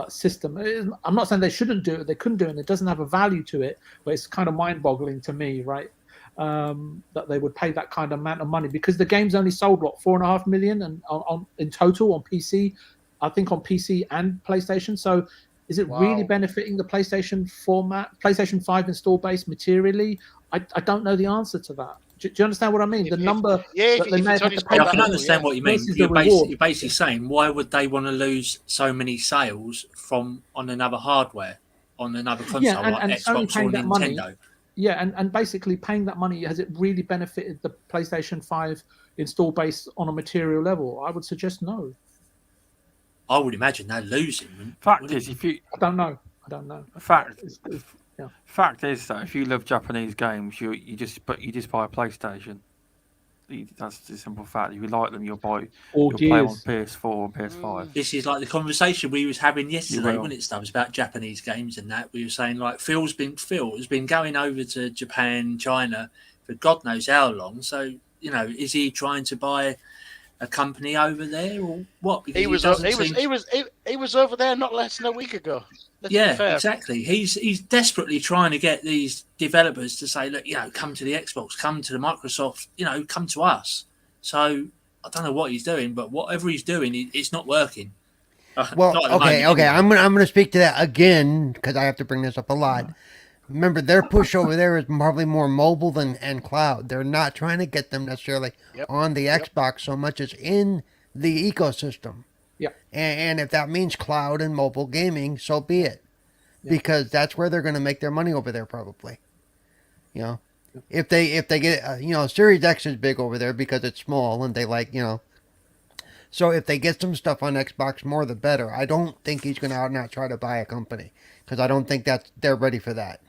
system. I'm not saying they shouldn't do it, they couldn't do it, and it doesn't have a value to it, but it's kind of mind-boggling to me, right? That they would pay that kind of amount of money, because the game's only sold 4.5 million and in total on PC, I think on PC and PlayStation. So is it really benefiting the PlayStation 5 install base materially? I don't know the answer to that. Do you understand what I mean? The number that they may have to pay. I can understand what you mean. You're basically saying, why would they want to lose so many sales on another hardware, on another console like Xbox or Nintendo? Money, and basically paying that money, has it really benefited the PlayStation 5 install base on a material level? I would suggest no. I would imagine they're losing. Fact is, I don't know. Fact is, though, if you love Japanese games, you just buy a PlayStation. That's the simple fact. If you like them, you'll play on PS4 and PS5. This is like the conversation we was having yesterday, wasn't it, Stubbs, about Japanese games and that. We were saying, like, Phil has been going over to Japan, China for God knows how long. So, is he trying to buy a company over there or what? Because he was over there not less than a week ago. Exactly. He's desperately trying to get these developers to say, look, come to the Xbox, come to the Microsoft, come to us. So I don't know what he's doing, but whatever he's doing, it's not working. Well, okay. I'm gonna speak to that again because I have to bring this up a lot. Remember, their push over there is probably more mobile and cloud. They're not trying to get them necessarily on the Xbox so much as in the ecosystem. Yeah. And if that means cloud and mobile gaming, so be it. Yeah. Because that's where they're going to make their money over there probably. If they get, Series X is big over there because it's small and they like, So if they get some stuff on Xbox, more the better. I don't think he's going to out and out try to buy a company because I don't think they're ready for that.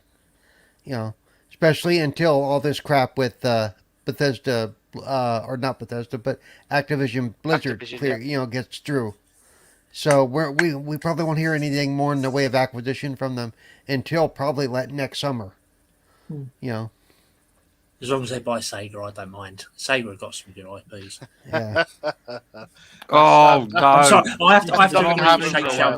Especially until all this crap with Bethesda, or not Bethesda, but Activision Blizzard gets through. So we probably won't hear anything more in the way of acquisition from them until probably next summer. As long as they buy Sega, I don't mind. Sega have got some good IPs. Yeah. Oh no! I'm sorry. I have to agree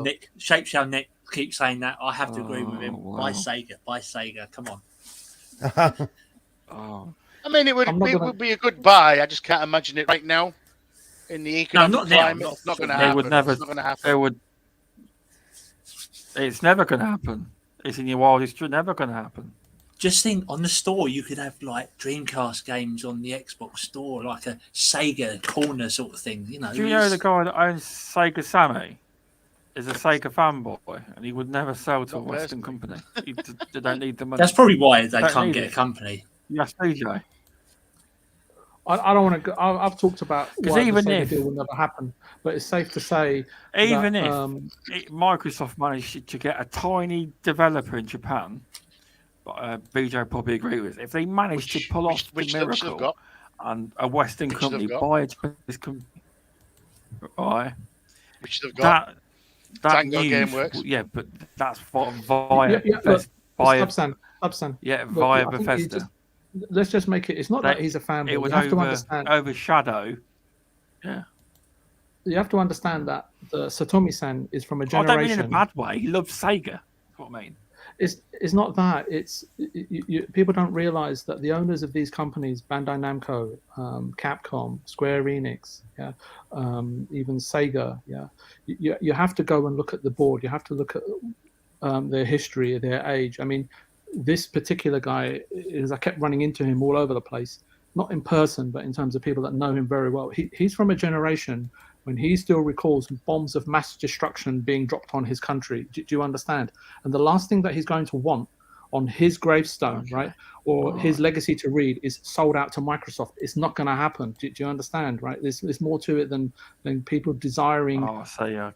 with Shape Shall Nick keeps saying that. I have to agree with him. Wow. Buy Sega. Come on. I mean, it would be a good buy. I just can't imagine it right now in the economic climate. It's not going to happen. It would never. It's not going to happen. It's never going to happen. It's in your wildest dream. Never going to happen. Just think, on the store, you could have like Dreamcast games on the Xbox store, like a Sega corner sort of thing. Do you know the guy that owns Sega Sammy is a Sega fanboy, and he would never sell to a Western company. They don't need the money. That's probably why they can't get a company. Yes, DJ. I don't want to go. I've talked about why even the Sega deal will never happen, but it's safe to say even if Microsoft managed to get a tiny developer in Japan, BJ probably agree with, if they managed to pull off the miracle and a Western company buy a Japanese company, right? Which they've got. That Tango news, Game Works. Yeah, but that's via Bethesda. Let's just make it. It's not that he's a fanboy. It would overshadow. Yeah. You have to understand that the Satomi-san is from a generation. I don't mean in a bad way. He loves Sega. That's what I mean. It's not that. It's people don't realize that the owners of these companies, Bandai Namco, Capcom, Square Enix, even Sega, you have to go and look at the board. You have to look at their history, their age. I mean, this particular guy, as I kept running into him all over the place, not in person, but in terms of people that know him very well. He's from a generation when he still recalls bombs of mass destruction being dropped on his country. Do you understand? And the last thing that he's going to want on his gravestone, right, or his legacy to read is sold out to Microsoft. It's not going to happen. Do you understand, right? There's more to it than people desiring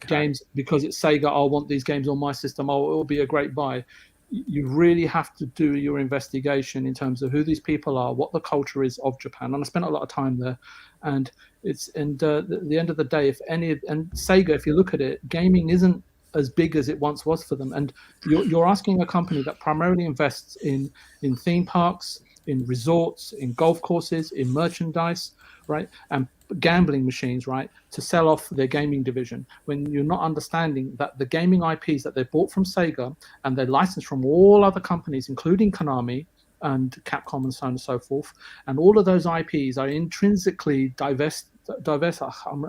games because it's Sega. I want these games on my system. Oh, it'll be a great buy. You really have to do your investigation in terms of who these people are, what the culture is of Japan. And I spent a lot of time there. And it's the end of the day, and Sega, if you look at it, gaming isn't as big as it once was for them. And you're asking a company that primarily invests in theme parks, in resorts, in golf courses, in merchandise, right? And gambling machines, right, to sell off their gaming division, when you're not understanding that the gaming IPs that they bought from Sega and they licensed from all other companies, including Konami and Capcom and so on and so forth, and all of those IPs are intrinsically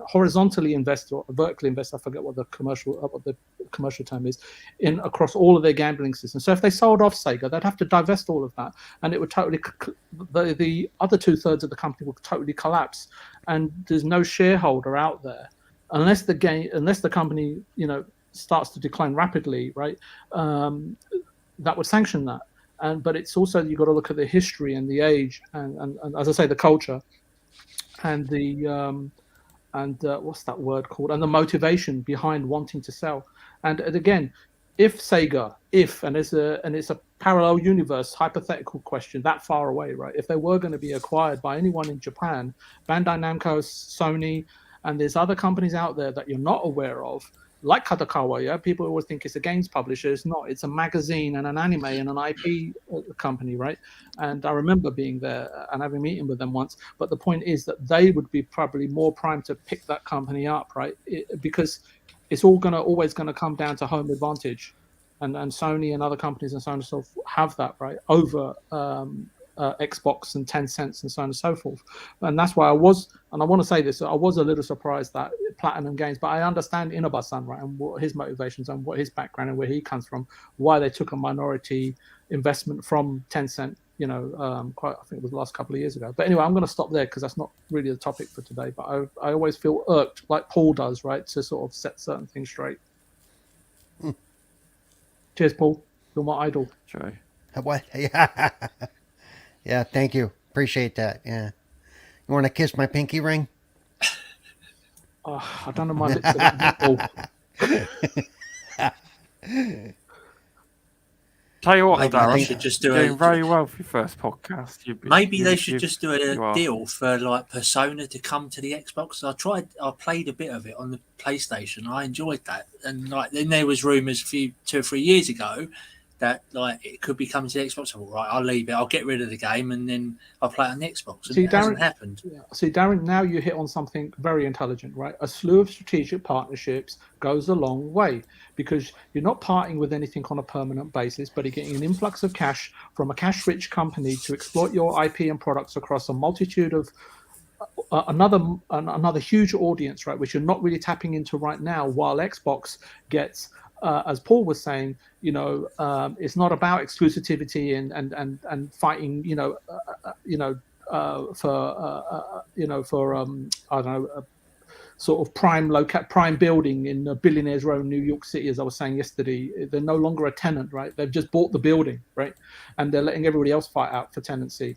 horizontally invested or vertically invested. I forget what the commercial term is, in across all of their gambling systems. So if they sold off Sega, they'd have to divest all of that, and it would totally the other 2/3 of the company would totally collapse, and there's no shareholder out there unless the company starts to decline rapidly, right? That would sanction that. But it's also, you've got to look at the history and the age and as I say, the culture and the what's that word called, and the motivation behind wanting to sell. And again, if Sega, and it's a parallel universe, hypothetical question that far away, right? If they were going to be acquired by anyone in Japan, Bandai Namco, Sony, and there's other companies out there that you're not aware of, like Kadokawa, yeah, people always think it's a games publisher. It's not. It's a magazine and an anime and an IP company, right? And I remember being there and having a meeting with them once. But the point is that they would be probably more primed to pick that company up, right? Because it's always going to come down to home advantage, and Sony and other companies and so on and so forth have that, right, over Xbox and Tencent and so on and so forth. And that's why I want to say this, I was a little surprised that Platinum Games, but I understand Inaba-san, right, and what his motivations and what his background and where he comes from, why they took a minority investment from Tencent, quite, I think it was the last couple of years ago. But anyway, I'm going to stop there because that's not really the topic for today. But I always feel irked, like Paul does, right, to sort of set certain things straight. Cheers, Paul. You're my idol. True. What? Yeah. Yeah, thank you. Appreciate that. Yeah. You want to kiss my pinky ring? I don't know my lips. Tell you what, Maybe Darren, they should just do doing very well for your first podcast. Maybe they should just do a deal for like Persona to come to the Xbox. I played a bit of it on the PlayStation. I enjoyed that, and like then there was rumours 2 or 3 years ago that like it could be coming to the Xbox. All right, I'll leave it. I'll get rid of the game, and then I'll play it on the Xbox. And it hasn't happened. Yeah. See, Darren, now you hit on something very intelligent, right? A slew of strategic partnerships goes a long way because you're not parting with anything on a permanent basis, but you're getting an influx of cash from a cash-rich company to exploit your IP and products across a multitude of another huge audience, right? Which you're not really tapping into right now, while Xbox gets. As Paul was saying, it's not about exclusivity and fighting, for I don't know, sort of prime building in Billionaires Row in New York City, as I was saying yesterday. They're no longer a tenant, right? They've just bought the building, right? And they're letting everybody else fight out for tenancy.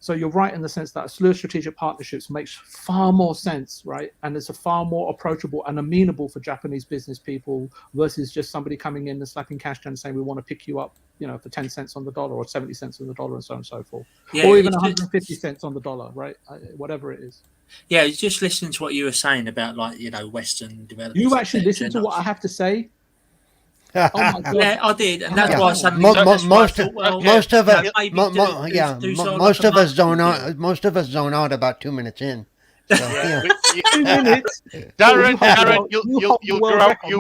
So you're right in the sense that a slew of strategic partnerships makes far more sense, right? And it's a far more approachable and amenable for Japanese business people versus just somebody coming in and slapping cash down and saying, we want to pick you up, for 10 cents on the dollar or 70 cents on the dollar and so on and so forth. Yeah, or even 150 cents on the dollar, right? Whatever it is. Yeah, just listening to what you were saying about Western development. You actually listened to what I have to say? Oh my God. Yeah, I did, and that's why I suddenly most of us zone out about 2 minutes in. So, yeah. 2 minutes. Darren, you'll grow out. You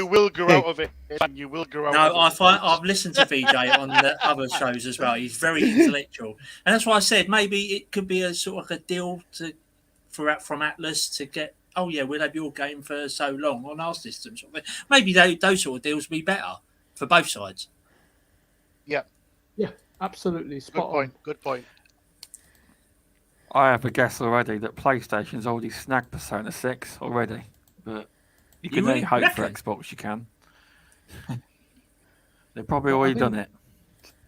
will grow out of it. You will grow out. No, I've listened to VJ on the other shows as well. He's very intellectual, and that's why I said maybe it could be a sort of a deal from Atlas to get. Oh yeah, we'll have your game for so long on our system. Sort of thing. Maybe those sort of deals would be better for both sides. Yeah, absolutely. Spot on. Good point. I have a guess already that PlayStation's already snagged Persona 6 already, but you can only hope for Xbox. You can. They've probably already done it.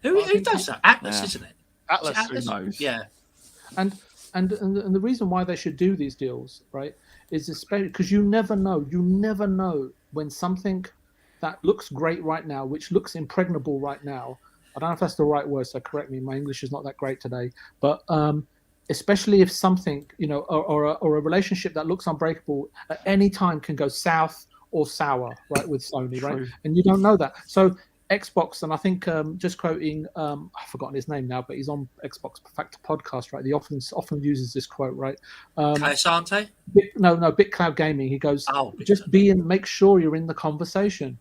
Who does that? Atlas, isn't it? Atlas. Who knows? Yeah. And the reason why they should do these deals, right, is especially because you never know when something that looks great right now, which looks impregnable right now. I don't know if that's the right word, so correct me. My English is not that great today, but especially if something, or a relationship that looks unbreakable at any time can go south or sour, right, with Sony, right? And you don't know that. So Xbox, and I think just quoting, I've forgotten his name now, but he's on Xbox Factor podcast, right? He often uses this quote, right? Asante? No, BitCloud Gaming. He goes, just make sure you're in the conversation,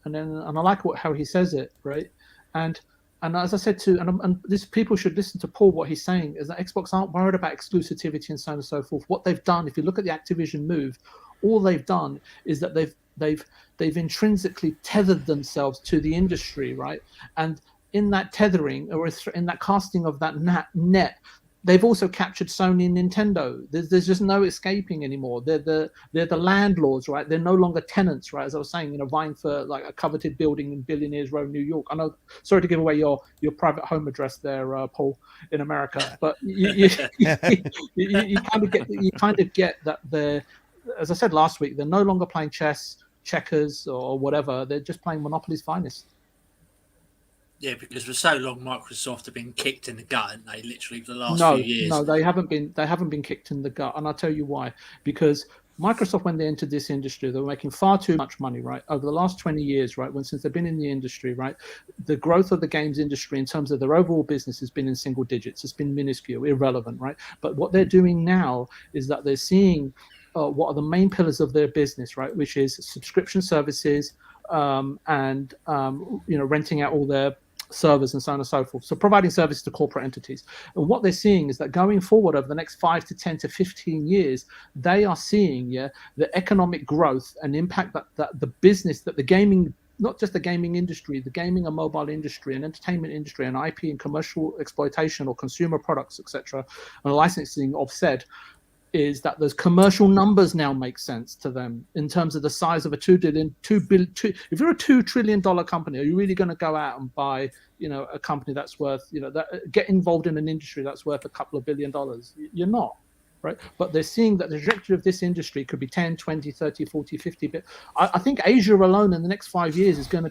and I like how he says it, right? And as I said and this people should listen to Paul. What he's saying is that Xbox aren't worried about exclusivity and so on and so forth. What they've done, if you look at the Activision move, all they've done is that they've intrinsically tethered themselves to the industry, right? And in that tethering, or in that casting of that net, they've also captured Sony and Nintendo. There's just no escaping anymore. They're the landlords, right? They're no longer tenants, right? As I was saying, vying for like a coveted building in Billionaires Row, New York. I know. Sorry to give away your private home address there, Paul, in America, but you kind of get that they're, as I said last week, they're no longer playing chess, checkers, or whatever. They're just playing Monopoly's finest. Yeah, because for so long Microsoft have been kicked in the gut, and they literally for the last few years. No, they haven't been kicked in the gut, and I'll tell you why. Because Microsoft, when they entered this industry, they were making far too much money, right? Over the last 20 years, right? Since they've been in the industry, right? The growth of the games industry in terms of their overall business has been in single digits. It's been minuscule, irrelevant, right? But what they're doing now is that they're seeing what are the main pillars of their business, right? Which is subscription services and renting out all their servers and so on and so forth. So providing services to corporate entities. And what they're seeing is that going forward over the next 5 to 10 to 15 years, they are seeing the economic growth and impact that the business, that the gaming, not just the gaming industry, the gaming and mobile industry and entertainment industry and IP and commercial exploitation or consumer products, etc., and licensing of said, is that those commercial numbers now make sense to them in terms of the size of a $2 billion. If you're a $2 trillion company, are you really going to go out and buy, a company that's worth, get involved in an industry that's worth a couple of $1 billion? You're not, right? But they're seeing that the trajectory of this industry could be 10, 20, 30, 40, 50 bit. I think Asia alone in the next 5 years is going to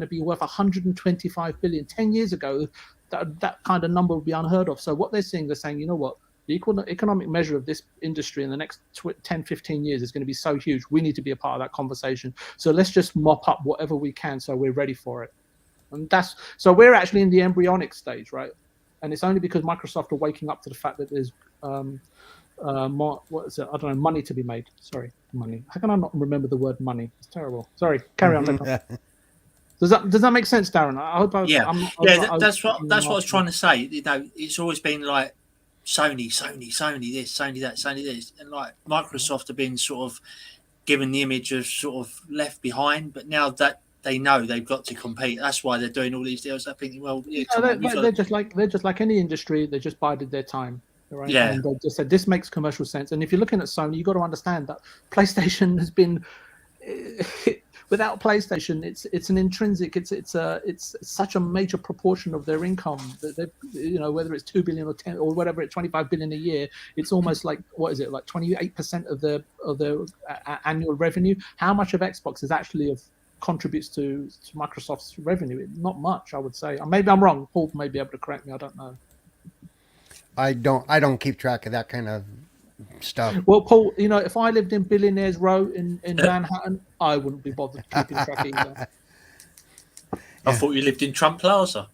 be worth 125 billion. 10 years ago, that kind of number would be unheard of. So what they're saying, you know what? The economic measure of this industry in the next 10, 15 years is going to be so huge. We need to be a part of that conversation. So let's just mop up whatever we can so we're ready for it. And so we're actually in the embryonic stage, right? And it's only because Microsoft are waking up to the fact that there's more, what is it? I don't know, money to be made. Sorry, money. How can I not remember the word money? It's terrible. Sorry, carry on. Does that make sense, Darren? I hope that's what I was trying to say. It's always been like Sony this, Sony that, Sony this, and like Microsoft have been sort of given the image of sort of left behind, but now that they know they've got to compete, that's why they're doing all these deals. They're thinking, well, they're just like any industry. They just bided their time, right? Yeah. And they just said this makes commercial sense. And if you're looking at Sony, you got to understand that PlayStation has been. Without PlayStation, it's an intrinsic. It's such a major proportion of their income. That whether it's 2 billion or 10 or whatever, it's 25 billion a year. It's almost like, what is it, like 28% of their annual revenue. How much of Xbox is actually contributes to Microsoft's revenue? Not much, I would say. Maybe I'm wrong. Paul may be able to correct me. I don't know. I don't keep track of that kind of stuff. Well, Paul, if I lived in Billionaires Row in Manhattan, I wouldn't be bothered keeping track either. I thought you lived in Trump Plaza.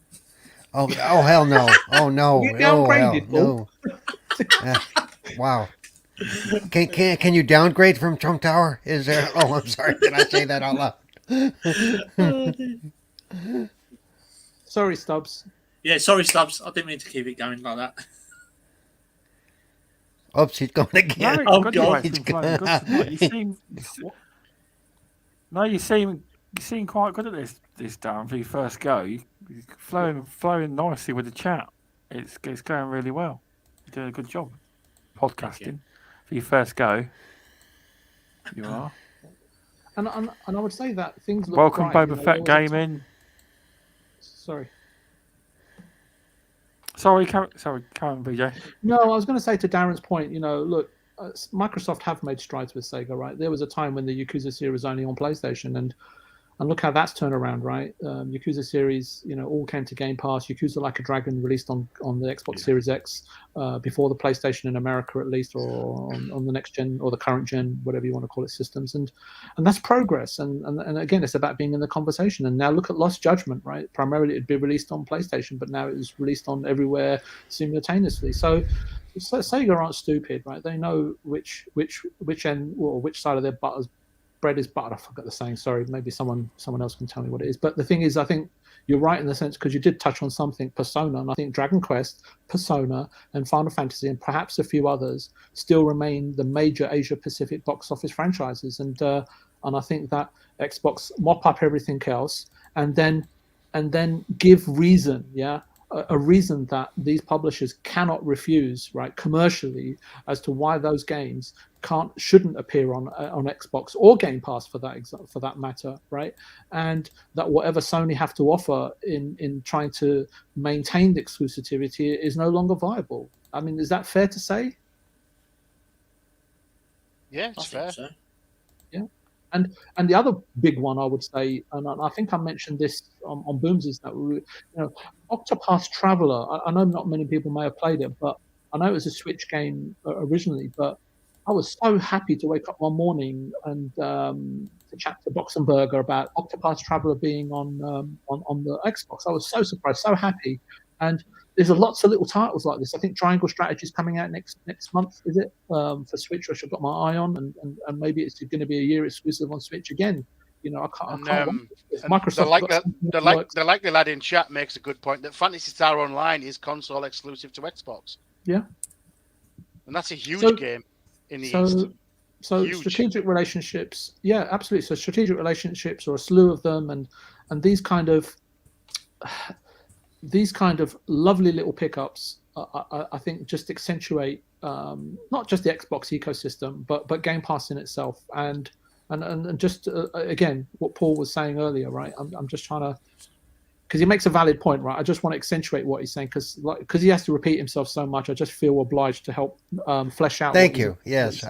Oh hell no! Oh no! You downgraded, no! Wow! Can you downgrade from Trump Tower? Is there? Oh, I'm sorry. Did I say that out loud? Sorry, Stubbs. Yeah, sorry, Stubbs. I didn't mean to keep it going like that. Oops, he's going again. No, God, he's going. You seem quite good at this Darren, for your first go. You're flowing nicely with the chat. It's going really well. You're doing a good job podcasting for your first go. You are. And I would say that things look welcome, bright, Boba Fett Gaming. Sorry, Karen BJ. No, I was going to say to Darren's point, look, Microsoft have made strides with Sega, right? There was a time when the Yakuza series was only on PlayStation, and look how that's turned around, right? Yakuza series, all came to Game Pass. Yakuza Like a Dragon released on the Xbox Series X before the PlayStation in America, at least, or on the next gen or the current gen, whatever you want to call it, systems. And that's progress. And again, it's about being in the conversation. And now look at Lost Judgment, right? Primarily it'd be released on PlayStation, but now it was released on everywhere simultaneously. So Sega aren't stupid, right? They know which end or which side of their bread is buttered. I forgot the saying. Sorry, maybe someone else can tell me what it is. But the thing is, I think you're right in the sense, because you did touch on something, Persona, and I think Dragon Quest, Persona, and Final Fantasy, and perhaps a few others, still remain the major Asia Pacific box office franchises. And I think that Xbox mop up everything else, and then give reason, a reason that these publishers cannot refuse, right, commercially, as to why those games shouldn't appear on Xbox or Game Pass for that matter, right? And that whatever Sony have to offer in trying to maintain the exclusivity is no longer viable. I mean, is that fair to say? Yeah, it's fair. So. Yeah. And the other big one I would say, and I think I mentioned this on Booms, is that Octopath Traveler. I know not many people may have played it, but I know it was a Switch game originally. But I was so happy to wake up one morning and to chat to Boxenberger about Octopath Traveler being on the Xbox. I was so surprised, so happy. And there's lots of little titles like this. I think Triangle Strategy is coming out next month, is it? For Switch, which I've got my eye on, and maybe it's going to be a year exclusive on Switch again. I can't. Microsoft. They like the lad in chat makes a good point that Phantasy Star Online is console exclusive to Xbox. Yeah, and that's a huge game in the East. So huge. Strategic relationships, yeah, absolutely. So strategic relationships, or a slew of them, and these kind of lovely little pickups, I think, just accentuate not just the Xbox ecosystem, but Game Pass in itself, and just again what Paul was saying earlier, right? I'm just trying to, because he makes a valid point, right? I just want to accentuate what he's saying, because he has to repeat himself so much. I just feel obliged to help flesh out. Thank you. Yes,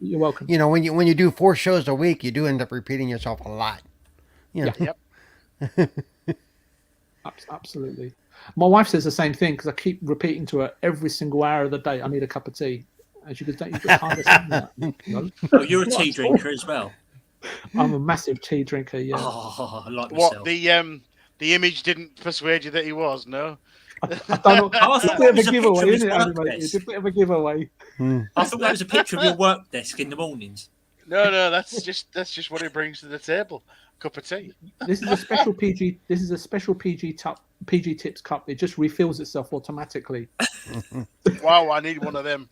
you're welcome. When you do 4 shows a week, you do end up repeating yourself a lot. Yeah. Yep. Absolutely. My wife says the same thing, because I keep repeating to her every single hour of the day, I need a cup of tea. And she goes, don't you just understand that? Oh, you're a tea drinker as well. I'm a massive tea drinker, yeah. Oh, I like myself. What, the image didn't persuade you that he was, no? I don't know. It's a bit of a giveaway, isn't it? It's a bit of a giveaway. I thought that was a picture of your work desk in the mornings. No, that's just what he brings to the table. Cup of tea. This is a special PG. This is a special PG Tips cup. It just refills itself automatically. Wow, I need one of them.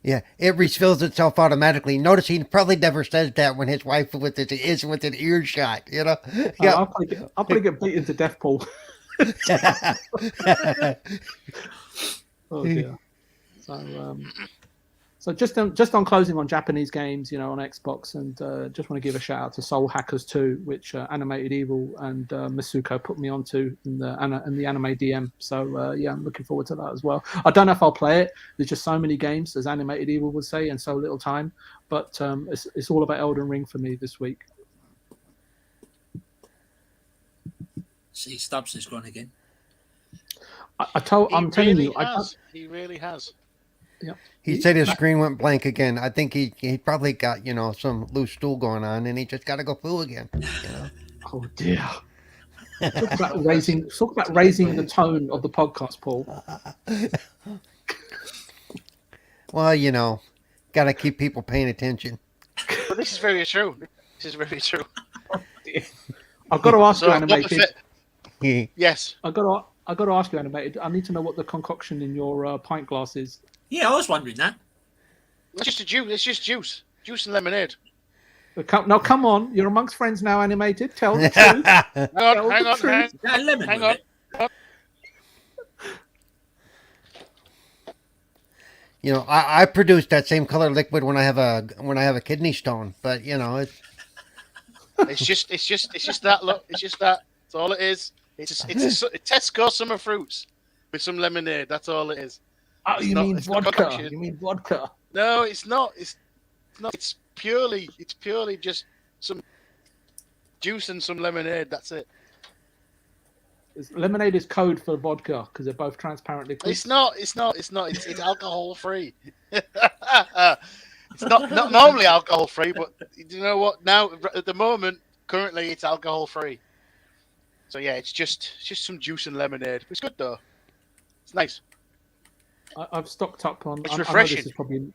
Yeah, it refills itself automatically. Notice he probably never says that when his wife is within earshot. Yeah. I'll probably get beaten to death, Paul. Oh dear. So just on closing on Japanese games, on Xbox, and just want to give a shout out to Soul Hackers 2, which Animated Evil and Masuko put me onto in the Anime DM. So I'm looking forward to that as well. I don't know if I'll play it. There's just so many games, as Animated Evil would say, and so little time. But it's all about Elden Ring for me this week. See, Stubbs has gone again. I'm telling you, he really has. Yeah. He said his screen went blank again. I think he probably got some loose stool going on, and he just got to go through again. Oh dear. Talk about raising the tone of the podcast, Paul. Well, got to keep people paying attention. But this is very true. I've got to ask you, Animated. Yes. I've got to ask you, Animated. I need to know what the concoction in your pint glass is. Yeah, I was wondering that. It's just juice. It's just juice and lemonade. Now, come on. You're amongst friends now, Animated. Tell the truth. Hang on. I produce that same color liquid when I have a kidney stone, but it's just that. Look, it's just that. That's all it is. It's a Tesco summer fruits with some lemonade. That's all it is. Oh, you mean vodka? You mean vodka? No, it's not. It's not. It's purely just some juice and some lemonade. That's it. Lemonade is code for vodka because they're both transparent liquids. It's not. It's alcohol free. It's not normally alcohol free, but you know what? Now at the moment, currently, it's alcohol free. So yeah, it's just some juice and lemonade. It's good though. It's nice. I've stocked up on. It's I know refreshing. this is probably.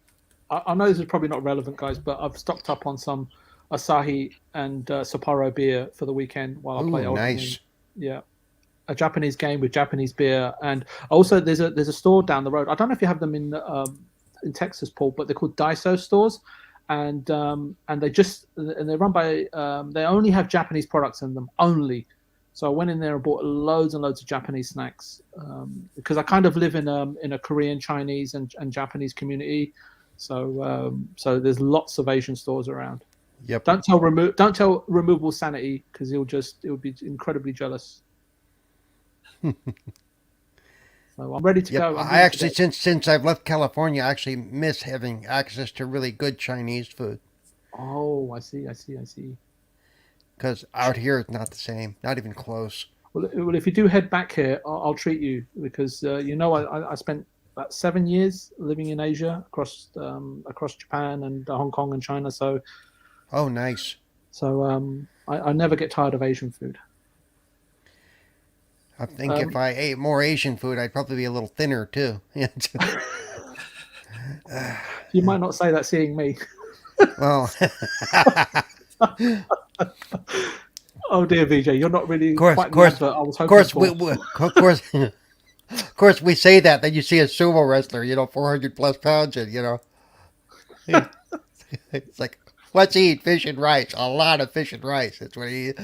I know this is probably not relevant, guys, but I've stocked up on some Asahi and Sapporo beer for the weekend while I play Elden Ring. Nice. Yeah, a Japanese game with Japanese beer, and also there's a store down the road. I don't know if you have them in Texas, Paul, but they're called Daiso stores, and they're run by they only have Japanese products in them only. So I went in there and bought loads and loads of Japanese snacks because I kind of live in a Korean, Chinese, and Japanese community. So there's lots of Asian stores around. Yep. Don't tell RemovableSanity because he'll be incredibly jealous. So I'm ready to go. I actually, since I've left California, I actually miss having access to really good Chinese food. Oh, I see. Because out here, it's not the same. Not even close. Well, if you do head back here, I'll treat you because I spent about 7 years living in Asia across Japan and Hong Kong and China. So, oh, nice. So I never get tired of Asian food. I think if I ate more Asian food, I'd probably be a little thinner too. You might not say that seeing me. Well. Oh dear, VJ, you're not really Of course, we say that. Then you see a sumo wrestler, 400 plus pounds, and it's like, let's eat fish and rice. A lot of fish and rice. That's what he eat.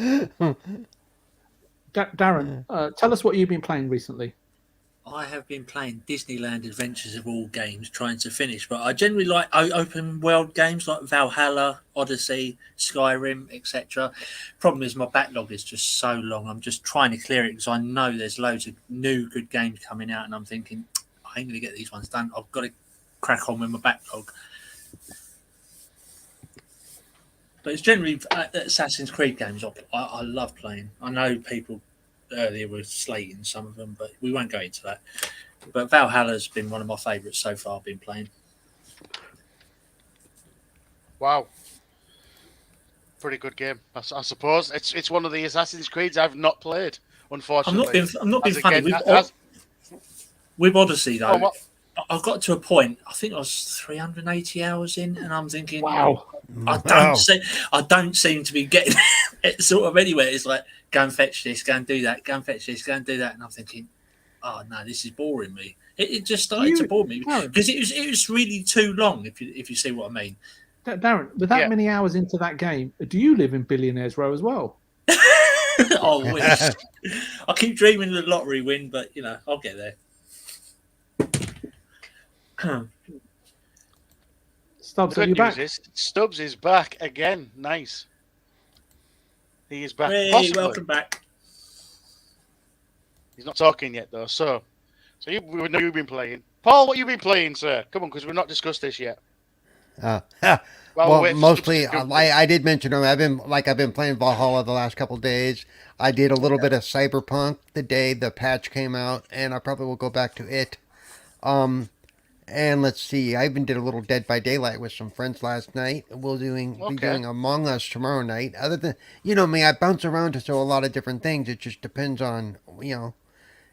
Darren, tell us what you've been playing recently. I have been playing Disneyland Adventures of all games, trying to finish, but I generally like open world games like Valhalla, Odyssey, Skyrim, etc. Problem is my backlog is just so long. I'm just trying to clear it because I know there's loads of new good games coming out, and I'm thinking I ain't going to get these ones done. I've got to crack on with my backlog. But it's generally Assassin's Creed games I love playing. I know people earlier were slating some of them, but we won't go into that. But Valhalla's been one of my favourites so far. I've been playing. Wow, pretty good game. I suppose it's one of the Assassin's Creeds I've not played. Unfortunately, I'm not being funny. With Odyssey though, I got to a point. I think I was 380 hours in, and I'm thinking, wow. I don't seem to be getting it sort of anywhere. It's like, go and fetch this, go and do that, go and fetch this, go and do that. And I'm thinking, oh no, this is boring me. It just started to bore me because it was really too long, if you see what I mean. Darren, with that many hours into that game, do you live in Billionaires Row as well? I wish. I keep dreaming of the lottery win, but I'll get there. Stubbs, the are you good back? news is Stubbs is back again. Nice. He is back. Hey, welcome back. He's not talking yet, though. So we know you've been playing. Paul, what you been playing, sir? Come on, because we've not discussed this yet. Well, mostly, I did mention I've been playing Valhalla the last couple of days. I did a little bit of Cyberpunk the day the patch came out, and I probably will go back to it. And let's see, I even did a little Dead by Daylight with some friends last night. We'll be doing Among Us tomorrow night. Other than, me, I bounce around to a lot of different things. It just depends on,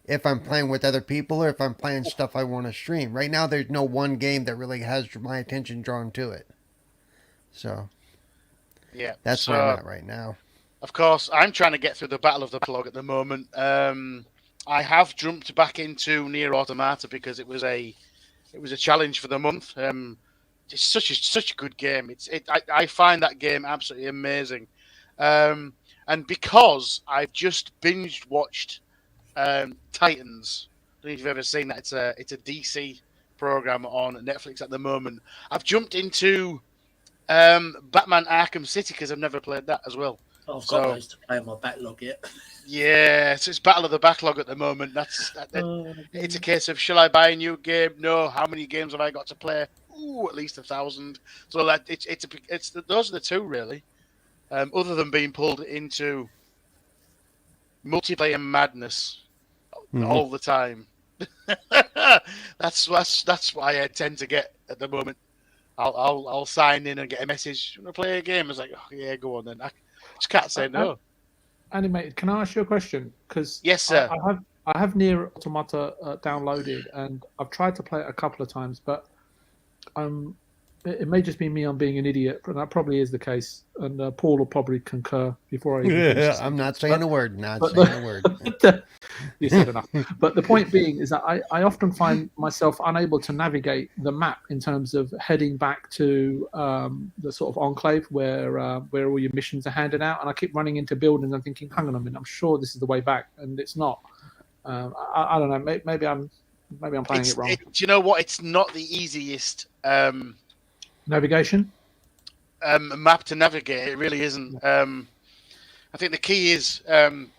if I'm playing with other people or if I'm playing stuff I want to stream. Right now, there's no one game that really has my attention drawn to it. So, yeah, that's where I'm at right now. Of course, I'm trying to get through the Battle of the Backlog at the moment. I have jumped back into Nier Automata because it was a challenge for the month. It's such a good game. I find that game absolutely amazing. And because I've just binge watched Titans, I don't know if you've ever seen that. It's a DC program on Netflix at the moment. I've jumped into Batman Arkham City because I've never played that as well. I've got those to play on my backlog yet. Yeah, so it's Battle of the Backlog at the moment. It's a case of, shall I buy a new game? No. How many games have I got to play? Ooh, at least 1,000. So that those are the two really. other than being pulled into multiplayer madness all the time. That's why I tend to get at the moment. I'll sign in and get a message. You want to play a game? I was like, oh, yeah, go on then. I just can't say no. Animated, can I ask you a question? Because Yes, sir. I have Nier Automata downloaded, and I've tried to play it a couple of times, but it may just be me. I'm being an idiot, but that probably is the case. And Paul will probably concur before I even finish this. I'm not saying a word. Not saying a word. You said enough. But the point being is that I often find myself unable to navigate the map in terms of heading back to the sort of enclave where all your missions are handed out, and I keep running into buildings and thinking, hang on a minute, I'm sure this is the way back, and it's not. I don't know. Maybe I'm playing it wrong. Do you know what? It's not the easiest navigation map to navigate. It really isn't. I think the key is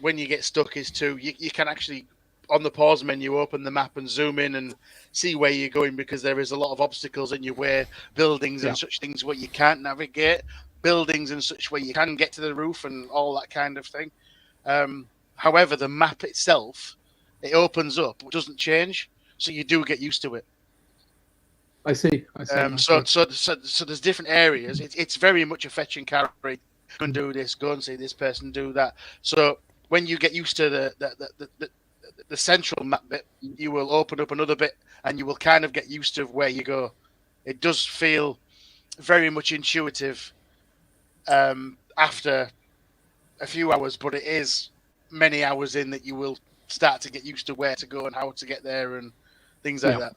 when you get stuck is you can actually on the pause menu open the map and zoom in and see where you're going, because there is a lot of obstacles in your way, buildings and such things where you can't navigate, buildings and such where you can get to the roof and all that kind of thing. However, the map itself, it opens up, it doesn't change, so you do get used to it. I see. So there's different areas. It's very much a fetch and carry. Go and do this. Go and see this person do that. So when you get used to the central map bit, you will open up another bit, and you will kind of get used to where you go. It does feel very much intuitive after a few hours, but it is many hours in that you will start to get used to where to go and how to get there and things like that.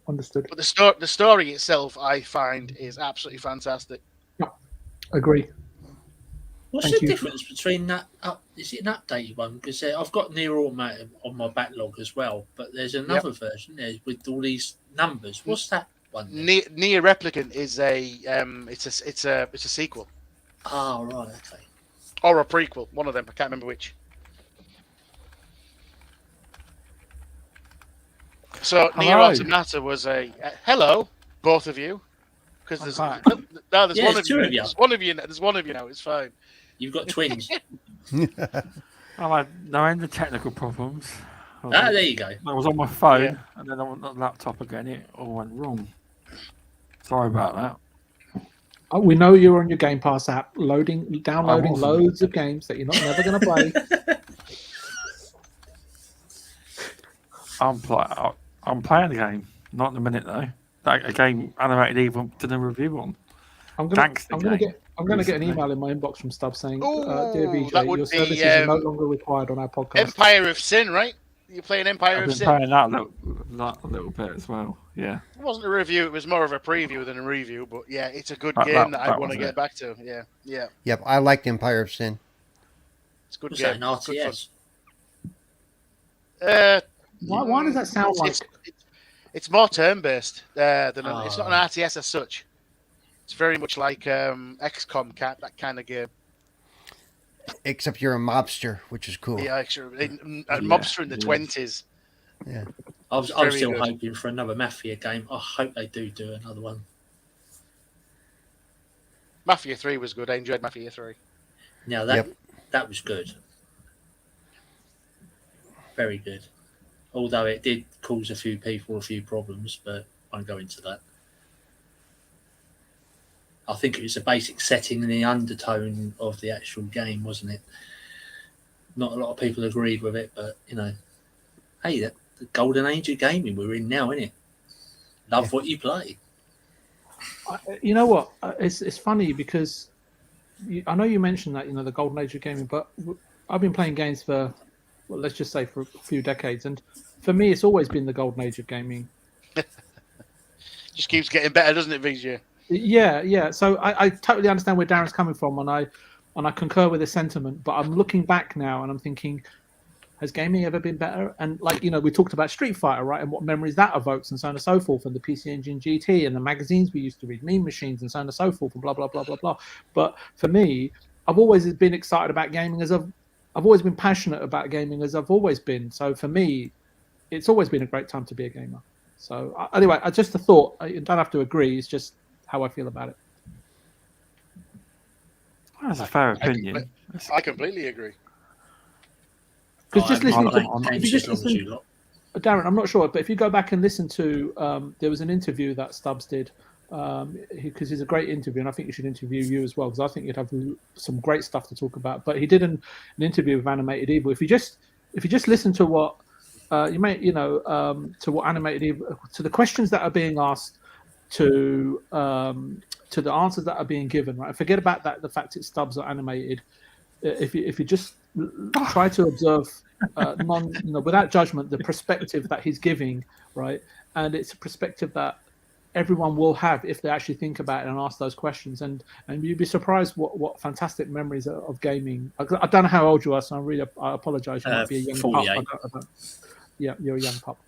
Understood. But the story itself, I find, is absolutely fantastic. Yeah, agree. What's the difference between that? Is it an updated one? Because I've got Nier Automata on my backlog as well, but there's another version there with all these numbers. What's that one? Nier Replicant is it's a sequel. Oh, right, okay. Or a prequel, one of them. I can't remember which. So Nier Automata was hello, both of you, because there's one of you. There's one of you now. It's fine. You've got twins. I had no end of technical problems. There you go. I was on my phone, and then on the laptop again. It all went wrong. Sorry about that. We know you're on your Game Pass app, downloading loads of games that you're never going to play. I'm playing the game. Not in a minute though. A game Animated Evil did a review on. I'm going to get an email in my inbox from Stubbs saying, "Dear VJ, your services are no longer required on our podcast." Empire of Sin, right? You're playing Empire of Sin. I've been playing that a little bit as well. Yeah. It wasn't a review. It was more of a preview than a review. But yeah, it's a good game that I want to get back to. Yeah. Yep, I liked Empire of Sin. It's a good What's game. That, an RTS? Why does that sound like? It's more turn-based than it's not an RTS as such. It's very much like XCOM, that kind of game. Except you're a mobster, which is cool. Yeah, actually, a mobster in the 20s. Yeah. I'm still hoping for another Mafia game. I hope they do another one. Mafia 3 was good. I enjoyed Mafia 3. Now that was good. Very good. Although it did cause a few people a few problems, but I won't go into that. I think it was a basic setting and the undertone of the actual game, wasn't it? Not a lot of people agreed with it, but, hey, the golden age of gaming we're in now, isn't it? Love what you play. You know what? It's funny because I know you mentioned that, the golden age of gaming, but I've been playing games for, let's just say for a few decades, and for me, it's always been the golden age of gaming. Just keeps getting better, doesn't it, VJ? Yeah. So I totally understand where Darren's coming from, and I concur with his sentiment. But I'm looking back now, and I'm thinking, has gaming ever been better? And we talked about Street Fighter, right, and what memories that evokes, and so on and so forth, and the PC Engine GT, and the magazines we used to read, Meme Machines, and so on and so forth, and blah blah blah blah blah. But for me, I've always been excited about gaming, as I've always been passionate about gaming, as I've always been. So for me, it's always been a great time to be a gamer. So anyway, just a thought. You don't have to agree. It's just how I feel about it. That's a fair opinion. I completely agree. Because just listening to if you just listen, Darren, I'm not sure, but if you go back and listen to, there was an interview that Stubbs did, because he's a great interview, and I think he should interview you as well, because I think you'd have some great stuff to talk about. But he did an interview with Animated Evil. If you just listen to what to what Animated Evil, to the questions that are being asked, to the answers that are being given, right? Forget about that, the fact it's Stubbs or Animated. If you just try to observe, without judgment, the perspective that he's giving, right? And it's a perspective that everyone will have if they actually think about it and ask those questions. And you'd be surprised what fantastic memories of gaming. I don't know how old you are, so I apologise. You might be a young 48. pup. Yeah, you're a young pup.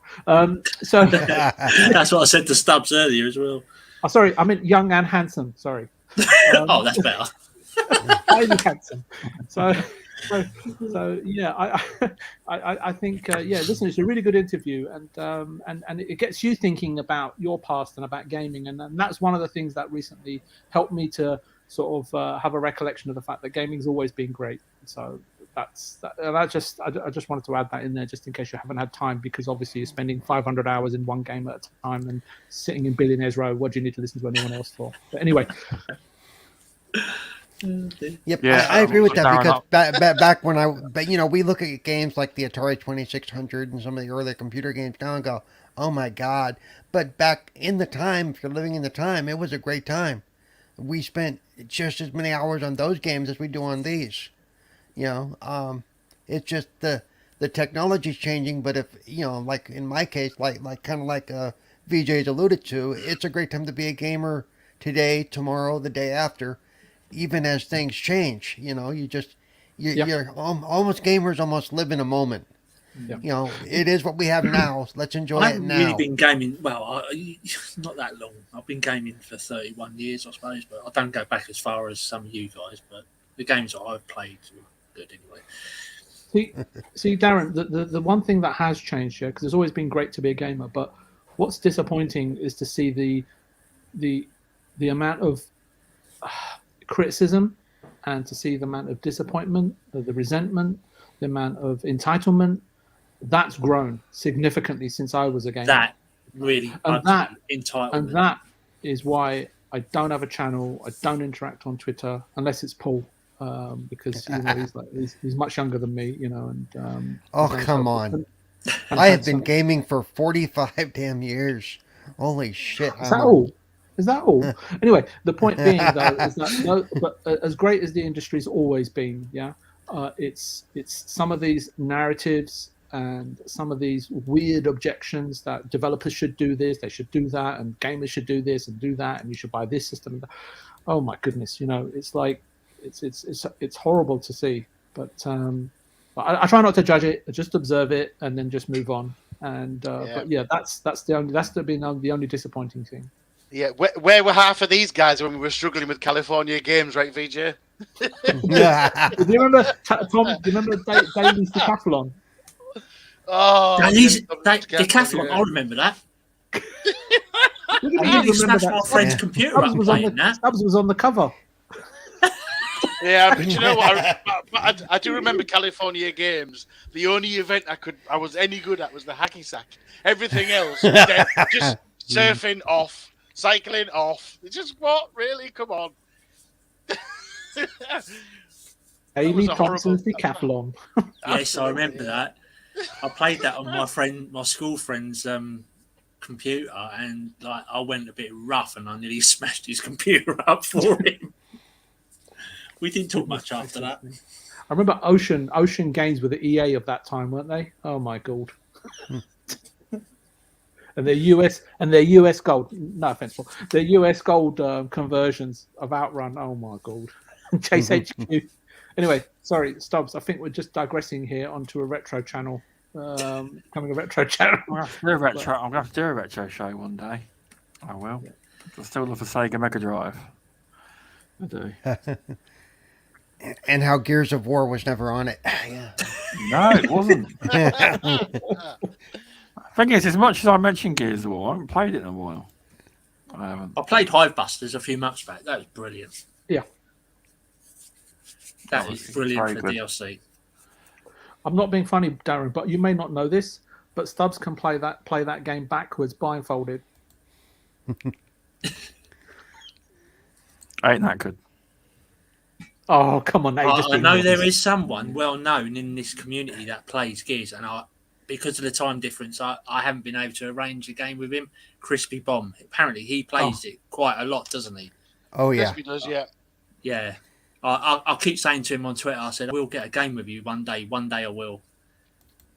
So that's what I said to Stubbs earlier as well. Oh, sorry, I meant young and handsome. Sorry. Oh, that's better. Highly handsome. So yeah, I think listen, it's a really good interview, and it gets you thinking about your past and about gaming, and that's one of the things that recently helped me to sort of have a recollection of the fact that gaming's always been great. So I just wanted to add that in there just in case you haven't had time, because obviously you're spending 500 hours in one game at a time and sitting in Billionaires Row. What do you need to listen to anyone else for? But anyway. Yep, yeah, I agree with that, because back when we look at games like the Atari 2600 and some of the earlier computer games now and go, oh my God. But back in the time, if you're living in the time, it was a great time. We spent just as many hours on those games as we do on these. It's just the technology's changing, but if, like in my case, like VJ's alluded to, it's a great time to be a gamer today, tomorrow, the day after. Even as things change, you're almost gamers almost live in a moment. Yep. It is what we have now. Let's enjoy it now. I've really been gaming, not that long. I've been gaming for 31 years, I suppose, but I don't go back as far as some of you guys, but the games that I've played were good anyway. See, Darren, the one thing that has changed here, because it's always been great to be a gamer, but what's disappointing is to see the amount of criticism, and to see the amount of disappointment, the resentment, the amount of entitlement that's grown significantly since I was a gamer. That really, and entitlement. that is why I don't have a channel. I don't interact on Twitter unless it's Paul, because he's much younger than me, and come on. I have been gaming for 45 damn years. Holy shit! Is that all? Anyway, the point being, though, is that as great as the industry's always been, it's some of these narratives and some of these weird objections that developers should do this, they should do that, and gamers should do this and do that, and you should buy this system. Oh my goodness, it's like it's horrible to see. But I try not to judge it, I just observe it, and then just move on. And but yeah, that's the only disappointing thing. Yeah, where were half of these guys when we were struggling with California games, right, VJ? Do you remember, Tom? Do you remember Daly's Decathlon? Oh, Daly's Decathlon. I remember that. I nearly smashed my friend's computer up playing that. Stubbs was on the cover. Yeah, but you know what? I do remember California games. The only event I was any good at was the hacky sack. Everything else, just surfing off. Cycling off. It's just what? Really? Come on. Amy Thompson's Decathlon. Yes, I remember that. I played that on my school friend's computer, and I went a bit rough, and I nearly smashed his computer up for him. We didn't talk much after that. I remember Ocean Games were the EA of that time, weren't they? Oh my god. And their US gold, no offense, their US gold conversions of Outrun. Oh my god, Chase HQ. Anyway, sorry, Stubbs. I think we're just digressing here onto a retro channel. Becoming a retro channel. I'm gonna have to do a retro show one day. I will. Yeah. I still love the Sega Mega Drive. I do. And how Gears of War was never on it. Yeah. No, it wasn't. Thing is, as much as I mentioned Gears of War, I haven't played it in a while. I haven't. I played Hive Busters a few months back. That was brilliant. Yeah. That is brilliant very for good. DLC. I'm not being funny, Darren, but you may not know this, but Stubbs can play that game backwards, blindfolded. Ain't that good? Oh, come on, now you're just I being know honest. there is someone well known in this community that plays Gears, and because of the time difference, I haven't been able to arrange a game with him. Crispy Bomb. Apparently, he plays it quite a lot, doesn't he? Oh yeah. Crispy does, yeah. Yeah. I'll keep saying to him on Twitter, I said, I will get a game with you one day. One day I will.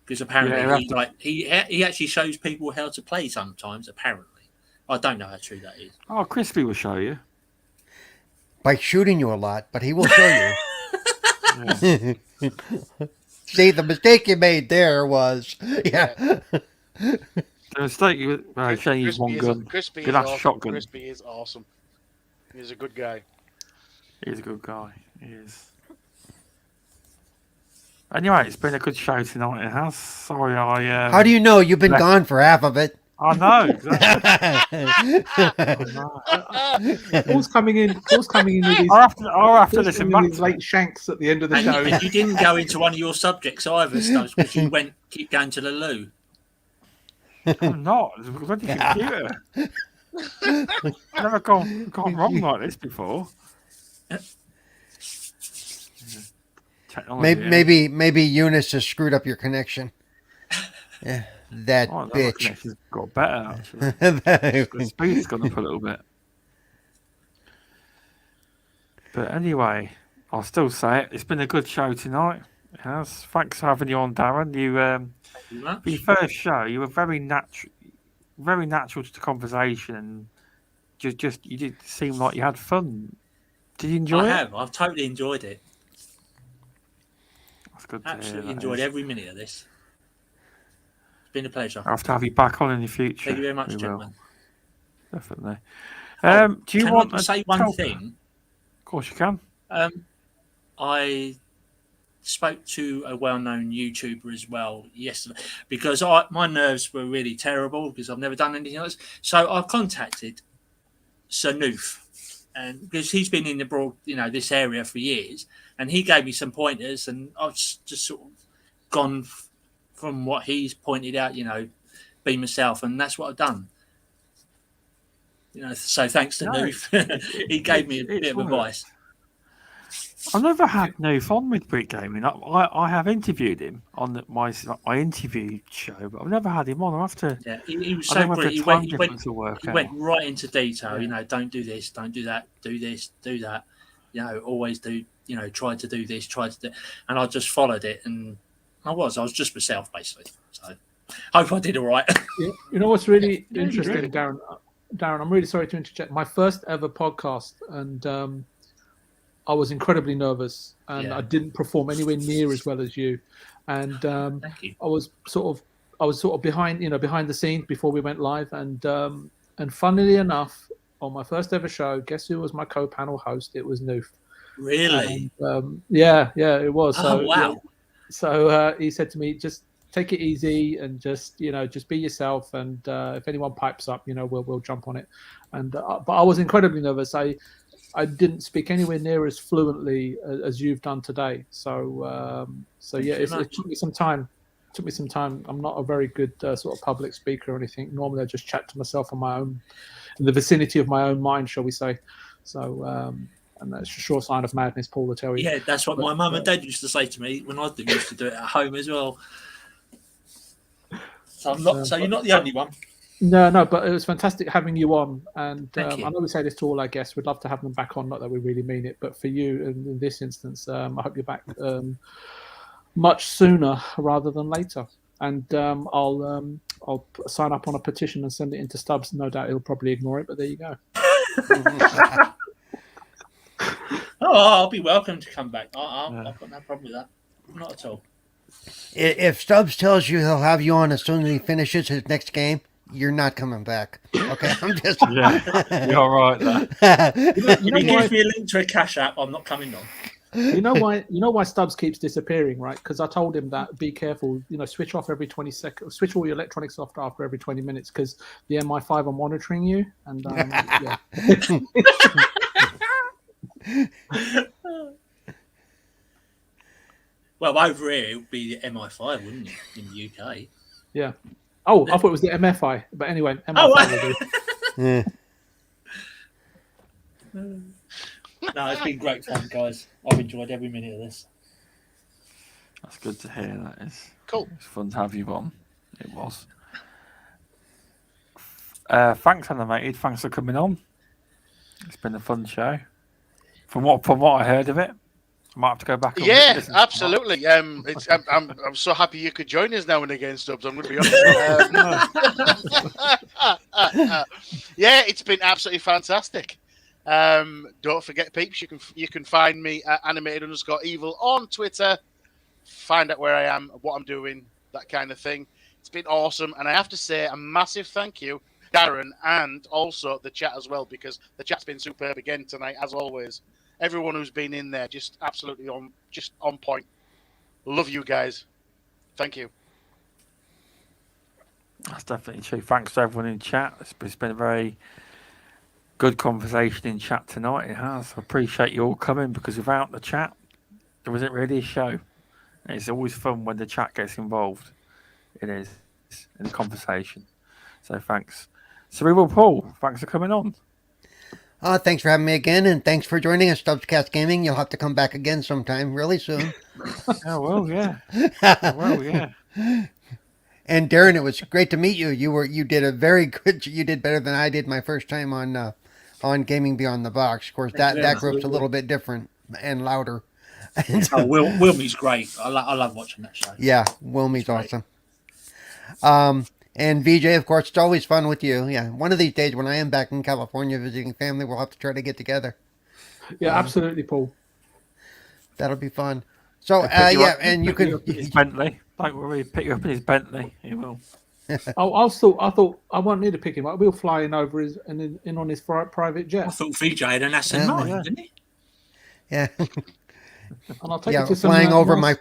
Because apparently he actually shows people how to play sometimes, apparently. I don't know how true that is. Oh, Crispy will show you. By shooting you a lot, but he will show you. See, the mistake you made there was, The mistake you showing you one gun. Crispy Good is ass awesome. shotgun. Crispy is awesome. He's a good guy. He's a good guy. He is. Anyway, it's been a good show tonight. It has. Sorry, how do you know? You've been gone for half of it. I know. Exactly. Paul's coming in with these. I'll have to listen back. These late shanks at the end of the And show. you didn't go into one of your subjects either, Stubbs, because you keep going to the loo. I'm not. It's a bloody computer. I've never gone wrong like this before. Technology, Maybe Eunice has screwed up your connection. Yeah, that bitch. Connection's got better actually. The speed's gone up a little bit. But anyway, I'll still say it. It's been a good show tonight. It has. Thanks for having you on, Darren. For your first show, you were very natural to the conversation, and just you did seem like you had fun. Did you enjoy it? I've totally enjoyed it. That's good. Absolutely enjoyed every minute of this. It's been a pleasure. I'll have to have you back on in the future. Thank you very much, gentlemen. Definitely. Do you want to say one thing? Of course you can. I spoke to a well-known YouTuber as well yesterday because my nerves were really terrible because I've never done anything else. So I contacted Sir Noof, and because he's been in this area for years, and he gave me some pointers, and I've just sort of gone from what he's pointed out, be myself, and that's what I've done. So thanks to Noof, he gave me a bit of advice. I've never had Noof on Midweek Gaming. I have interviewed him on my interview show, but I've never had him on. I have to. Yeah, he was so brilliant. He went right into detail. Yeah. Don't do this, don't do that, do this, do that. Always do. Try to do this, try to do, and I just followed it, and I was just myself basically. So, hope I did all right. You know what's really interesting, Darren? Darren, I'm really sorry to interject. My first ever podcast, and I was incredibly nervous, and I didn't perform anywhere near as well as you. And Thank you. I was sort of behind the scenes before we went live. And funnily enough, on my first ever show, guess who was my co-panel host? It was Noof. Really? And, yeah, it was. Oh, wow. Yeah. So he said to me, just take it easy and just be yourself. And if anyone pipes up, we'll jump on it. And but I was incredibly nervous. I didn't speak anywhere near as fluently as you've done today. So yeah, it took me some time. I'm not a very good sort of public speaker or anything. Normally I just chat to myself on my own, in the vicinity of my own mind, shall we say. So, and that's a sure sign of madness, Paul, will tell you. Yeah, that's what my mum and dad used to say to me when I used to do it at home as well. So you're not the only one. No, but it was fantastic having you on. And Thank you. I know we say this to all our guests. We'd love to have them back on. Not that we really mean it, but for you in this instance, I hope you're back much sooner rather than later. And I'll sign up on a petition and send it into Stubbs. No doubt he'll probably ignore it, but there you go. I'll be welcome to come back. I've got no problem with that. Not at all. If Stubbs tells you he'll have you on as soon as he finishes his next game, you're not coming back. Okay, I'm just. Yeah, you're right there. If he gives me a link to a Cash App, I'm not coming on. You know why Stubbs keeps disappearing, right? Because I told him that be careful, switch off every 20 seconds, switch all your electronics off after every 20 minutes because the MI5 are monitoring you. And yeah. Well, over here it would be the MI5, wouldn't it, in the UK? Yeah. Oh, I thought it was the MFI, but anyway, MI5 Oh, will do. Yeah. No, it's been great fun, guys. I've enjoyed every minute of this. That's good to hear. That is Cool. It's fun to have you on. It was. Thanks, Animated. Thanks for coming on. It's been a fun show. From what I heard of it, I might have to go back. And Yeah, listen to absolutely. I'm so happy you could join us now and again, Stubbs. I'm going to be honest. Yeah, it's been absolutely fantastic. Don't forget, peeps, you can find me at animated_evil on Twitter. Find out where I am, what I'm doing, that kind of thing. It's been awesome, and I have to say a massive thank you, Darren, and also the chat as well, because the chat's been superb again tonight, as always. Everyone who's been in there, just absolutely on point. Love you guys. Thank you. That's definitely true. Thanks to everyone in chat. It's been a very good conversation in chat tonight. It has. I appreciate you all coming, because without the chat, there wasn't really a show. It's always fun when the chat gets involved. It is in the conversation. So thanks. Cerebral Paul, thanks for coming on. Thanks for having me again, and thanks for joining us, StubzGaming. You'll have to come back again sometime really soon. Oh, well, yeah. And Darren, it was great to meet you. You did a very good. You did better than I did my first time on Gaming Beyond the Box. Of course, that group's a little bit different and louder. Oh, Wilmy's great. I love watching that show. Yeah, Wilmy's awesome. And VJ, of course, it's always fun with you. Yeah, one of these days when I am back in California visiting family, we'll have to try to get together. Yeah, absolutely, Paul. That'll be fun. So, and you can... His Bentley. Don't worry, pick you up in his Bentley. He will. I thought I won't need to pick him up. We'll fly in over in on his private jet. I thought VJ had an Aston Martin, didn't he? Yeah. And I'll take you to flying over nice...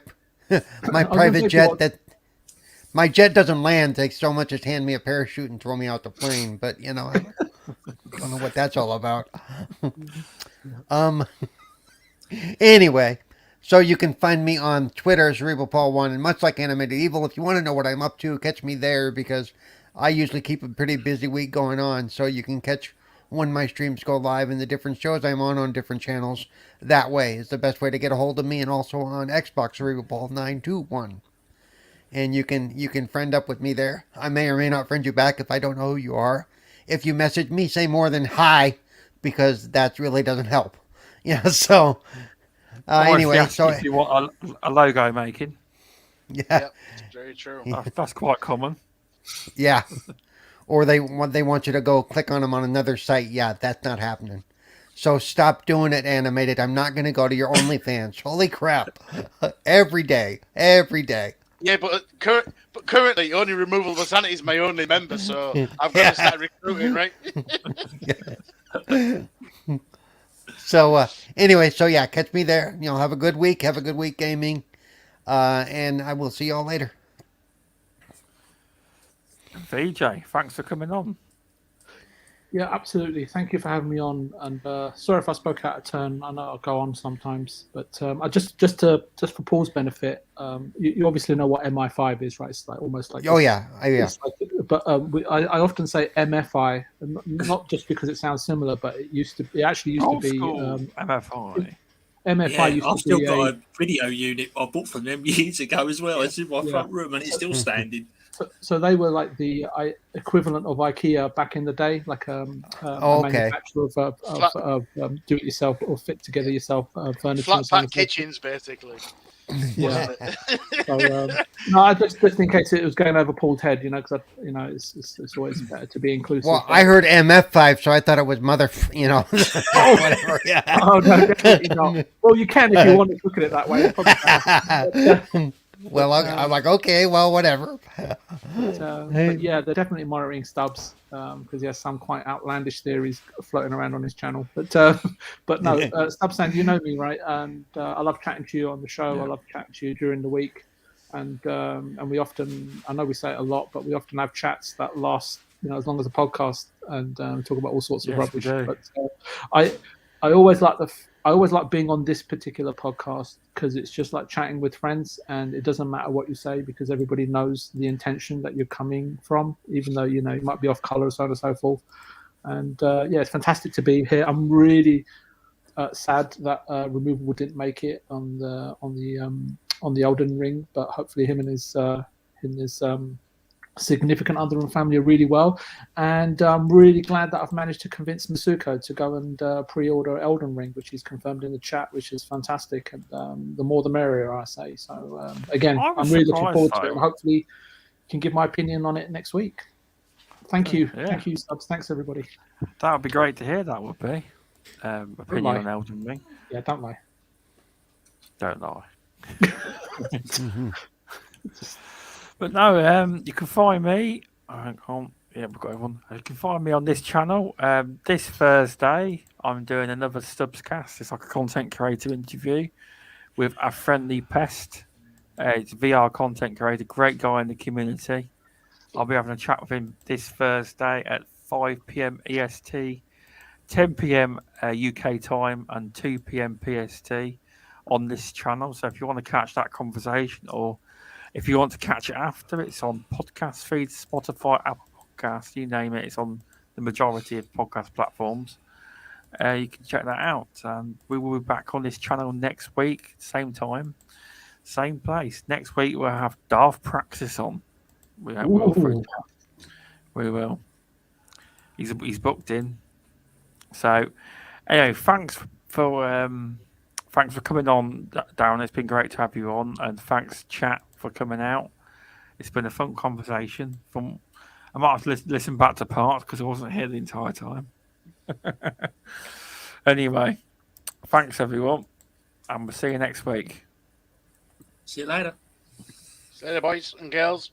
my private jet that... My jet doesn't land. They so much as hand me a parachute and throw me out the plane. But, I don't know what that's all about. Anyway, so you can find me on Twitter, CerebralPaul1. And much like Animated Evil, if you want to know what I'm up to, catch me there, because I usually keep a pretty busy week going on. So you can catch when my streams go live and the different shows I'm on different channels. That way is the best way to get a hold of me. And also on Xbox, CerebralPaul921. And you can friend up with me there. I may or may not friend you back if I don't know who you are. If you message me, say more than hi, because that really doesn't help. Yeah, so anyway. If you want a logo making. Yeah. Yep, it's very true. That's quite common. Yeah. Or they want you to go click on them on another site. Yeah, that's not happening. So stop doing it, Animated. I'm not going to go to your OnlyFans. Holy crap. Every day. Yeah, but currently only RemovableSanity is my only member, so I've got to start recruiting, right? So anyway, catch me there. Have a good week. Have a good week gaming. And I will see y'all later. VJ, thanks for coming on. Yeah, absolutely. Thank you for having me on. And sorry if I spoke out of turn. I know I'll go on sometimes, but I just for Paul's benefit, you obviously know what MI5 is, right? It's like almost like yeah. But I often say MFI, not just because it sounds similar, but it actually used to be MFI. MFI used I've to still be got a video unit I bought from them years ago as well. It's in my front room and it's still standing. So they were like the equivalent of IKEA back in the day, like a manufacturer of do-it-yourself or fit-together-yourself furniture. Flat pack kitchens, basically. Yeah. So, no, just in case it was going over Paul's head, because it's always better to be inclusive. Well, I heard MF5, so I thought it was whatever. Yeah. Oh no, definitely not. Well, you can if you want to look at it that way. Well, I'm like, okay, well, whatever. But yeah, they're definitely monitoring Stubbs because he has some quite outlandish theories floating around on his channel. But no, Stubbs, you know me, right? And I love chatting to you on the show. I love chatting to you during the week, and we often, I know we say it a lot, but we often have chats that last, as long as a podcast, and talk about all sorts of rubbish. But I always like I always like being on this particular podcast because it's just like chatting with friends, and it doesn't matter what you say because everybody knows the intention that you're coming from, even though you might be off color, so on and so forth. And yeah, it's fantastic to be here. I'm really sad that Removable didn't make it on the Elden Ring, but hopefully him and his significant other and family are really well, and I'm really glad that I've managed to convince Masuko to go and pre-order Elden Ring, which he's confirmed in the chat, which is fantastic. And the more the merrier, I say. So again, I'm really looking forward to it, and hopefully can give my opinion on it next week. Thank you, thank you, Stubbs. Thanks everybody. That would be great to hear. That would be opinion on Elden Ring. Yeah, don't lie. Don't lie. But no, you can find me. Hang on. Yeah, we've got everyone. You can find me on this channel. This Thursday, I'm doing another StubzCast. It's like a content creator interview with a friendly pest. It's a VR content creator, great guy in the community. I'll be having a chat with him this Thursday at 5 p.m. EST, 10 p.m. UK time, and 2 p.m. PST on this channel. So if you want to catch that conversation, or if you want to catch it after, it's on podcast feeds, Spotify, Apple Podcasts, you name it. It's on the majority of podcast platforms. You can check that out. We will be back on this channel next week, same time, same place. Next week we'll have Darth Praxis on. We will. He's booked in. So anyway, thanks for coming on, Darren. It's been great to have you on, and thanks, chat, for coming out. It's been a fun conversation. I might have to listen back to parts because I wasn't here the entire time. Anyway, thanks everyone, and we'll see you next week. See you later. See you later, boys and girls.